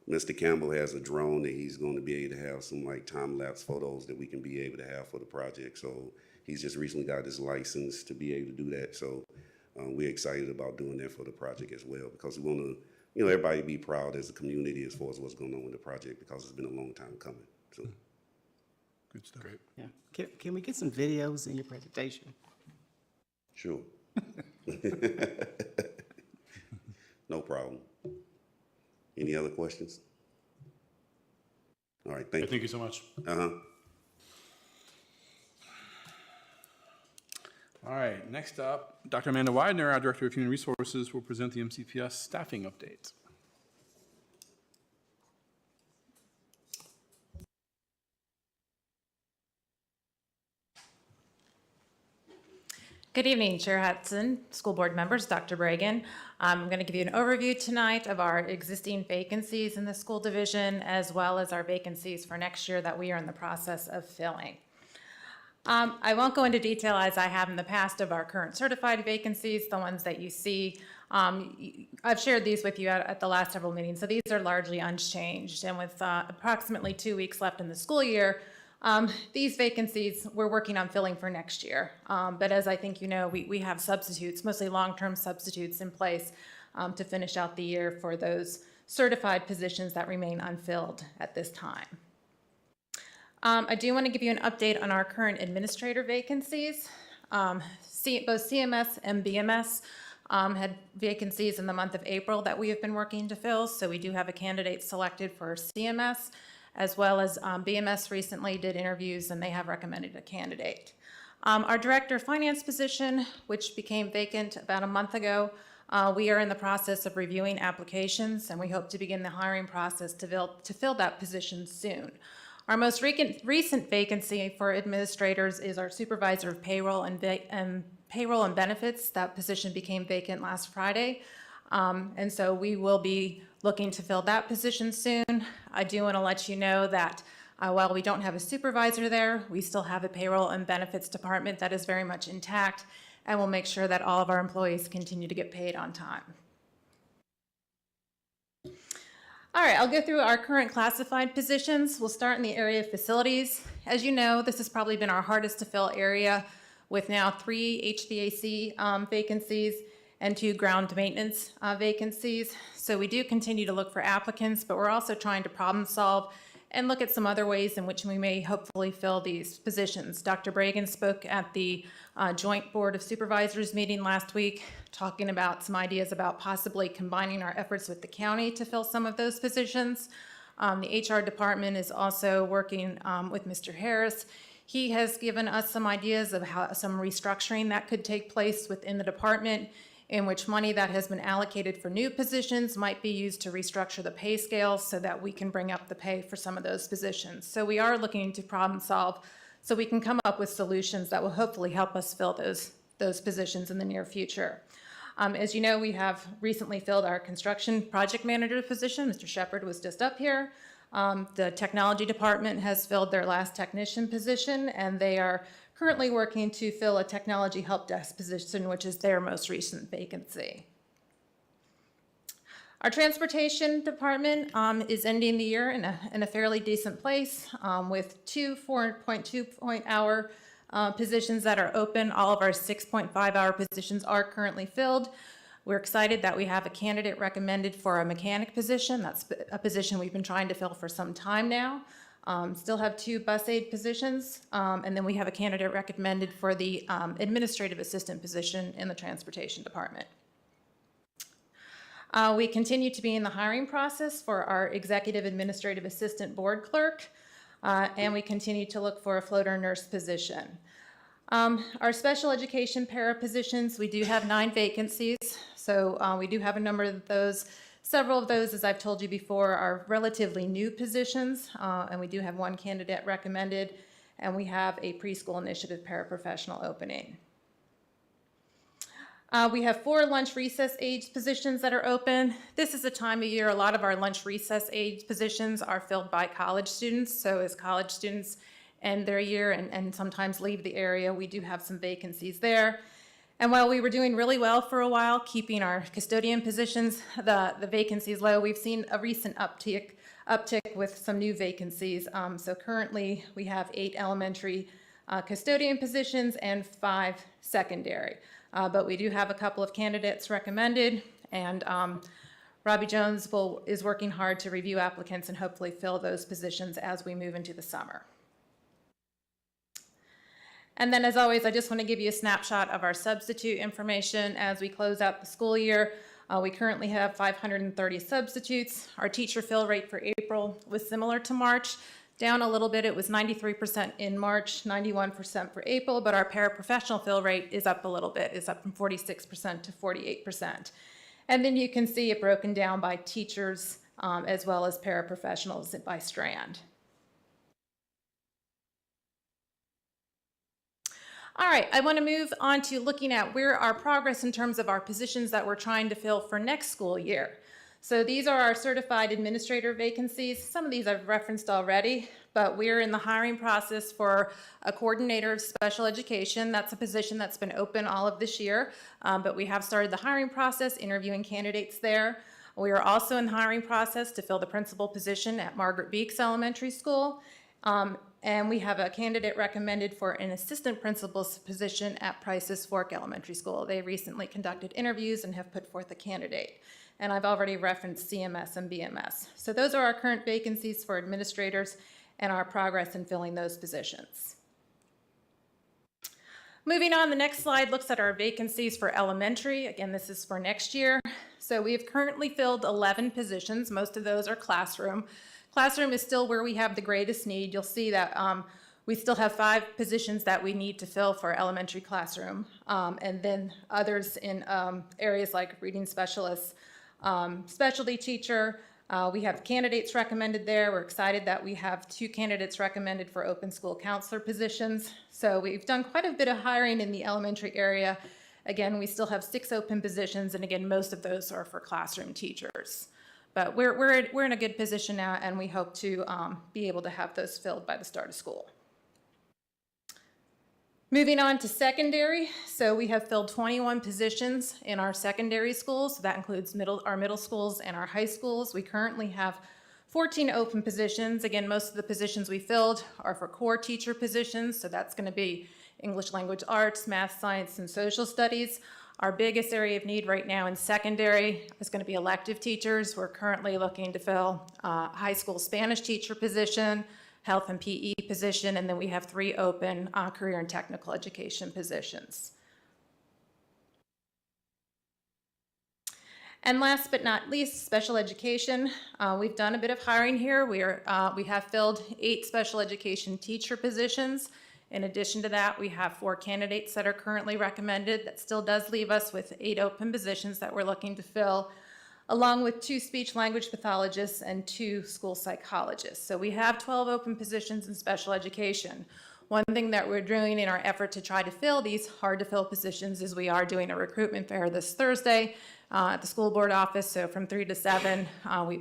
Mr. Campbell has a drone that he's going to be able to have some like time-lapse photos that we can be able to have for the project. So he's just recently got his license to be able to do that. So we're excited about doing that for the project as well, because we want to, everybody be proud as a community as far as what's going on with the project, because it's been a long time coming. So. Good stuff. Great. Yeah. Can we get some videos in your presentation? Sure. No problem. Any other questions? All right, thank you. Thank you so much. Uh-huh. All right, next up, Dr. Amanda Widener, our Director of Human Resources, will present the MCPS staffing update. Good evening, Chair Hudson, school board members, Dr. Bragan. I'm going to give you an overview tonight of our existing vacancies in the school division, as well as our vacancies for next year that we are in the process of filling. I won't go into detail as I have in the past of our current certified vacancies, the ones that you see. I've shared these with you at the last several meetings, so these are largely unchanged. And with approximately 2 weeks left in the school year, these vacancies we're working on filling for next year. But as I think you know, we have substitutes, mostly long-term substitutes in place to finish out the year for those certified positions that remain unfilled at this time. I do want to give you an update on our current administrator vacancies. Both CMS and BMS had vacancies in the month of April that we have been working to fill, so we do have a candidate selected for CMS, as well as BMS recently did interviews and they have recommended a candidate. Our director of finance position, which became vacant about a month ago, we are in the process of reviewing applications and we hope to begin the hiring process to fill that position soon. Our most recent vacancy for administrators is our supervisor of payroll and benefits. That position became vacant last Friday. And so we will be looking to fill that position soon. I do want to let you know that while we don't have a supervisor there, we still have a payroll and benefits department that is very much intact, and we'll make sure that all of our employees continue to get paid on time. All right, I'll go through our current classified positions. We'll start in the area of facilities. As you know, this has probably been our hardest to fill area, with now 3 HVAC vacancies and 2 ground maintenance vacancies. So we do continue to look for applicants, but we're also trying to problem solve and look at some other ways in which we may hopefully fill these positions. Dr. Bragan spoke at the Joint Board of Supervisors meeting last week, talking about some ideas about possibly combining our efforts with the county to fill some of those positions. The HR department is also working with Mr. Harris. He has given us some ideas of how some restructuring that could take place within the department, in which money that has been allocated for new positions might be used to restructure the pay scale so that we can bring up the pay for some of those positions. So we are looking to problem solve so we can come up with solutions that will hopefully help us fill those positions in the near future. As you know, we have recently filled our construction project manager position. Mr. Shepard was just up here. The technology department has filled their last technician position, and they are currently working to fill a technology help desk position, which is their most recent vacancy. Our transportation department is ending the year in a fairly decent place with 2 4.2-hour positions that are open. All of our 6.5-hour positions are currently filled. We're excited that we have a candidate recommended for a mechanic position. That's a position we've been trying to fill for some time now. Still have 2 bus aide positions, and then we have a candidate recommended for the administrative assistant position in the transportation department. We continue to be in the hiring process for our executive administrative assistant board clerk, and we continue to look for a floater nurse position. Our special education para positions, we do have 9 vacancies, so we do have a number of those. Several of those, as I've told you before, are relatively new positions, and we do have 1 candidate recommended, and we have a preschool initiative paraprofessional opening. We have 4 lunch recess aides positions that are open. This is the time of year a lot of our lunch recess aides positions are filled by college students, so as college students end their year and sometimes leave the area, we do have some vacancies there. And while we were doing really well for a while, keeping our custodian positions, the vacancies low, we've seen a recent uptick with some new vacancies. So currently we have 8 elementary custodian positions and 5 secondary. But we do have a couple of candidates recommended, and Robbie Jones is working hard to review applicants and hopefully fill those positions as we move into the summer. And then, as always, I just want to give you a snapshot of our substitute information as we close out the school year. We currently have 530 substitutes. Our teacher fill rate for April was similar to March, down a little bit. It was 93% in March, 91% for April, but our paraprofessional fill rate is up a little bit. It's up from 46% to 48%. And then you can see it broken down by teachers as well as paraprofessionals by strand. All right, I want to move on to looking at where our progress in terms of our positions that we're trying to fill for next school year. So these are our certified administrator vacancies. Some of these I've referenced already, but we're in the hiring process for a coordinator of special education. That's a position that's been open all of this year, but we have started the hiring process, interviewing candidates there. We are also in the hiring process to fill the principal position at Margaret Beeks Elementary School. And we have a candidate recommended for an assistant principal's position at Price's Fork Elementary School. They recently conducted interviews and have put forth a candidate. And I've already referenced CMS and BMS. So those are our current vacancies for administrators and our progress in filling those positions. Moving on, the next slide looks at our vacancies for elementary. Again, this is for next year. So we have currently filled 11 positions. Most of those are classroom. Classroom is still where we have the greatest need. You'll see that we still have 5 positions that we need to fill for elementary classroom, and then others in areas like reading specialists, specialty teacher. We have candidates recommended there. We're excited that we have 2 candidates recommended for open school counselor positions. So we've done quite a bit of hiring in the elementary area. Again, we still have 6 open positions, and again, most of those are for classroom teachers. But we're in a good position now, and we hope to be able to have those filled by the start of school. Moving on to secondary, so we have filled 21 positions in our secondary schools. So that includes our middle schools and our high schools. We currently have 14 open positions. Again, most of the positions we filled are for core teacher positions, so that's going to be English language arts, math, science, and social studies. Our biggest area of need right now in secondary is going to be elective teachers. We're currently looking to fill a high school Spanish teacher position, health and PE position, and then we have 3 open career and technical education positions. And last but not least, special education. We've done a bit of hiring here. We have filled 8 special education teacher positions. In addition to that, we have 4 candidates that are currently recommended. That still does leave us with 8 open positions that we're looking to fill, along with 2 speech language pathologists and 2 school psychologists. So we have 12 open positions in special education. One thing that we're doing in our effort to try to fill these hard to fill positions is we are doing a recruitment fair this Thursday at the school board office. So from 3 to 7,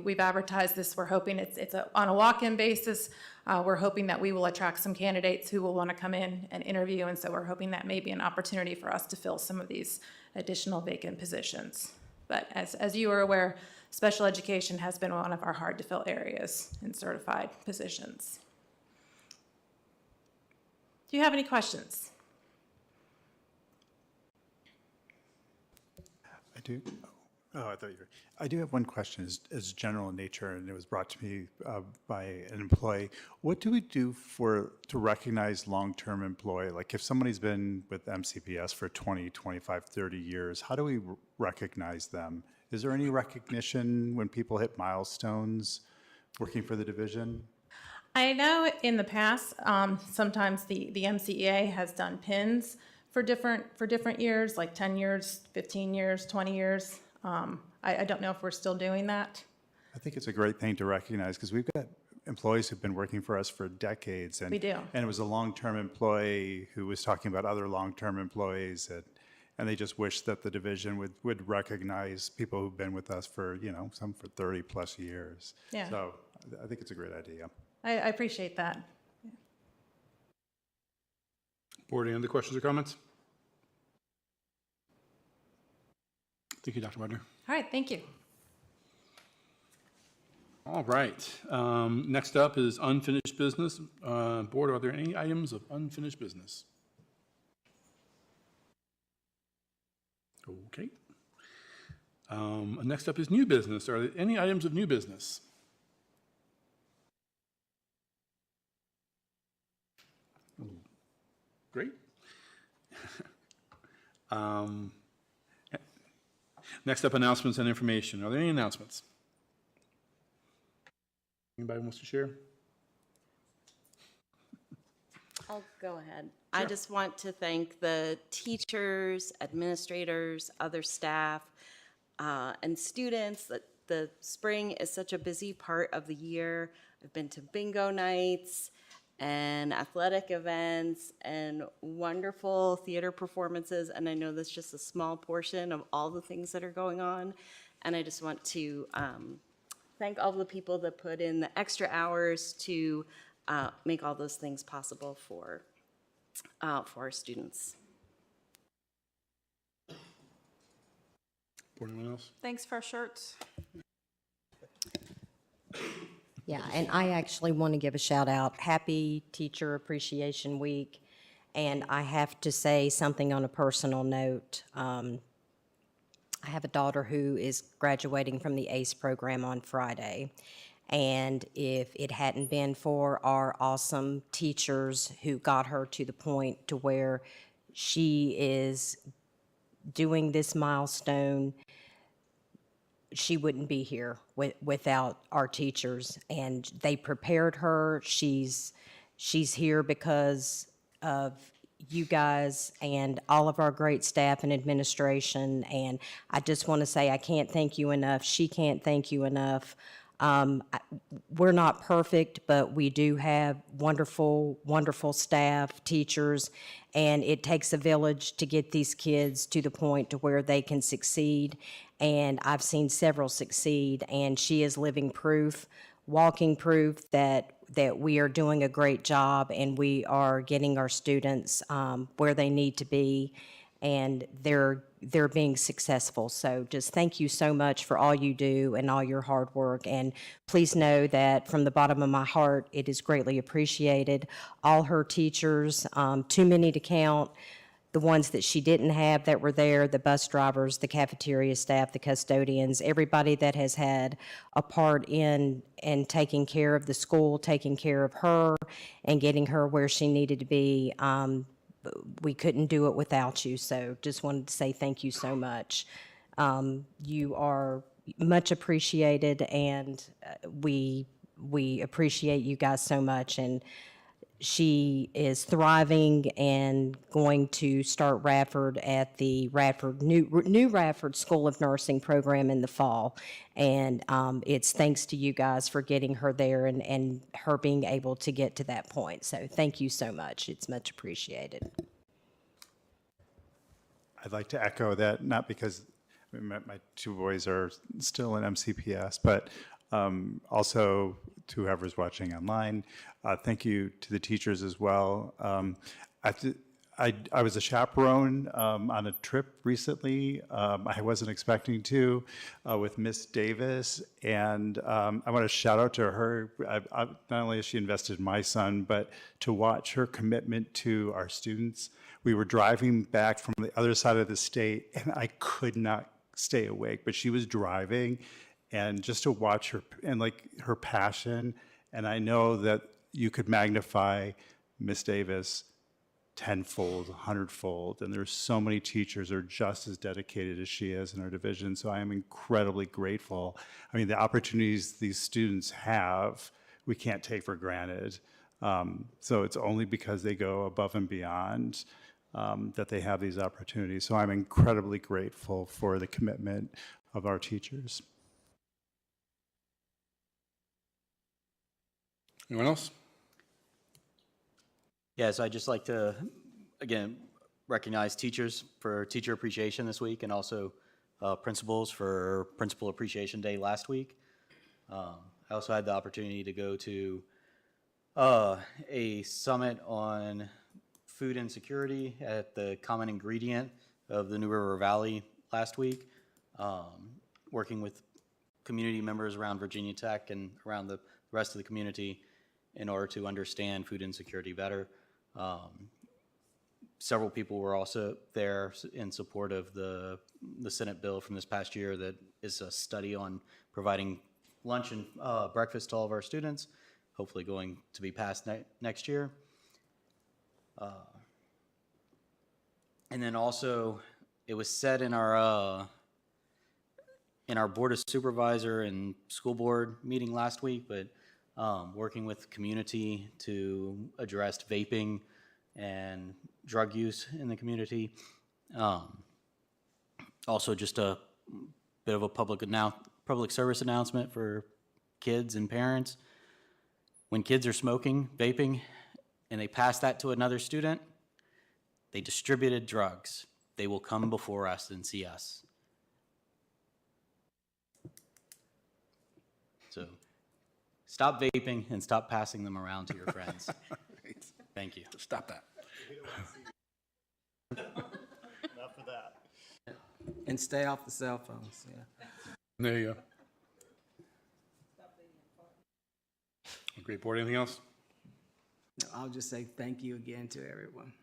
we've advertised this. We're hoping it's on a walk-in basis. We're hoping that we will attract some candidates who will want to come in and interview, and so we're hoping that may be an opportunity for us to fill some of these additional vacant positions. But as you are aware, special education has been one of our hard-to-fill areas in certified positions. Do you have any questions? I do. Oh, I thought you were. I do have one question. Is general in nature, and it was brought to me by an employee. What do we do to recognize long-term employee? Like if somebody's been with MCPS for 20, 25, 30 years, how do we recognize them? Is there any recognition when people hit milestones working for the division? I know in the past, sometimes the MCEA has done pins for different years, like 10 years, 15 years, 20 years. I don't know if we're still doing that. I think it's a great thing to recognize because we've got employees who've been working for us for decades. And, We do. And it was a long-term employee who was talking about other long-term employees and they just wish that the division would recognize people who've been with us for, some for 30 plus years. Yeah. So I think it's a great idea. I appreciate that. Board, any other questions or comments? Thank you, Dr. Wagner. All right, thank you. All right. Next up is unfinished business. Board, are there any items of unfinished business? Okay. Next up is new business. Are there any items of new business? Great. Next up, announcements and information. Are there any announcements? Anybody wants to share? I'll go ahead. I just want to thank the teachers, administrators, other staff, and students. The spring is such a busy part of the year. I've been to bingo nights and athletic events and wonderful theater performances, and I know that's just a small portion of all the things that are going on. And I just want to thank all the people that put in the extra hours to make all those things possible for our students. Anyone else? Thanks for our shirts. Yeah, and I actually want to give a shout out. Happy Teacher Appreciation Week. And I have to say something on a personal note. I have a daughter who is graduating from the ACE program on Friday. And if it hadn't been for our awesome teachers who got her to the point to where she is doing this milestone, she wouldn't be here without our teachers. And they prepared her. She's here because of you guys and all of our great staff and administration. And I just want to say I can't thank you enough. She can't thank you enough. We're not perfect, but we do have wonderful, wonderful staff, teachers, and it takes a village to get these kids to the point to where they can succeed. And I've seen several succeed, and she is living proof, walking proof that we are doing a great job and we are getting our students where they need to be, and they're being successful. So just thank you so much for all you do and all your hard work. And please know that from the bottom of my heart, it is greatly appreciated. All her teachers, too many to count, the ones that she didn't have that were there, the bus drivers, the cafeteria staff, the custodians, everybody that has had a part in taking care of the school, taking care of her, and getting her where she needed to be. We couldn't do it without you, so just wanted to say thank you so much. You are much appreciated, and we appreciate you guys so much. And she is thriving and going to start Radford at the new Radford School of Nursing program in the fall. And it's thanks to you guys for getting her there and her being able to get to that point. So thank you so much. It's much appreciated. I'd like to echo that, not because my two boys are still in MCPS, but also to whoever's watching online. Thank you to the teachers as well. I was a chaperone on a trip recently. I wasn't expecting to with Miss Davis, and I want to shout out to her. Not only has she invested in my son, but to watch her commitment to our students. We were driving back from the other side of the state, and I could not stay awake, but she was driving, and just to watch her and like her passion. And I know that you could magnify Miss Davis tenfold, 100-fold, and there's so many teachers who are just as dedicated as she is in our division, so I am incredibly grateful. I mean, the opportunities these students have, we can't take for granted. So it's only because they go above and beyond that they have these opportunities. So I'm incredibly grateful for the commitment of our teachers. Anyone else? Yes, I'd just like to, again, recognize teachers for Teacher Appreciation this week, and also principals for Principal Appreciation Day last week. I also had the opportunity to go to a summit on food insecurity at the Common Ingredient of the New River Valley last week, working with community members around Virginia Tech and around the rest of the community in order to understand food insecurity better. Several people were also there in support of the Senate bill from this past year that is a study on providing lunch and breakfast to all of our students, hopefully going to be passed next year. And then also, it was said in our Board of Supervisor and School Board meeting last week, but working with the community to address vaping and drug use in the community. Also, just a bit of a public service announcement for kids and parents. When kids are smoking, vaping, and they pass that to another student, they distributed drugs. They will come before us and see us. So stop vaping and stop passing them around to your friends. Thank you. Stop that. Enough of that. And stay off the cell phones, yeah. There you go. Great board. Anything else? No, I'll just say thank you again to everyone.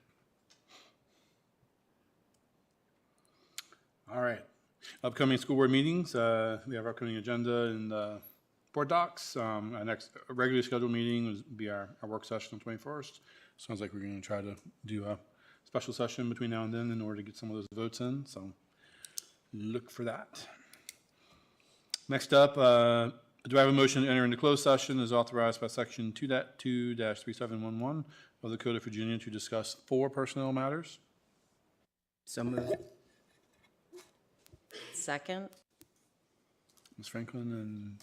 All right. Upcoming school board meetings. We have our upcoming agenda and board docs. Our next regularly scheduled meeting will be our work session on the 21st. Sounds like we're going to try to do a special session between now and then in order to get some of those votes in. So look for that. Next up, do I have a motion to enter into closed session as authorized by section 2.2-3711 of the Code of Virginia to discuss 4 personnel matters? So moved. Second. Ms. Franklin and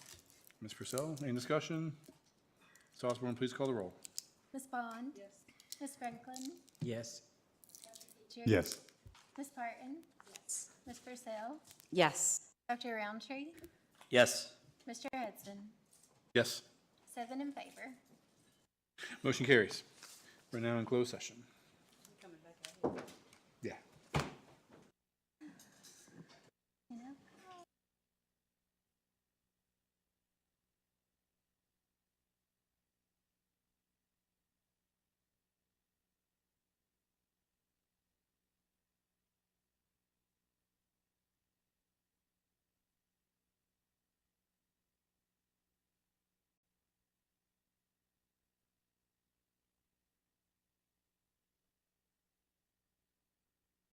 Ms. Purcell, any discussion? Ms. Osborne, please call the roll. Ms. Bond? Yes. Ms. Franklin? Yes. Dr. Yes. Ms. Parton? Yes. Ms. Purcell? Yes. Dr. Roundtree? Yes. Mr. Hudson? Yes. 7 in favor. Motion carries. We're now in closed session.